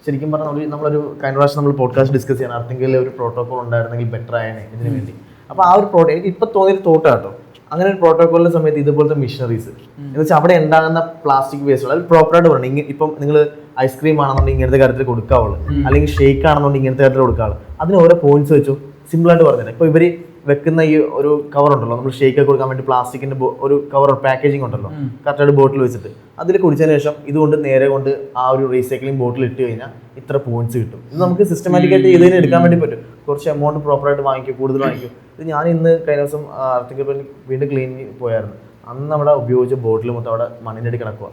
ശരിക്കും പറഞ്ഞാൽ നമ്മളൊരു കഴിഞ്ഞ പ്രാവശ്യം നമ്മൾ പോഡ്കാസ്റ്റ് ഡിസ്കസ് ചെയ്യാൻ ആർക്കെങ്കിലും ഒരു പ്രോട്ടോകോൾ ഉണ്ടായിരുന്നെങ്കിൽ ബെറ്റർ ആയേനെ ഇതിനു വേണ്ടി. അപ്പോൾ ആ ഒരു ഇപ്പൊ തോന്നിയൊരു തോട്ട് കേട്ടോ, അങ്ങനെ ഒരു പ്രോട്ടോകോളിന്റെ സമയത്ത് ഇതുപോലത്തെ മിഷനറീസ് എന്ന് വെച്ചാൽ അവിടെ ഉണ്ടാകുന്ന പ്ലാസ്റ്റിക് വേസ്റ്റുകൾ അത് പ്രോപ്പറായിട്ട് പറയണം. ഇപ്പം നിങ്ങൾ ഐസ്ക്രീം ആണെന്നുണ്ടെങ്കിൽ ഇങ്ങനത്തെ കാര്യത്തിൽ കൊടുക്കാവുള്ളൂ, അല്ലെങ്കിൽ ഷേക്ക് ആണെന്നുണ്ടെങ്കിൽ ഇങ്ങനത്തെ കാര്യത്തിൽ കൊടുക്കാവുള്ളൂ. അതിന് ഓരോ പോയിന്റ്സ് വെച്ചു സിമ്പിൾ ആയിട്ട് പറഞ്ഞില്ല. ഇപ്പൊ ഇവര് വെക്കുന്ന ഈ ഒരു കവർ ഉണ്ടല്ലോ, നമ്മൾ ഷേക്ക് കൊടുക്കാൻ വേണ്ടി പ്ലാസ്റ്റിക്കിന്റെ ഒരു കവർ പാക്കേജിങ് ഉണ്ടല്ലോ, കറക്റ്റായിട്ട് ബോട്ടിൽ വെച്ചിട്ട് അതിൽ കുടിച്ചതിന് ശേഷം ഇതുകൊണ്ട് നേരെ കൊണ്ട് ആ ഒരു റീസൈക്ലിംഗ് ബോട്ടിൽ ഇട്ട് കഴിഞ്ഞാൽ ഇത്ര പോയിന്റ്സ് കിട്ടും. ഇത് നമുക്ക് സിസ്റ്റമാറ്റിക് ആയിട്ട് ഇതിന് എടുക്കാൻ വേണ്ടി പറ്റും. കുറച്ച് എമൗണ്ട് പ്രോപ്പറായിട്ട് വാങ്ങിക്കും, കൂടുതൽ വാങ്ങിക്കും. ഇത് ഞാൻ ഇന്ന് കഴിഞ്ഞ ദിവസം ആർട്ടിക്കൽ വീണ്ടും ക്ലീൻ പോയായിരുന്നു. അന്ന് അവിടെ ഉപയോഗിച്ച ബോട്ടിൽ മൊത്തം അവിടെ മണ്ണിൻ്റെ അടി കിടക്കുക.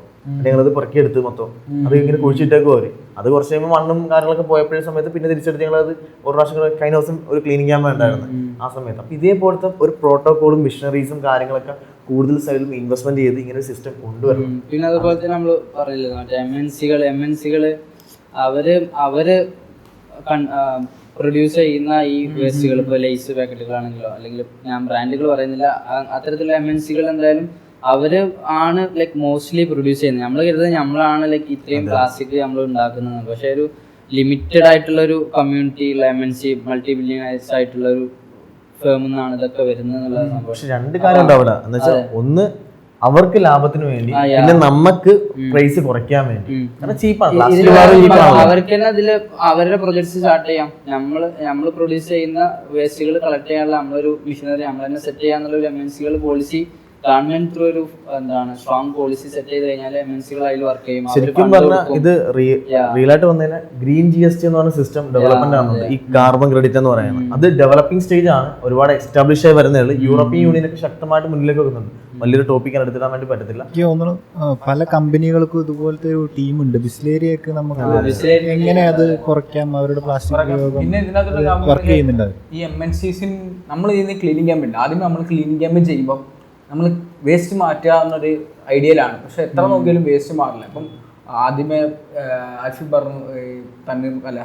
ഞങ്ങളത് പുറക്കിയെടുത്ത് മൊത്തം അത് ഇങ്ങനെ കുഴിച്ചിട്ടേക്കും അവർ. അത് കുറച്ച് കഴിയുമ്പോൾ മണ്ണും കാര്യങ്ങളൊക്കെ പോയപ്പോഴേ സമയത്ത് പിന്നെ തിരിച്ചെടുത്ത് ഞങ്ങളത് ഒരു പ്രാവശ്യം കഴിഞ്ഞ ദിവസം ഒരു ക്ലീനിങ് ക്യാമ്പ് ഉണ്ടായിരുന്നു ആ സമയത്ത്. അപ്പം ഇതേപോലത്തെ ഒരു പ്രോട്ടോകോളും മിഷനറീസും കാര്യങ്ങളൊക്കെ കൂടുതൽ സൈഡിലും ഇൻവെസ്റ്റ്മെന്റ് ചെയ്ത് ഇങ്ങനെ ഒരു സിസ്റ്റം കൊണ്ടുവരണം. പിന്നെ അതുപോലെ തന്നെ നമ്മൾ പറയില്ലേ മറ്റേ എം എൻ സികള് അവര് പ്രൊഡ്യൂസ് ചെയ്യുന്ന ഈ വേസ്റ്റുകൾ, ഇപ്പോൾ ലേസ് പാക്കറ്റുകളാണെങ്കിലോ അല്ലെങ്കിൽ ഞാൻ ബ്രാൻഡുകൾ പറയുന്നില്ല, അത്തരത്തിലുള്ള എം എൻ സികൾ എന്തായാലും അവര് ആണ് ലൈക്ക് മോസ്റ്റ്ലി പ്രൊഡ്യൂസ് ചെയ്യുന്നത്. നമ്മൾ കരുതുന്നത് നമ്മളാണ് ലൈക്ക് ഇത്രയും പ്ലാസ്റ്റിക് നമ്മൾ ഉണ്ടാക്കുന്നത്. പക്ഷെ ഒരു ലിമിറ്റഡ് ആയിട്ടുള്ള ഒരു കമ്മ്യൂണിറ്റി ഉള്ള M N C multi billionaires ആയിട്ടുള്ള ഒരു ഫേമിൽ നിന്നാണ് ഇതൊക്കെ വരുന്നത് എന്നുള്ളത് സംഭവം. പക്ഷെ രണ്ട് കാര്യമുണ്ട് അവിടെ എന്ന് വെച്ചാൽ, ഒന്ന് അവർക്ക് ലാഭത്തിന് വേണ്ടി, പിന്നെ നമുക്ക് പ്രൈസ് കുറയ്ക്കാൻ വേണ്ടി. കാരണം ചീപ്പാണ്, അവർക്ക് തന്നെ അതില് അവരുടെ പ്രൊജക്ട്സ് സ്റ്റാർട്ട് ചെയ്യാം. നമ്മള് പ്രൊഡ്യൂസ് ചെയ്യുന്ന വേസ്റ്റുകൾ കളക്ട് ചെയ്യാനുള്ള നമ്മളൊരു മിഷനറി നമ്മൾ തന്നെ സെറ്റ് ചെയ്യാന്നുള്ള ഒരു MNC പോളിസി ഗവൺമെന്റ് ത്രൂ ഒരു എന്താണ് സ്ട്രോങ് പോളിസി സെറ്റ് ചെയ്ത് കഴിഞ്ഞാൽ MNC അതിൽ വർക്ക് ചെയ്യും. ശരിക്കും പറഞ്ഞാൽ ഇത് റിയൽ ആയിട്ട് വന്നതിന് ഗ്രീൻ GST എന്ന് പറഞ്ഞ സിസ്റ്റം ഡെവലപ്മെന്റ് ആണ്. ഈ കാർബൺ ക്രെഡിറ്റ് എന്ന് പറയുന്നത് അത് ഡെവലപ്പിംഗ് സ്റ്റേജ് ആണ്, ഒരുപാട് എസ്റ്റാബ്ലിഷ് ആയി വരുന്നേ ഉള്ളൂ. യൂറോപ്യൻ യൂണിയനൊക്കെ ശക്തമായിട്ട് മുന്നിലേക്ക് വെക്കുന്നുണ്ട്. വലിയൊരു ടോപ്പിക്കാണ് എടുത്തിടാൻ വേണ്ടി പറ്റത്തില്ല. എനിക്ക് തോന്നുന്നു പല കമ്പനികൾക്കും ഇതുപോലത്തെ ഒരു ടീമുണ്ട്. ബിസ്ലേരിയൊക്കെ നമുക്ക് എങ്ങനെ അത് കുറയ്ക്കാം, അവരുടെ പ്ലാസ്റ്റിക് പിന്നെ ഇതിനകത്ത് വർക്ക് ചെയ്യുന്നുണ്ട്. ഈ MNCs നമ്മൾ ചെയ്യുന്ന ക്ലീനിങ് ക്യാമ്പ് ഉണ്ട്. ആദ്യം നമ്മൾ ക്ലീനിങ് ക്യാമ്പ് ചെയ്യുമ്പോൾ നമ്മൾ വേസ്റ്റ് മാറ്റുക എന്നൊരു ഐഡിയയിലാണ്. പക്ഷെ എത്ര നോക്കിയാലും വേസ്റ്റ് മാറില്ല. ഇപ്പം ആദ്യമേ ആൽഫി പറഞ്ഞു തണ്ണീർ അല്ല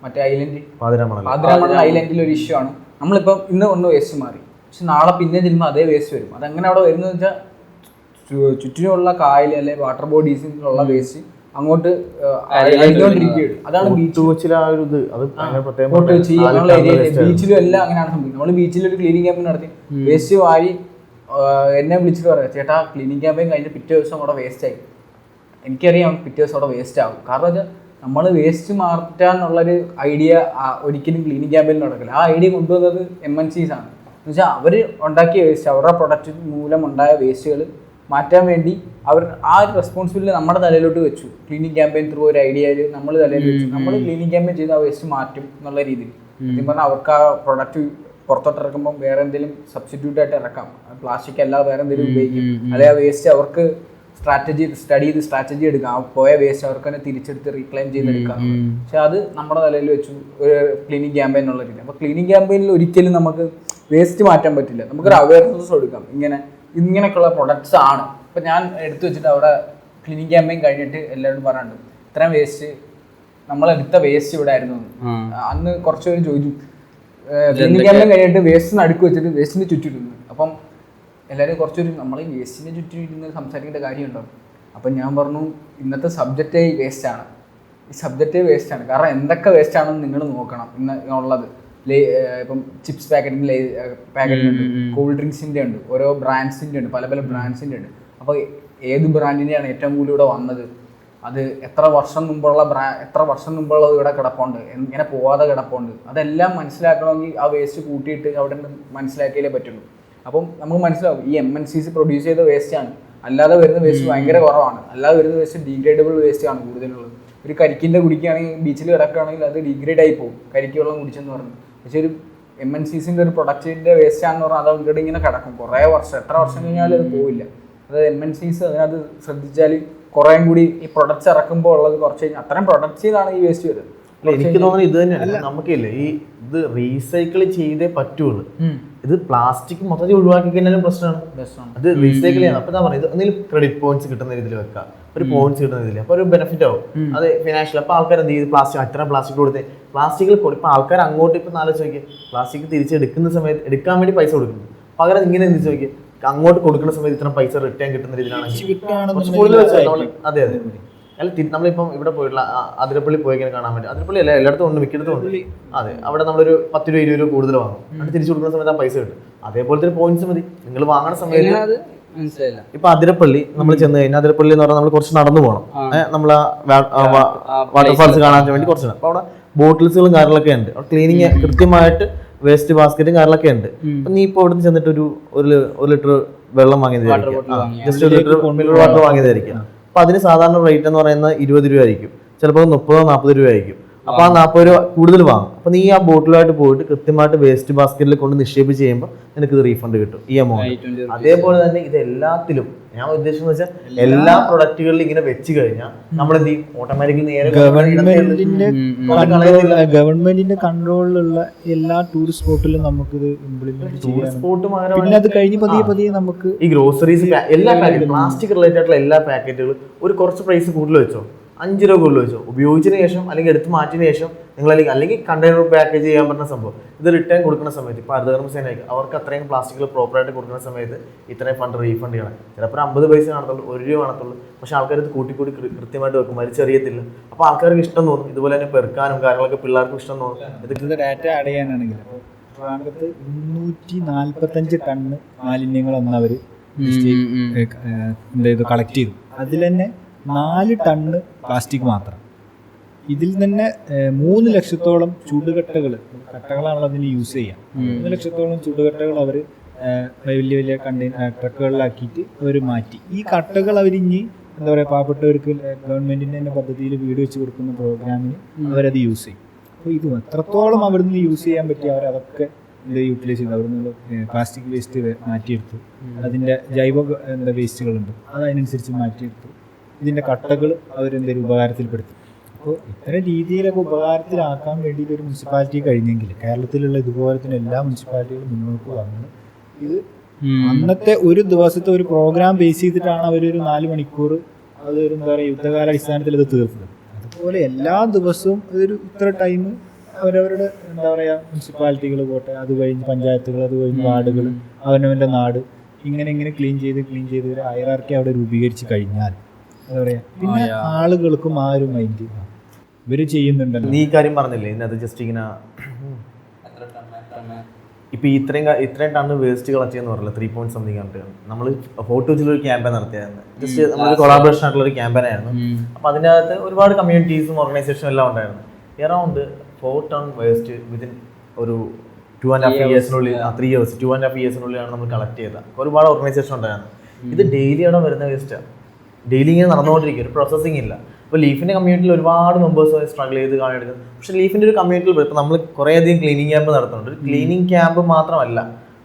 മറ്റേ ഐലൻഡ് പാതിരാമണൽ ഐലൻഡിൽ ഒരു ഇഷ്യൂ ആണ്. നമ്മളിപ്പം ഇന്ന് ഒന്ന് വേസ്റ്റ് മാറി, പക്ഷെ നാളെ പിന്നെ ചെല്ലുമ്പോൾ അതേ വേസ്റ്റ് വരും. അതെങ്ങനെ അവിടെ വരുന്നത് വെച്ചാൽ ചുറ്റിനുള്ള കായൽ അല്ലെ വാട്ടർ ബോഡീസിലുള്ള വേസ്റ്റ് അങ്ങോട്ട് അടിഞ്ഞുകൊണ്ടിരിക്കുകയാണ്. അതാണ് ബീച്ചിലും എല്ലാം അങ്ങനെയാണ് സംഭവിക്കുന്നത്. നമ്മൾ ബീച്ചിലൊരു ക്ലീനിങ് ക്യാമ്പ് നടത്തി വേസ്റ്റ് വാരി എന്നെ വിളിച്ചിട്ട് പറയാം, ചേട്ടാ ക്ലീനിങ് ക്യാമ്പയിൻ കഴിഞ്ഞ് പിറ്റേ ദിവസം അവിടെ വേസ്റ്റ് ആയി. എനിക്കറിയാം പിറ്റേ ദിവസം അവിടെ വേസ്റ്റ് ആകും. കാരണം വെച്ചാൽ നമ്മൾ വേസ്റ്റ് മാറ്റാനുള്ളൊരു ഐഡിയ ഒരിക്കലും ക്ലീനിങ് ക്യാമ്പയിൻ നടക്കില്ല. ആ ഐഡിയ കൊണ്ടുവന്നത് MNCs ആണ്. എന്ന് വെച്ചാൽ അവർ ഉണ്ടാക്കിയ വേസ്റ്റ്, അവരുടെ പ്രൊഡക്റ്റ് മൂലം ഉണ്ടായ വേസ്റ്റുകൾ മാറ്റാൻ വേണ്ടി അവർ ആ ഒരു റെസ്പോൺസിബിലിറ്റി നമ്മുടെ തലയിലോട്ട് വെച്ചു. ക്ലീനിങ് ക്യാമ്പയിൻ ത്രൂ ഒരു ഐഡിയയിൽ നമ്മൾ തലയിൽ വെച്ചു. നമ്മൾ ക്ലീനിങ് ക്യാമ്പയിൻ ചെയ്ത് ആ വേസ്റ്റ് മാറ്റും എന്നുള്ള രീതിയിൽ. സത്യം പറഞ്ഞാൽ അവർക്ക് ആ പ്രൊഡക്റ്റ് പുറത്തോട്ട് ഇറക്കുമ്പോൾ വേറെ എന്തെങ്കിലും സബ്സ്റ്റിറ്റ്യൂട്ട് ആയിട്ട് ഇറക്കാം. പ്ലാസ്റ്റിക് അല്ലാതെ വേറെ എന്തെങ്കിലും ഉപയോഗിക്കും. അല്ലെങ്കിൽ ആ വേസ്റ്റ് അവർക്ക് സ്റ്റഡി ചെയ്ത് സ്ട്രാറ്റജി എടുക്കാം. ആ പോയ വേസ്റ്റ് അവർക്ക് തന്നെ തിരിച്ചെടുത്ത് റീക്ലെയിം ചെയ്തെടുക്കാം. പക്ഷെ അത് നമ്മുടെ തലയിൽ വെച്ചു ഒരു ക്ലീനിങ് ക്യാമ്പയിൻ എന്നുള്ള രീതി. അപ്പോൾ ക്ലീനിങ് ക്യാമ്പയിനിൽ ഒരിക്കലും നമുക്ക് വേസ്റ്റ് മാറ്റാൻ പറ്റില്ല. നമുക്കൊരു അവയർനെസ് കൊടുക്കാം, ഇങ്ങനെയൊക്കെയുള്ള പ്രൊഡക്ട്സ് ആണ്. ഇപ്പം ഞാൻ എടുത്തു വെച്ചിട്ട് അവിടെ ക്ലീനിങ് ക്യാമ്പയിൻ കഴിഞ്ഞിട്ട് എല്ലാവരും പറയാണ്ട് ഇത്രയും വേസ്റ്റ് നമ്മളെടുത്ത വേസ്റ്റ് ഇവിടെ ആയിരുന്നു. അന്ന് കുറച്ച് പേര് ചോദിച്ചു ക്ലീനിങ് ക്യാമ്പയിൻ കഴിഞ്ഞിട്ട് വേസ്റ്റിന് അടുക്ക് വെച്ചിട്ട് വേസ്റ്റിന് ചുറ്റിരുന്നു. അപ്പം എല്ലാവരും കുറച്ചൊരു നമ്മൾ ഈ വേസ്റ്റിനെ ചുറ്റിരുന്ന് സംസാരിക്കേണ്ട കാര്യമുണ്ടോ? അപ്പം ഞാൻ പറഞ്ഞു ഇന്നത്തെ സബ്ജക്റ്റേ ഈ വേസ്റ്റാണ്. ഈ സബ്ജക്റ്റേ വേസ്റ്റാണ്. കാരണം എന്തൊക്കെ വേസ്റ്റാണെന്ന് നിങ്ങൾ നോക്കണം. ഇന്ന് ഉള്ളത് ഇപ്പം ചിപ്സ് പാക്കറ്റിൻ്റെ പാക്കറ്റിനുണ്ട്, കൂൾ ഡ്രിങ്ക്സിൻ്റെ ഉണ്ട്, ഓരോ ബ്രാൻഡ്സിൻ്റെ ഉണ്ട്, പല പല ബ്രാൻഡ്സിൻ്റെ ഉണ്ട്. അപ്പോൾ ഏത് ബ്രാൻഡിൻ്റെയാണ് ഏറ്റവും കൂടുതൽ ഇവിടെ വന്നത്, അത് എത്ര വർഷം മുമ്പുള്ളത് ഇവിടെ കിടപ്പുണ്ട്, ഇങ്ങനെ പോവാതെ കിടപ്പുണ്ട്, അതെല്ലാം മനസ്സിലാക്കണമെങ്കിൽ ആ വേസ്റ്റ് കൂട്ടിയിട്ട് അവിടെ നിന്ന് മനസ്സിലാക്കിയാലേ പറ്റുള്ളൂ. അപ്പം നമുക്ക് മനസ്സിലാവും ഈ MNCs പ്രൊഡ്യൂസ് ചെയ്ത വേസ്റ്റാണ്. അല്ലാതെ വരുന്ന വേസ്റ്റ് ഭയങ്കര കുറവാണ്. അല്ലാതെ വരുന്ന വേസ്റ്റ് ഡീഗ്രേഡബിൾ വേസ്റ്റ് ആണ് കൂടുതലുള്ളത്. ഒരു കരിക്കിൻ്റെ കുടിക്കുകയാണെങ്കിൽ ബീച്ചിൽ കിടക്കുകയാണെങ്കിൽ അത് ഡീഗ്രേഡ് ആയി പോകും, കരിക്ക് വെള്ളം കുടിച്ചെന്ന് പറഞ്ഞു. പക്ഷേ ഒരു MNCs ഒരു പ്രൊഡക്റ്റിൻ്റെ വേസ്റ്റാണെന്ന് പറഞ്ഞാൽ അത് ഇവിടെ ഇങ്ങനെ കിടക്കും കുറേ വർഷം, എത്ര വർഷം കഴിഞ്ഞാലും അത് പോവില്ല. അതായത് MNCs അതിനകത്ത് ശ്രദ്ധിച്ചാൽ കുറേയും കൂടി ഈ പ്രൊഡക്ട്സ് ഇറക്കുമ്പോൾ ഉള്ളത് കുറച്ച് കഴിഞ്ഞാൽ അത്രയും പ്രൊഡക്ട്സിലാണ് ഈ വേസ്റ്റ് വരുന്നത്. എനിക്ക് തോന്നുന്നത് ഇത് തന്നെയാണ്. നമുക്കില്ലേ ഈ ഇത് റീസൈക്കിൾ ചെയ്തേ പറ്റുള്ളൂ. ഇത് പ്ലാസ്റ്റിക് മൊത്തത്തിൽ ഒഴിവാക്കി കഴിഞ്ഞാലും പ്രശ്നമാണ്. അത് റീസൈക്കിൾ ചെയ്യണം. അപ്പൊ എന്താ പറയുക, എന്തെങ്കിലും ക്രെഡിറ്റ് പോയിന്റ്സ് കിട്ടുന്ന രീതിയിൽ വെക്കാം, ഒരു പോയിന്റ്സ് കിട്ടുന്ന രീതിയിൽ. അപ്പൊ ഒരു ബെനിഫിറ്റ് ആവും അത് ഫിനാൻഷ്യൽ. അപ്പൊ ആൾക്കാർ എന്ത് ചെയ്ത് അത്ര പ്ലാസ്റ്റിക് കൊടുത്ത് പ്ലാസ്റ്റിക്കിൽ ഇപ്പൊ ആൾക്കാർ അങ്ങോട്ട് ഇപ്പൊ നാളെ ചോദിക്കുക പ്ലാസ്റ്റിക് തിരിച്ചെടുക്കുന്ന സമയത്ത് എടുക്കാൻ വേണ്ടി പൈസ കൊടുക്കുന്നു. പകരം ഇങ്ങനെ എന്ത് ചോദിക്കുക അങ്ങോട്ട് കൊടുക്കുന്ന സമയത്ത് ഇത്ര പൈസ റിട്ടേൺ കിട്ടുന്ന രീതിയിലാണ്. അതെ അതെ. അല്ല നമ്മളിപ്പം ഇവിടെ പോയിട്ടുള്ള അതിരപ്പള്ളി പോയി ഇങ്ങനെ കാണാൻ പറ്റും. അതിരപ്പള്ളി അല്ല, എല്ലായിടത്തും ഉണ്ട്, മിക്കയിടത്തും ഉണ്ട്. അതെ, അവിടെ നമ്മളൊരു 10 രൂപ 20 രൂപ കൂടുതൽ വാങ്ങും, എന്നിട്ട് തിരിച്ചു കൊടുക്കുന്ന സമയത്ത് ആ പൈസ കിട്ടും. അതേപോലത്തെ ഒരു പോയിന്റ്സ് മതി നിങ്ങൾ വാങ്ങുന്ന സമയത്ത്. മനസ്സിലായില്ല. ഇപ്പൊ അതിരപ്പള്ളി നമ്മൾ ചെന്ന് കഴിഞ്ഞാൽ, അതിരപ്പള്ളി എന്ന് പറഞ്ഞാൽ നമ്മൾ കുറച്ച് നടന്നു പോകണം. നമ്മൾ വാട്ടർഫാൾസ് കാണാൻ വേണ്ടി കുറച്ച്. അപ്പൊ അവിടെ ബോട്ടിൽസുകളും കാര്യങ്ങളൊക്കെ ഉണ്ട്, ക്ലീനിങ് കൃത്യമായിട്ട് വേസ്റ്റ് ബാസ്ക്കറ്റും കാര്യങ്ങളൊക്കെ ഉണ്ട്. അപ്പൊ നീ ഇപ്പൊ അവിടെ ചെന്നിട്ട് ഒരു ലിറ്റർ വെള്ളം വാങ്ങിയതായിരിക്കും, ജസ്റ്റ് 1 ലിറ്റർ മിനറൽ വാട്ടർ വാങ്ങിയതായിരിക്കും. അപ്പൊ അതിന് സാധാരണ റേറ്റ് എന്ന് പറയുന്നത് 20 രൂപ ആയിരിക്കും, ചിലപ്പോൾ 30-40 രൂപ ആയിരിക്കും. അപ്പൊ ആ 40 രൂപ കൂടുതൽ വാങ്ങും. അപ്പൊ നീ ആ ബോട്ടിലായിട്ട് പോയിട്ട് കൃത്യമായിട്ട് വേസ്റ്റ് ബാസ്ക്കറ്റിൽ കൊണ്ട് നിക്ഷേപിച്ച് ചെയ്യുമ്പോൾ നിനക്ക് ഇത് റീഫണ്ട് കിട്ടും, ഈ എമൗണ്ട്. അതേപോലെ തന്നെ ഇത് എല്ലാത്തിലും ഞാൻ ഉദ്ദേശിച്ചെന്ന് വെച്ചാൽ എല്ലാ പ്രൊഡക്റ്റുകളിലും ഇങ്ങനെ വെച്ച് കഴിഞ്ഞാൽ നമ്മൾ എന്ത് ചെയ്യും, ഓട്ടോമാറ്റിക്കലി നേരെ ഗവൺമെന്റിന്റെ കൺട്രോളിലുള്ള എല്ലാ ടൂറിസ്റ്റ് സ്പോട്ടിലും നമുക്കിത് ഇംപ്ലിമെന്റ് ചെയ്യാം. പിന്നെ അത് കഴിഞ്ഞ് പതിയെ നമുക്ക് ഈ ഗ്രോസറീസ് എല്ലാ പാക്കറ്റ് പ്ലാസ്റ്റിക് റിലേറ്റഡ് ആയിട്ടുള്ള എല്ലാ പാക്കറ്റുകളും ഒരു കുറച്ച് പ്രൈസ് കൂടുതൽ വെച്ചോ, 5 രൂപ കൂടുതൽ വെച്ചോ, ഉപയോഗിച്ചതിന് ശേഷം അല്ലെങ്കിൽ എടുത്ത് മാറ്റിയതിന് ശേഷം നിങ്ങൾ അല്ലെങ്കിൽ കണ്ടെയ്നർ പാക്കേജ് ചെയ്യാൻ പറ്റുന്ന സംഭവം ഇത് റിട്ടേൺ കൊടുക്കുന്ന സമയത്ത്, ഇപ്പോൾ ഹരിതകർമ്മസേനയ്ക്ക് അവർക്ക് അത്രയും പ്ലാസ്റ്റിക്കുകൾ പ്രോപ്പറായിട്ട് കൊടുക്കുന്ന സമയത്ത് ഇത്രയും ഫണ്ട് റീഫണ്ട് ചെയ്യണം. ചിലപ്പോൾ 50 പൈസ കാണത്തുള്ളൂ, 1 രൂപ കാണത്തുള്ളൂ, പക്ഷെ ആൾക്കാർ ഇത് കൂട്ടി കൃത്യമായിട്ട് വെക്കും, വലിച്ചെറിയത്തില്ല. അപ്പോൾ ആൾക്കാർക്ക് ഇഷ്ടം തോന്നും, ഇതുപോലെ തന്നെ പെറുക്കാനും കാര്യങ്ങളൊക്കെ പിള്ളേർക്കും ഇഷ്ടം തോന്നും. ഇത് ഡാറ്റ ആഡ് ചെയ്യാനാണെങ്കിൽ ട്രിവാൻഡ്രത്ത് 345 ടണ്ണ് മാലിന്യങ്ങൾ അവർ കളക്ട് ചെയ്തു. അതിൽ തന്നെ 4 ടണ്ണ് പ്ലാസ്റ്റിക് മാത്രം. ഇതിൽ തന്നെ 3 ലക്ഷത്തോളം കട്ടകളാണല്ലോ അതിന് യൂസ് ചെയ്യാം. 3 ലക്ഷത്തോളം ചുടുകട്ടകൾ അവർ വലിയ വലിയ ട്രക്കുകളിലാക്കിയിട്ട് അവർ മാറ്റി. ഈ കട്ടകൾ അവരിഞ്ഞ് എന്താ പറയുക, പാവപ്പെട്ടവർക്ക് ഗവൺമെന്റിന്റെ തന്നെ പദ്ധതിയിൽ വീട് വെച്ച് കൊടുക്കുന്ന പ്രോഗ്രാമിന് അവരത് യൂസ് ചെയ്യും. അപ്പോൾ ഇത് എത്രത്തോളം അവിടുന്ന് യൂസ് ചെയ്യാൻ പറ്റി അവരതൊക്കെ യൂട്ടിലൈസ് ചെയ്തു. അവിടുന്ന് പ്ലാസ്റ്റിക് വേസ്റ്റ് മാറ്റിയെടുത്തു, അതിൻ്റെ ജൈവ വേസ്റ്റുകളുണ്ട് അതനുസരിച്ച് മാറ്റിയെടുത്തു, ഇതിൻ്റെ കട്ടകൾ ഉപകാരത്തിൽപ്പെടുത്തി. അപ്പോൾ ഇത്തരം രീതിയിലൊക്കെ ഉപകാരത്തിലാക്കാൻ വേണ്ടിയിട്ട് ഒരു മുനിസിപ്പാലിറ്റി കഴിഞ്ഞെങ്കിൽ, കേരളത്തിലുള്ള ഇതുപോലെ തന്നെ എല്ലാ മുനിസിപ്പാലിറ്റികളും മുന്നോട്ട് വന്ന് ഇത് അന്നത്തെ ഒരു ദിവസത്തെ ഒരു പ്രോഗ്രാം ബേസ് ചെയ്തിട്ടാണ് അവരൊരു 4 മണിക്കൂർ അതൊരു എന്താ പറയുക യുദ്ധകാല അടിസ്ഥാനത്തിൽ ഇത് തീർത്തത്. അതുപോലെ എല്ലാ ദിവസവും അതൊരു ഇത്ര ടൈം അവരവരുടെ എന്താ പറയുക മുനിസിപ്പാലിറ്റികൾ പോട്ടെ, അത് കഴിഞ്ഞ് പഞ്ചായത്തുകൾ, അത് കഴിഞ്ഞ് വാർഡുകൾ, അവനവൻ്റെ നാട്, ഇങ്ങനെ ക്ലീൻ ചെയ്ത് ഒരു ഹയറാർക്കി അവിടെ രൂപീകരിച്ച് കഴിഞ്ഞാൽ എന്താ പറയുക, പിന്നെ ആളുകൾക്കും ആ ഒരു മൈൻഡ് ഇവര് ചെയ്യുന്നുണ്ടല്ലോ. നീ ഈ കാര്യം പറഞ്ഞില്ലേ, ഇതിനകത്ത് ജസ്റ്റ് ഇങ്ങനെ ഇപ്പൊ ഇത്രയും ടണ്ണ് വേസ്റ്റ് കളക്ട് ചെയ്യുന്ന പറഞ്ഞില്ല, 3.something ആണ്. നമ്മൾ ഫോർട്ട് കൊച്ചിയിലൊരു ക്യാമ്പയിൻ നടത്തിയായിരുന്നു, ജസ്റ്റ് നമ്മളൊരു കൊളാബറേഷൻ ആയിട്ടുള്ള ഒരു ക്യാമ്പയിൻ ആയിരുന്നു. അപ്പൊ അതിനകത്ത് ഒരുപാട് കമ്മ്യൂണിറ്റീസും ഓർഗനൈസേഷനും എല്ലാം ഉണ്ടായിരുന്നു. അറൗണ്ട് 4 ടൺ വേസ്റ്റ് വിതിൻ ഒരു 2.5 ഇയേഴ്സിനുള്ളിൽ 3 ഇയേഴ്സ് 2.5 ഇയേഴ്സിനുള്ളിലാണ് നമ്മൾ കളക്ട് ചെയ്തത്. ഒരുപാട് ഓർഗനൈസേഷൻ ഉണ്ടായിരുന്നു. ഇത് ഡെയിലി അവിടെ വരുന്ന വേസ്റ്റാണ്, ഡെയിലി ഇങ്ങനെ നടന്നുകൊണ്ടിരിക്കും, ഒരു പ്രോസസ്സിംഗ് ഇല്ല. അപ്പോൾ ലീഫിൻ്റെ കമ്മ്യൂണിറ്റിയിൽ ഒരുപാട് മെമ്പേഴ്സ് സ്ട്രഗിൾ ചെയ്ത് കാണുന്നത്. പക്ഷേ ലീഫിൻ്റെ ഒരു കമ്മ്യൂണിറ്റിയിൽ ഇപ്പോൾ നമ്മൾ കുറേയധികം ക്ലീനിങ് ക്യാമ്പ് നടത്തുന്നുണ്ട്. ഒരു ക്ലീനിങ് ക്യാമ്പ് മാത്രമല്ല,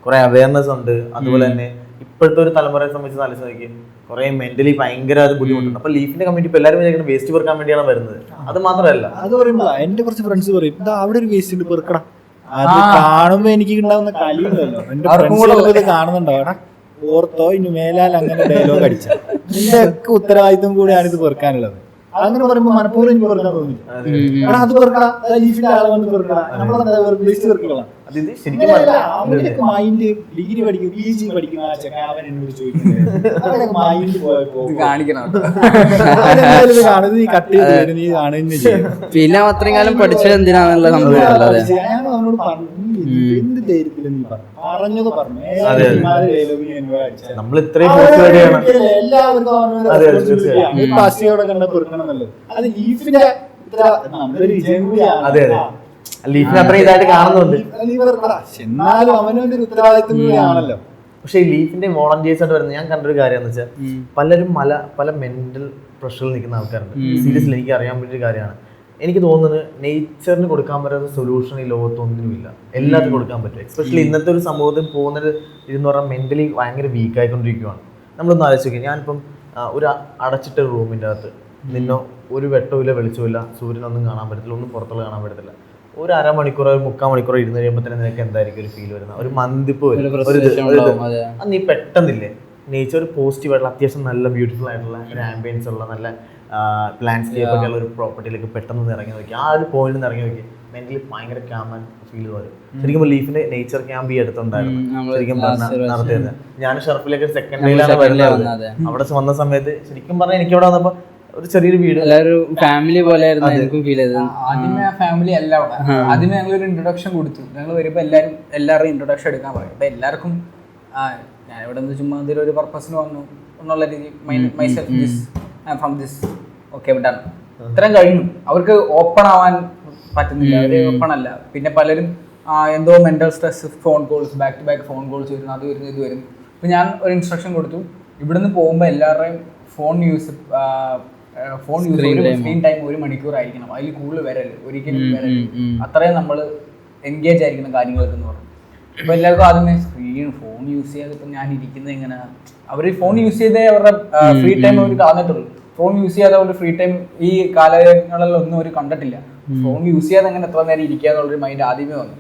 കുറേ അവയർനെസ് ഉണ്ട്. അതുപോലെ തന്നെ ഇപ്പോഴത്തെ ഒരു തലമുറയെ സംബന്ധിച്ച് ആലോചിച്ച് കുറേ മെന്റലി ഭയങ്കര ബുദ്ധിമുട്ടുണ്ട്. അപ്പോൾ ലീഫിൻ്റെ കമ്മ്യൂണിറ്റി ഇപ്പോൾ എല്ലാവരും വിചാരിക്കുന്നത് വേസ്റ്റ് പെറുക്കാൻ വേണ്ടിയാണ് വരുന്നത്. അത് മാത്രമല്ല, അത് പറയുമ്പോൾ എൻ്റെ കുറച്ച് ഫ്രണ്ട്സ് പറയും, ഇതാ അവിടെ ഒരു വേസ്റ്റ് ഉണ്ട് പെറുക്കണം. അത് കാണുമ്പോൾ എനിക്ക് ഉണ്ടാവുന്ന കലിയുണ്ടല്ലോ, എൻ്റെ ഫ്രണ്ട്സ് കാണുന്നുണ്ടോ അവിടെ ഓർത്തോ ഇനി മേലാൽ അങ്ങനെ ഡയലോഗ് അടിച്ച നിന്റെ ഒക്കെ ഉത്തരവാദിത്വം കൂടിയാണ് ഇത് പെറുക്കാനുള്ളത്. അങ്ങനെ പറയുമ്പോൾ മനഃപൂർവ്വം എനിക്ക് പെറുക്കാൻ തോന്നില്ല. അത് പെറുക്കണം, ലീഫിന്റെ ആളെ വന്ന് പെറുക്കണം, നമ്മളെന്താ വേസ്റ്റ് പെറുക്കണം. മൈൻഡ് ഡിഗ്രി പഠിക്കും, PG പഠിക്കുന്ന ആ ചെക്കൻ അവൻ എന്നോട് ചോദിക്കുന്നത് മൈൻഡ് പോയപ്പോ കാണുന്നത് നീ കട്ട് ചെയ്ത് നീ കാണുകയും ചെയ്യും. പിന്നെ അത്രയും കാലം പഠിച്ചത് എന്തിനാണല്ലോ നമ്മൾ ഞാൻ അവനോട് പറഞ്ഞു, എന്ത് ധൈര്യത്തിൽ നീ പറഞ്ഞത് പറഞ്ഞു. എല്ലാവർക്കും പ്ലാസ്റ്റിക്കോടെ കണ്ട പെറുക്കണം എന്നുള്ളത് അത് ലീഫിന്റെ നമ്മളൊരു വിജയം കൂടിയാണ്. ലീഫിന് അത്ര ഇതായിട്ട് കാണുന്നുണ്ട്, എന്നാലും അവനൊരു ഉത്തരവാദിത്വം കൂടിയാണല്ലോ. പക്ഷേ ഈ ലീഫിന്റെ വോളണ്ടിയേഴ്സ് ആയിട്ട് വരുന്നത് ഞാൻ കണ്ടൊരു കാര്യം എന്ന് വെച്ചാൽ, പലരും പല മെന്റൽ പ്രഷറിൽ നിൽക്കുന്ന ആൾക്കാരുണ്ട്. സീരിയസ്ലി എനിക്ക് അറിയാൻ പറ്റിയൊരു കാര്യമാണ്. എനിക്ക് തോന്നുന്നത് നേച്ചറിന് കൊടുക്കാൻ പറ്റാത്ത സൊല്യൂഷൻ ഈ ലോകത്തൊന്നിനുമില്ല, എല്ലാത്തിനും കൊടുക്കാൻ പറ്റും. എസ്പെഷ്യലി ഇന്നത്തെ ഒരു സമൂഹത്തിൽ പോകുന്നത് ഇതെന്ന് പറഞ്ഞാൽ മെന്റലി ഭയങ്കര വീക്കായിക്കൊണ്ടിരിക്കുകയാണ്. നമ്മളൊന്ന് ആലോചിക്കുക, ഞാനിപ്പം ഒരു അടച്ചിട്ട റൂമിൻ്റെ അകത്ത് നിന്നോ ഒരു വെട്ടമില്ല, വെളിച്ചമില്ല, സൂര്യനൊന്നും കാണാൻ പറ്റത്തില്ല, ഒന്നും പുറത്തുള്ള കാണാൻ പറ്റത്തില്ല. ഒരു അരമണിക്കൂറോ 3/4 മണിക്കൂറോ ഇരുന്ന് കഴിയുമ്പോൾ തന്നെ നിനക്ക് എന്തായിരിക്കും ഒരു ഫീൽ വരുന്നത്, ഒരു മന്ദിപ്പ് വരും. അത് നീ പെട്ടെന്നില്ലേ നേച്ചർ ഒരു പോസിറ്റീവ് ആയിട്ടുള്ള അത്യാവശ്യം നല്ല ബ്യൂട്ടിഫുൾ ആയിട്ടുള്ള ഒരു ആംബിയൻസ് ഉള്ള നല്ല ലാൻഡ്സ്കേപ്പ് ഒക്കെ ഉള്ള ഒരു പ്രോപ്പർട്ടിയിലേക്ക് പെട്ടെന്ന് ഇറങ്ങി നോക്കി, ആ ഒരു പോയിന്റ് നിന്ന് ഇറങ്ങി നോക്കി മെന്റലി ഭയങ്കര കാം ആൻഡ് ഫീൽ വരും. ശരിക്കും ലീഫിന്റെ നേച്ചർ ക്യാമ്പ് ഈ അടുത്തുണ്ടായിരുന്നു, ശരിക്കും നടത്തിയത്. ഞാൻ ഷർഫിലേക്ക് സെക്കൻഡ് ഡേയിലാണ് വരുന്നത്. അവിടെ വന്ന സമയത്ത് ശരിക്കും പറഞ്ഞാൽ എനിക്ക് അവിടെ വന്നപ്പോൾ ഒരു ചെറിയൊരു വീട്, എല്ലാവരും ഫാമിലി പോലെ ആയിരുന്നു എനിക്കും ഫീൽ ചെയ്തത്. ആദ്യമേ ആ ഫാമിലി അല്ല അവിടെ. ആദ്യമേ ഞങ്ങളൊരു ഇൻട്രൊഡക്ഷൻ കൊടുത്തു. ഞങ്ങൾ വരുമ്പോൾ എല്ലാവരും ഇൻട്രൊഡക്ഷൻ എടുക്കാൻ പറയും. അപ്പൊ എല്ലാവർക്കും ഞാൻ ഇവിടെ നിന്ന് ചുമ്മാ എന്തെങ്കിലും ഒരു പർപ്പസിന് വന്നു എന്നുള്ള രീതി, myself this, I am from this, okay done, ഇത്രയും കഴിഞ്ഞു. അവർക്ക് ഓപ്പൺ ആവാൻ പറ്റുന്നില്ല, അവര് ഓപ്പൺ അല്ല. പിന്നെ പലരും എന്തോ mental stress, phone calls, back to back phone calls വരുന്നു, അത് വരുന്നു, ഇത് വരുന്നു. അപ്പൊ ഞാൻ ഒരു ഇൻസ്ട്രക്ഷൻ കൊടുത്തു, ഇവിടുന്ന് പോകുമ്പോൾ എല്ലാവരുടെയും ഫോൺ യൂസ് സ്ക്രീൻ ടൈം 1 മണിക്കൂർ ആയിരിക്കണം, അതിൽ കൂടുതൽ വരരുത്, ഒരിക്കലും വരരുത്, അത്രയും നമ്മൾ എൻഗേജ് ആയിരിക്കണം കാര്യങ്ങളൊക്കെ എന്ന് പറഞ്ഞു. അപ്പോൾ എല്ലാവർക്കും ആദ്യമേ ഫോൺ യൂസ് ചെയ്യാതെ ഇപ്പം ഞാൻ ഇരിക്കുന്നത് എങ്ങനെ, അവർ ഫോൺ യൂസ് ചെയ്തേ അവരുടെ ഫ്രീ ടൈം അവർ കാണത്തുള്ളൂ. ഫോൺ യൂസ് ചെയ്യാതെ അവരുടെ ഫ്രീ ടൈം ഈ കാലങ്ങളിലൊന്നും അവർ കണ്ടിട്ടില്ല. ഫോൺ യൂസ് ചെയ്യാതെ അങ്ങനെ എത്ര നേരം ഇരിക്കുക എന്നുള്ളൊരു മൈൻഡ് ആദ്യമേ വന്നു.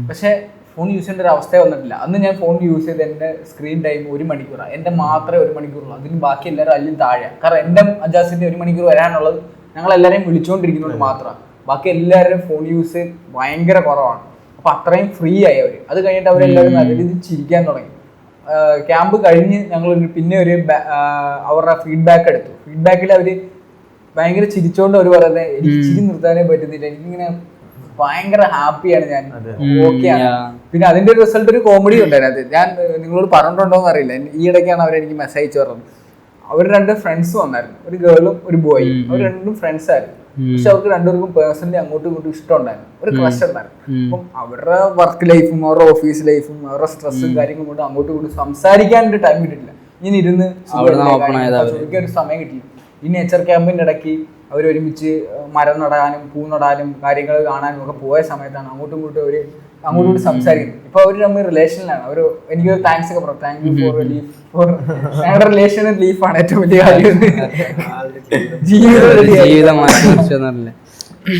പക്ഷേ ഫോൺ യൂസ് ചെയ്യേണ്ട ഒരു അവസ്ഥ വന്നിട്ടില്ല. അന്ന് ഞാൻ ഫോൺ യൂസ് ചെയ്ത് എൻ്റെ സ്ക്രീൻ ടൈം 1 മണിക്കൂറാണ്. എൻ്റെ മാത്രമേ 1 മണിക്കൂറുള്ളൂ, അതിന് ബാക്കി എല്ലാവരും അതിലും താഴെ. കാരണം എൻ്റെ അജാസിൻ്റെ 1 മണിക്കൂർ വരാനുള്ളത് ഞങ്ങളെല്ലാവരെയും വിളിച്ചുകൊണ്ടിരിക്കുന്നതുകൊണ്ട് മാത്രമാണ്. ബാക്കി എല്ലാവരും ഫോൺ യൂസ് ഭയങ്കര കുറവാണ്. അപ്പോൾ അത്രയും ഫ്രീ ആയി അവർ. അത് കഴിഞ്ഞിട്ട് അവരെല്ലാവരും നല്ല രീതിയിൽ ചിരിക്കാൻ തുടങ്ങി. ക്യാമ്പ് കഴിഞ്ഞ് ഞങ്ങൾ പിന്നെ അവരുടെ ഫീഡ്ബാക്ക് എടുത്തു. ഫീഡ്ബാക്കിൽ അവർ ഭയങ്കര ചിരിച്ചോണ്ട് അവർ പറയുന്നത് എനിക്ക് ചിരി നിർത്താനേ പറ്റുന്നില്ല, എനിക്കിങ്ങനെ ഭയങ്കര ഹാപ്പിയാണ്, ഞാൻ ഓക്കെയാണ്. പിന്നെ അതിന്റെ ഒരു റിസൾട്ട് ഒരു കോമഡി ഉണ്ടായിരുന്നു. അത് ഞാൻ നിങ്ങളോട് പറഞ്ഞിട്ടുണ്ടോന്ന് അറിയില്ല. ഈ ഇടയ്ക്കാണ് അവരെനിക്ക് മെസ്സേജ് പറഞ്ഞത്. അവർ 2 ഫ്രണ്ട്സ് വന്നായിരുന്നു, ഒരു ഗേളും ഒരു ബോയും. അവർ 2 ഫ്രണ്ട്സ് ആയിരുന്നു. പക്ഷെ അവർക്ക് 2 പേഴ്സണലി അങ്ങോട്ടും ഇങ്ങോട്ടും ഇഷ്ടമുണ്ടായിരുന്നു, ഒരു ക്രഷ് ഉണ്ടായിരുന്നു. അപ്പം അവരുടെ വർക്ക് ലൈഫും അവരുടെ ഓഫീസ് ലൈഫും അവരുടെ സ്ട്രെസ്സും കാര്യങ്ങളും കൊണ്ട് അങ്ങോട്ടും ഇങ്ങോട്ടും സംസാരിക്കാനൊരു ടൈം കിട്ടില്ല. ഇങ്ങനെ ഇരുന്ന് ചോദിക്കാൻ ഒരു സമയം കിട്ടില്ല. ഈ നേച്ചർ ക്യാമ്പിന്റെ ഇടയ്ക്ക് അവരൊരുമിച്ച് മരം നടാനും പൂ നടാനും കാര്യങ്ങൾ കാണാനും ഒക്കെ പോയ സമയത്താണ് അങ്ങോട്ടും ഇങ്ങോട്ടും സംസാരിക്കുന്നത്. ഇപ്പൊ അവർ നമ്മൾ റിലേഷനിലാണ്. അവർ എനിക്കൊരു താങ്ക്സ് ഒക്കെ പറഞ്ഞു, thank you for Leaf for ഞങ്ങളുടെ റിലേഷൻ ലീഫാണ് ഏറ്റവും വലിയ കാര്യം. ജീവിതം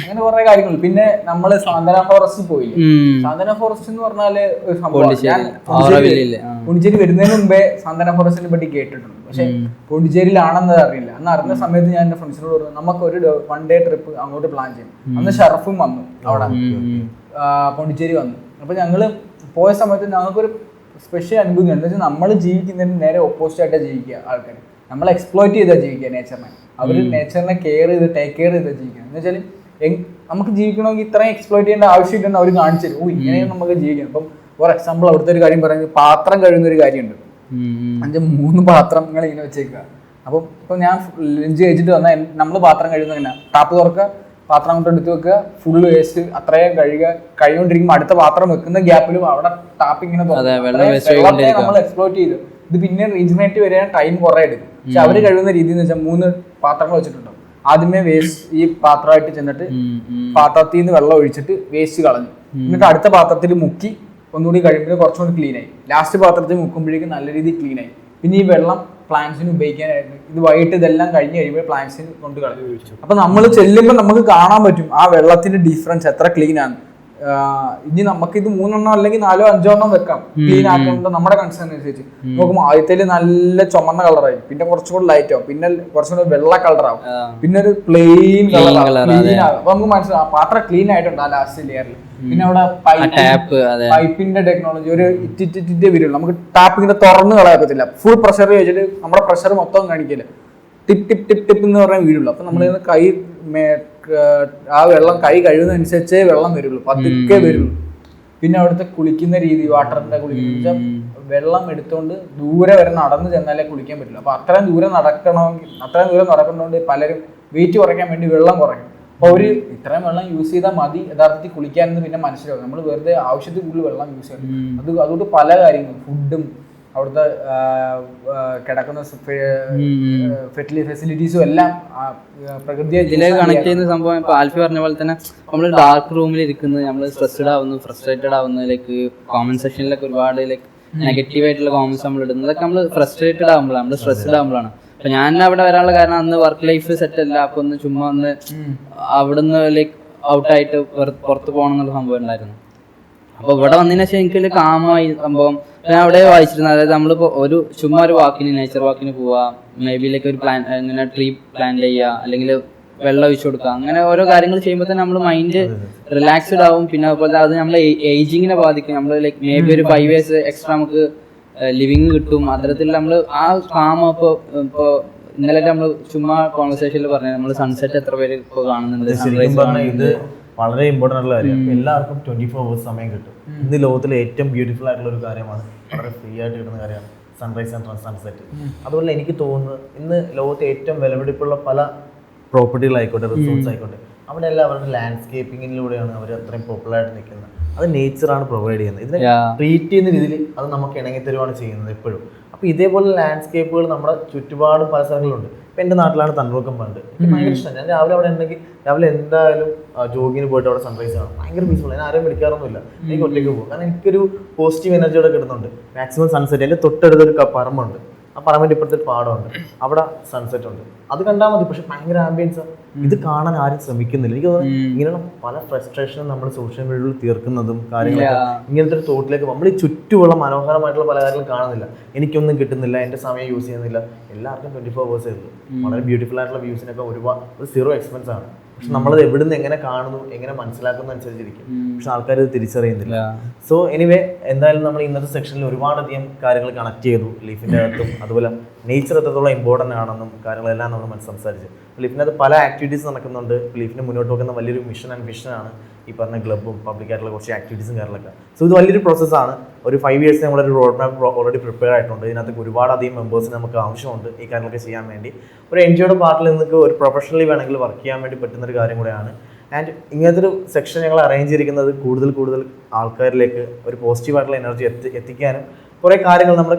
അങ്ങനെ കുറെ കാര്യങ്ങൾ. പിന്നെ നമ്മള് സാന്ത്വന ഫോറസ്റ്റിൽ പോയി. സാന്ത്വന ഫോറസ്റ്റ് എന്ന് പറഞ്ഞാല് ഒരു സംഭവം, ഞാൻ പോണ്ടിച്ചേരി വരുന്നതിന് മുമ്പേ സാന്ത്വന ഫോറസ്റ്റിനെ പറ്റി കേട്ടിട്ടുണ്ട്. പക്ഷെ പോണ്ടിച്ചേരിയിലാണെന്ന് അറിയില്ല. അന്ന് അറിഞ്ഞ സമയത്ത് ഞാൻ എന്റെ ഫ്രണ്ട്സിനോട് പറഞ്ഞു നമുക്ക് ഒരു 1 ഡേ ട്രിപ്പ് അങ്ങോട്ട് പ്ലാൻ ചെയ്യും. അന്ന് ഷറഫും വന്നു, അവിടെ പോണ്ടിച്ചേരി വന്നു. അപ്പൊ ഞങ്ങള് പോയ സമയത്ത് ഞങ്ങൾക്കൊരു സ്പെഷ്യൽ അനുഭൂതി. എന്താ വെച്ചാൽ നമ്മൾ ജീവിക്കുന്നതിന് നേരെ ഓപ്പോസിറ്റ് ആയിട്ടാണ് ജീവിക്കുക ആൾക്കാർ. നമ്മൾ എക്സ്പ്ലോയിറ്റ് ചെയ്താൽ ജീവിക്കുക നേച്ചറിനെ. അവർ നേച്ചറിനെ കെയർ ചെയ്ത് ടേക്ക് കെയർ ചെയ്താൽ ജീവിക്കുക. എന്ന് വെച്ചാൽ നമുക്ക് ജീവിക്കണമെങ്കിൽ ഇത്രയും എക്സ്പ്ലോയിറ്റ് ചെയ്യേണ്ട ആവശ്യമില്ലെന്ന് അവർ കാണിച്ചു തരും. ഇങ്ങനെയും നമുക്ക് ജീവിക്കാം. അപ്പം ഫോർ എക്സാമ്പിൾ അവിടുത്തെ ഒരു കാര്യം പറയുന്നത് പാത്രം കഴുകുന്ന ഒരു കാര്യമുണ്ട്. 3 പാത്രങ്ങൾ ഇങ്ങനെ വെച്ചേക്കുക. അപ്പം ഇപ്പം ഞാൻ ലഞ്ച് കഴിച്ചിട്ട് വന്നാൽ നമ്മൾ പാത്രം കഴുകുന്നത് എങ്ങനെ, ടാപ്പ് തുറക്കുക, പാത്രം കൊണ്ട് എടുത്ത് വെക്കുക, ഫുള്ള് വേസ്റ്റ് അത്രയും കഴിയുകൊണ്ടിരിക്കുമ്പോൾ അടുത്ത പാത്രം വെക്കുന്ന ഗ്യാപ്പിലും അവിടെ ടാപ്പ് ഇങ്ങനെ വെള്ളത്തെ നമ്മൾ എക്സ്പ്ലോയിറ്റ് ചെയ്തു. ഇത് പിന്നെ റീജനറേറ്റ് വരാൻ ടൈം കുറേ എടുക്കും. പക്ഷെ അവർ കഴുകുന്ന രീതി എന്ന് വെച്ചാൽ 3 പാത്രങ്ങൾ വെച്ചിട്ടുണ്ടാവും. ആദ്യമേ വേസ്റ്റ് ഈ പാത്രമായിട്ട് ചെന്നിട്ട് പാത്രത്തിൽ നിന്ന് വെള്ളം ഒഴിച്ചിട്ട് വേസ്റ്റ് കളഞ്ഞു. എന്നിട്ട് അടുത്ത പാത്രത്തിൽ മുക്കി ഒന്നുകൂടി കഴിയുമ്പോൾ കുറച്ചുകൂടി ക്ലീൻ ആയി. ലാസ്റ്റ് പാത്രത്തിൽ മുക്കുമ്പോഴേക്കും നല്ല രീതിയിൽ ക്ലീൻ ആയി. പിന്നെ ഈ വെള്ളം പ്ലാന്റ്സിന് ഉപയോഗിക്കാനായിട്ട് ഇത് വൈകിട്ട് ഇതെല്ലാം കഴിഞ്ഞ് കഴിയുമ്പോൾ പ്ലാന്റ്സിന് കൊണ്ട് കളഞ്ഞു. അപ്പൊ നമ്മൾ ചെല്ലുമ്പോൾ നമുക്ക് കാണാൻ പറ്റും ആ വെള്ളത്തിന്റെ ഡിഫറൻസ് എത്ര ക്ലീൻ ആണ്. ഇനി നമുക്ക് ഇത് 3 എണ്ണം അല്ലെങ്കിൽ 4 or 5 എണ്ണം വെക്കാം ക്ലീൻ ആക്കുന്നത് നമ്മുടെ കൺസേൺ അനുസരിച്ച്. നോക്കുമ്പോൾ ആദ്യത്തേല് നല്ല ചുമന്ന കളറായി, പിന്നെ കുറച്ചുകൂടി ലൈറ്റ് ആവും, പിന്നെ കുറച്ചുകൂടി വെള്ള കളറാവും, പിന്നെ ഒരു പ്ലെയിൻ കളറാവും. അപ്പൊ നമുക്ക് മനസ്സിലാവും പാത്രം ക്ലീൻ ആയിട്ടുണ്ട് ആ ലാസ്റ്റ് ലെയറിൽ. പിന്നെ അവിടെ പൈപ്പിന്റെ ടെക്നോളജി ഒരു ഇറ്റിറ്റേ വരുള്ളൂ. നമുക്ക് ടാപ്പ് ഇങ്ങനെ തുറന്ന് കളയാൻ പറ്റില്ല. ഫുൾ പ്രഷർ വെച്ചിട്ട് നമ്മുടെ പ്രഷർ മൊത്തം കാണിക്കില്ല. ടിപ്പ് ടിപ്പ് ടിപ്പ് ടിപ്പ് എന്ന് പറഞ്ഞാൽ വീഴുള്ളൂ. അപ്പൊ നമ്മൾ കൈ ആ വെള്ളം കൈ കഴിയുന്നതനുസരിച്ചേ വെള്ളം വരുള്ളൂ, പതുക്കെ വരുള്ളൂ. പിന്നെ അവിടുത്തെ കുളിക്കുന്ന രീതി, വാട്ടറിന്റെ കുളിക്കുന്ന വെള്ളം എടുത്തുകൊണ്ട് ദൂരെ വരെ നടന്ന് ചെന്നാലേ കുളിക്കാൻ പറ്റില്ല. അപ്പൊ അത്രയും ദൂരം നടക്കുന്നതുകൊണ്ട് പലരും വെയിറ്റ് കുറയ്ക്കാൻ വേണ്ടി വെള്ളം കുറയ്ക്കും. അപ്പോൾ ഒരു ഇത്രയും വെള്ളം യൂസ് ചെയ്താൽ മതി യഥാർത്ഥത്തിൽ കുളിക്കാനെന്ന് പിന്നെ മനസ്സിലാവും. നമ്മൾ വെറുതെ ആവശ്യത്തിൽ കൂടുതൽ വെള്ളം യൂസ് ചെയ്യണം. അതുകൊണ്ട് പല കാര്യങ്ങളും, ഫുഡും അവിടുത്തെ കിടക്കുന്ന ഫെസിലിറ്റീസും എല്ലാം പ്രകൃതിയെ കണക്ട് ചെയ്യുന്ന സംഭവം. ഇപ്പൊ ആൽഫി പറഞ്ഞ പോലെ തന്നെ നമ്മൾ ഡാർക്ക് റൂമിൽ ഇരിക്കുന്നത്, നമ്മൾ സ്ട്രെസ്ഡ് ആവുന്നു, ഫ്രസ്ട്രേറ്റഡ് ആവുന്നു, ലൈക്ക് കോമന്റ് സെക്ഷനിലൊക്കെ ഒരുപാട് ലൈക്ക് നെഗറ്റീവ് ആയിട്ടുള്ള കോമന്റ്സ് നമ്മൾ ഇടുന്നത്, അതൊക്കെ നമ്മൾ ഫ്രസ്ട്രേറ്റഡ് ആകുമ്പോഴാണ്, നമ്മൾ സ്ട്രെസ്ഡ് ആകുമ്പോഴാണ്. അപ്പൊ ഞാൻ അവിടെ വരാനുള്ള കാരണം അന്ന് വർക്ക് ലൈഫ് സെറ്റ് അല്ല. അപ്പൊ ഒന്ന് ചുമ്മാ ഒന്ന് അവിടുന്ന് ലൈക്ക് ഔട്ടായിട്ട് പുറത്ത് പോകണം എന്നുള്ള സംഭവം ഉണ്ടായിരുന്നു. അപ്പൊ ഇവിടെ വന്നതിന് ശേഷം എനിക്ക് കാമായി സംഭവം. ഞാൻ അവിടെ വായിച്ചിരുന്നത്, അതായത് നമ്മളിപ്പോ ഒരു ചുമ്മാ ഒരു വാക്കിന്, നേച്ചർ വാക്കിന് പോവാ, മേ ബി ലൈക്ക് ഒരു പ്ലാൻ, ഇങ്ങനെ ട്രീ പ്ലാൻ ചെയ്യുക, അല്ലെങ്കിൽ വെള്ളം ഒഴിച്ചു കൊടുക്കുക, അങ്ങനെ ഓരോ കാര്യങ്ങൾ ചെയ്യുമ്പോൾ തന്നെ നമ്മൾ മൈൻഡ് റിലാക്സ്ഡ് ആവും. പിന്നെ അതുപോലെ അത് നമ്മളെ ഏജിങ്ങിനെ ബാധിക്കും. നമ്മൾ ലൈക്ക് മേ ബി ഒരു 5 years എക്സ്ട്രാ നമുക്ക് ലിവിങ് കിട്ടും. അത്തരത്തിൽ നമ്മൾ ആ കാമ ഇപ്പോൾ ഇന്നലെ നമ്മൾ ചുമ്മാ കോൺവെർസേഷനിൽ പറഞ്ഞത് നമ്മൾ സൺസെറ്റ് എത്ര പേര് ഇപ്പോൾ കാണുന്നുണ്ട്, ശരിക്കും പറഞ്ഞാൽ ഇത് വളരെ ഇമ്പോർട്ടൻ്റ് ആയിട്ടുള്ള കാര്യമാണ്. എല്ലാവർക്കും 24 hours സമയം കിട്ടും. ഇന്ന് ലോകത്തിലെ ഏറ്റവും ബ്യൂട്ടിഫുൾ ആയിട്ടുള്ള ഒരു കാര്യമാണ്, വളരെ ഫ്രീ ആയിട്ട് കിട്ടുന്ന കാര്യമാണ് സൺറൈസ് ആൻഡ് സൺസെറ്റ്. അതുപോലെ എനിക്ക് തോന്നുന്നത് ഇന്ന് ലോകത്തെ ഏറ്റവും വിലപിടിപ്പുള്ള പല പ്രോപ്പർട്ടികളായിക്കോട്ടെ, റിസോർട്ട്സ് ആയിക്കോട്ടെ, അവിടെ എല്ലാം അവരുടെ ലാൻഡ്സ്കേപ്പിങ്ങിലൂടെയാണ് അവർ അത്രയും പോപ്പുലറായിട്ട് നിൽക്കുന്നത്. അത് നേച്ചറാണ് പ്രൊവൈഡ് ചെയ്യുന്നത്. ഇതിനെ ട്രീറ്റ് ചെയ്യുന്ന രീതിയിൽ അത് നമുക്ക് ഇണങ്ങി തരുവാണ് ചെയ്യുന്നത് എപ്പോഴും. അപ്പോൾ ഇതേപോലെ ലാൻഡ്സ്കേപ്പുകൾ നമ്മുടെ ചുറ്റുപാടും പല സ്ഥലങ്ങളുണ്ട്. ഇപ്പം എൻ്റെ നാട്ടിലാണ് തണ്ണീർക്കം പണ്ട്. എനിക്ക് ഭയങ്കര ഇഷ്ടമാണ്. ഞാൻ രാവിലെ അവിടെ ഉണ്ടെങ്കിൽ രാവിലെ എന്തായാലും ജോഗിന് പോയിട്ട് അവിടെ സൺറൈസ് കാണും. ഭയങ്കര പീസ്ഫുൾ. ഞാൻ ആരെയും വിളിക്കാറൊന്നുമില്ല, എനിക്ക് ഒറ്റയ്ക്ക് പോകും. കാരണം എനിക്കൊരു പോസിറ്റീവ് എനർജി അവിടെ കിട്ടുന്നുണ്ട്. Maximum sunset. എൻ്റെ തൊട്ടടുത്തൊരു പറമ്പുണ്ട്, ആ പറമ്പിൻ്റെ ഇപ്പുറത്തെ പാടമുണ്ട്, അവിടെ സൺസെറ്റ് ഉണ്ട്. അത് കണ്ടാൽ മതി, പക്ഷെ ഭയങ്കര ആംബിയൻസാണ്. ഇത് കാണാൻ ആരും ശ്രമിക്കുന്നില്ല. എനിക്ക് തോന്നുന്നു ഇങ്ങനെയുള്ള പല ഫ്രസ്ട്രേഷനും നമ്മൾ സോഷ്യൽ മീഡിയയിൽ തീർക്കുന്നതും കാര്യങ്ങളൊക്കെ ഇങ്ങനത്തെ ഒരു തോട്ടിലേക്ക് നമ്മൾ ഈ ചുറ്റുമുള്ള മനോഹരമായിട്ടുള്ള പല കാര്യങ്ങളും കാണുന്നില്ല. എനിക്കൊന്നും കിട്ടുന്നില്ല, എൻ്റെ സമയം യൂസ് ചെയ്യുന്നില്ല. എല്ലാവർക്കും 24 hours ഉള്ളൂ. വളരെ ബ്യൂട്ടിഫുൾ ആയിട്ടുള്ള വ്യൂസിനൊക്കെ ഒരു 0 expense ആണ്. പക്ഷെ നമ്മളത് എവിടുന്ന് എങ്ങനെ കാണുന്നു, എങ്ങനെ മനസ്സിലാക്കുന്നു അനുസരിച്ചിരിക്കും. പക്ഷെ ആൾക്കാർ ഇത് തിരിച്ചറിയുന്നില്ല. സോ എനിവേ, എന്തായാലും നമ്മൾ ഇന്നത്തെ സെക്ഷനിൽ ഒരുപാടധികം കാര്യങ്ങൾ കണക്ട് ചെയ്തു. ലീഫിൻ്റെ അകത്തും അതുപോലെ നേച്ചർ എത്രത്തോളം ഇമ്പോർട്ടൻ്റ് ആണെന്നും കാര്യങ്ങളെല്ലാം നമ്മൾ സംസാരിച്ചു. ലീഫിൻ്റെ അകത്ത് പല ആക്ടിവിറ്റീസ് നടക്കുന്നുണ്ട്. ലീഫിനെ മുന്നോട്ട് പോകുന്ന വലിയൊരു മിഷൻ ആൻഡ് വിഷനാണ് ഈ പറഞ്ഞ ക്ലബ്ബും പബ്ലിക് ആയിട്ടുള്ള കുറച്ച് ആക്ടിവിറ്റീസും കാര്യങ്ങളൊക്കെ. സോ ഇത് വലിയൊരു പ്രോസസ്സാണ്. ഒരു 5 years നമ്മളൊരു റോഡ് മാപ്പ് ഓൾറെഡി പ്രിപ്പയർ ആയിട്ടുണ്ട്. ഇതിനകത്ത് ഒരുപാടധികം മെമ്പേഴ്സിന് നമുക്ക് ആവശ്യമുണ്ട് ഈ കാര്യങ്ങളൊക്കെ ചെയ്യാൻ വേണ്ടി. ഒരു NGOയുടെ പാർട്ടിൽ നിങ്ങൾക്ക് ഒരു പ്രൊഫഷണലി വേണമെങ്കിൽ വർക്ക് ചെയ്യാൻ വേണ്ടി പറ്റുന്നൊരു കാര്യം കൂടെയാണ്. ആൻഡ് ഇങ്ങനത്തെ ഒരു സെക്ഷൻ ഞങ്ങൾ അറേഞ്ച് ചെയ്തിരിക്കുന്നത് കൂടുതൽ ആൾക്കാരിലേക്ക് ഒരു പോസിറ്റീവായിട്ടുള്ള എനർജി എത്തിക്കാനും കുറേ കാര്യങ്ങൾ നമ്മൾ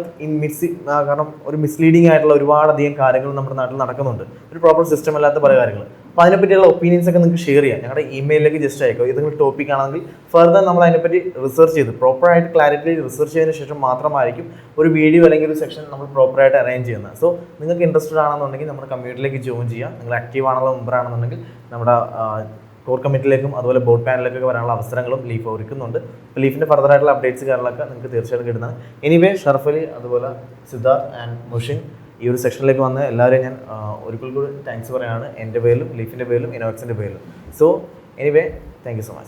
കാരണം ഒരു മിസ്ലീഡിങ് ആയിട്ടുള്ള ഒരുപാടധികം കാര്യങ്ങൾ നമ്മുടെ നാട്ടിൽ നടക്കുന്നുണ്ട്. ഒരു പ്രോപ്പർ സിസ്റ്റം അല്ലാത്ത പല കാര്യങ്ങൾ. അപ്പോൾ അതിനെപ്പറ്റിയുള്ള ഒപ്പീനിയൻസ് ഒക്കെ നിങ്ങൾക്ക് ഷെയർ ചെയ്യാം. ഞങ്ങളുടെ ഇമെയിലിലേക്ക് ജസ്റ്റ് അയക്കുക. ഏതെങ്കിലും ടോപ്പിക് ആണെങ്കിൽ ഫർദർ നമ്മൾ അതിനെപ്പറ്റി റിസർച്ച് ചെയ്ത് പ്രോപ്പറായിട്ട് ക്ലാരിറ്റി റിസർച്ച് ചെയ്തതിന് ശേഷം മാത്രമായിരിക്കും ഒരു വീഡിയോ അല്ലെങ്കിൽ ഒരു സെക്ഷൻ നമ്മൾ പ്രോപ്പറായിട്ട് അറേഞ്ച് ചെയ്യുന്നത്. സോ നിങ്ങൾക്ക് ഇൻട്രസ്റ്റഡ് ആണെന്നുണ്ടെങ്കിൽ നമ്മുടെ കമ്മ്യൂണിറ്റിയിലേക്ക് ജോയിൻ ചെയ്യുക. നിങ്ങൾ ആക്റ്റീവ് ആണുള്ള മെമ്പർ ആണെന്നുണ്ടെങ്കിൽ നമ്മുടെ കോർ കമ്മിറ്റിയിലേക്കും അതുപോലെ ബോർഡ് പാനലിലേക്കൊക്കെ വരാനുള്ള അവസരങ്ങളും ലീഫ് ഒരുക്കുന്നുണ്ട്. അപ്പോൾ ലീഫിൻ്റെ ഫർദർ ആയിട്ടുള്ള അപ്ഡേറ്റ്സ് കാര്യങ്ങളൊക്കെ നിങ്ങൾക്ക് തീർച്ചയായിട്ടും കിട്ടുന്നതാണ്. എനിവേ, ഷറഫലി അതുപോലെ സിദ്ധാർത്ഥ് ആൻഡ് മുഷിൻ ഈ ഒരു സെക്ഷനിലേക്ക് വന്ന് എല്ലാവരെയും ഞാൻ ഒരിക്കൽ കൂടി താങ്ക്സ് പറയുകയാണ്, എൻ്റെ പേരിലും ലീഫിൻ്റെ പേരിലും ഇനോവെക്സിൻ്റെ പേരിലും. So anyway, thank you so much.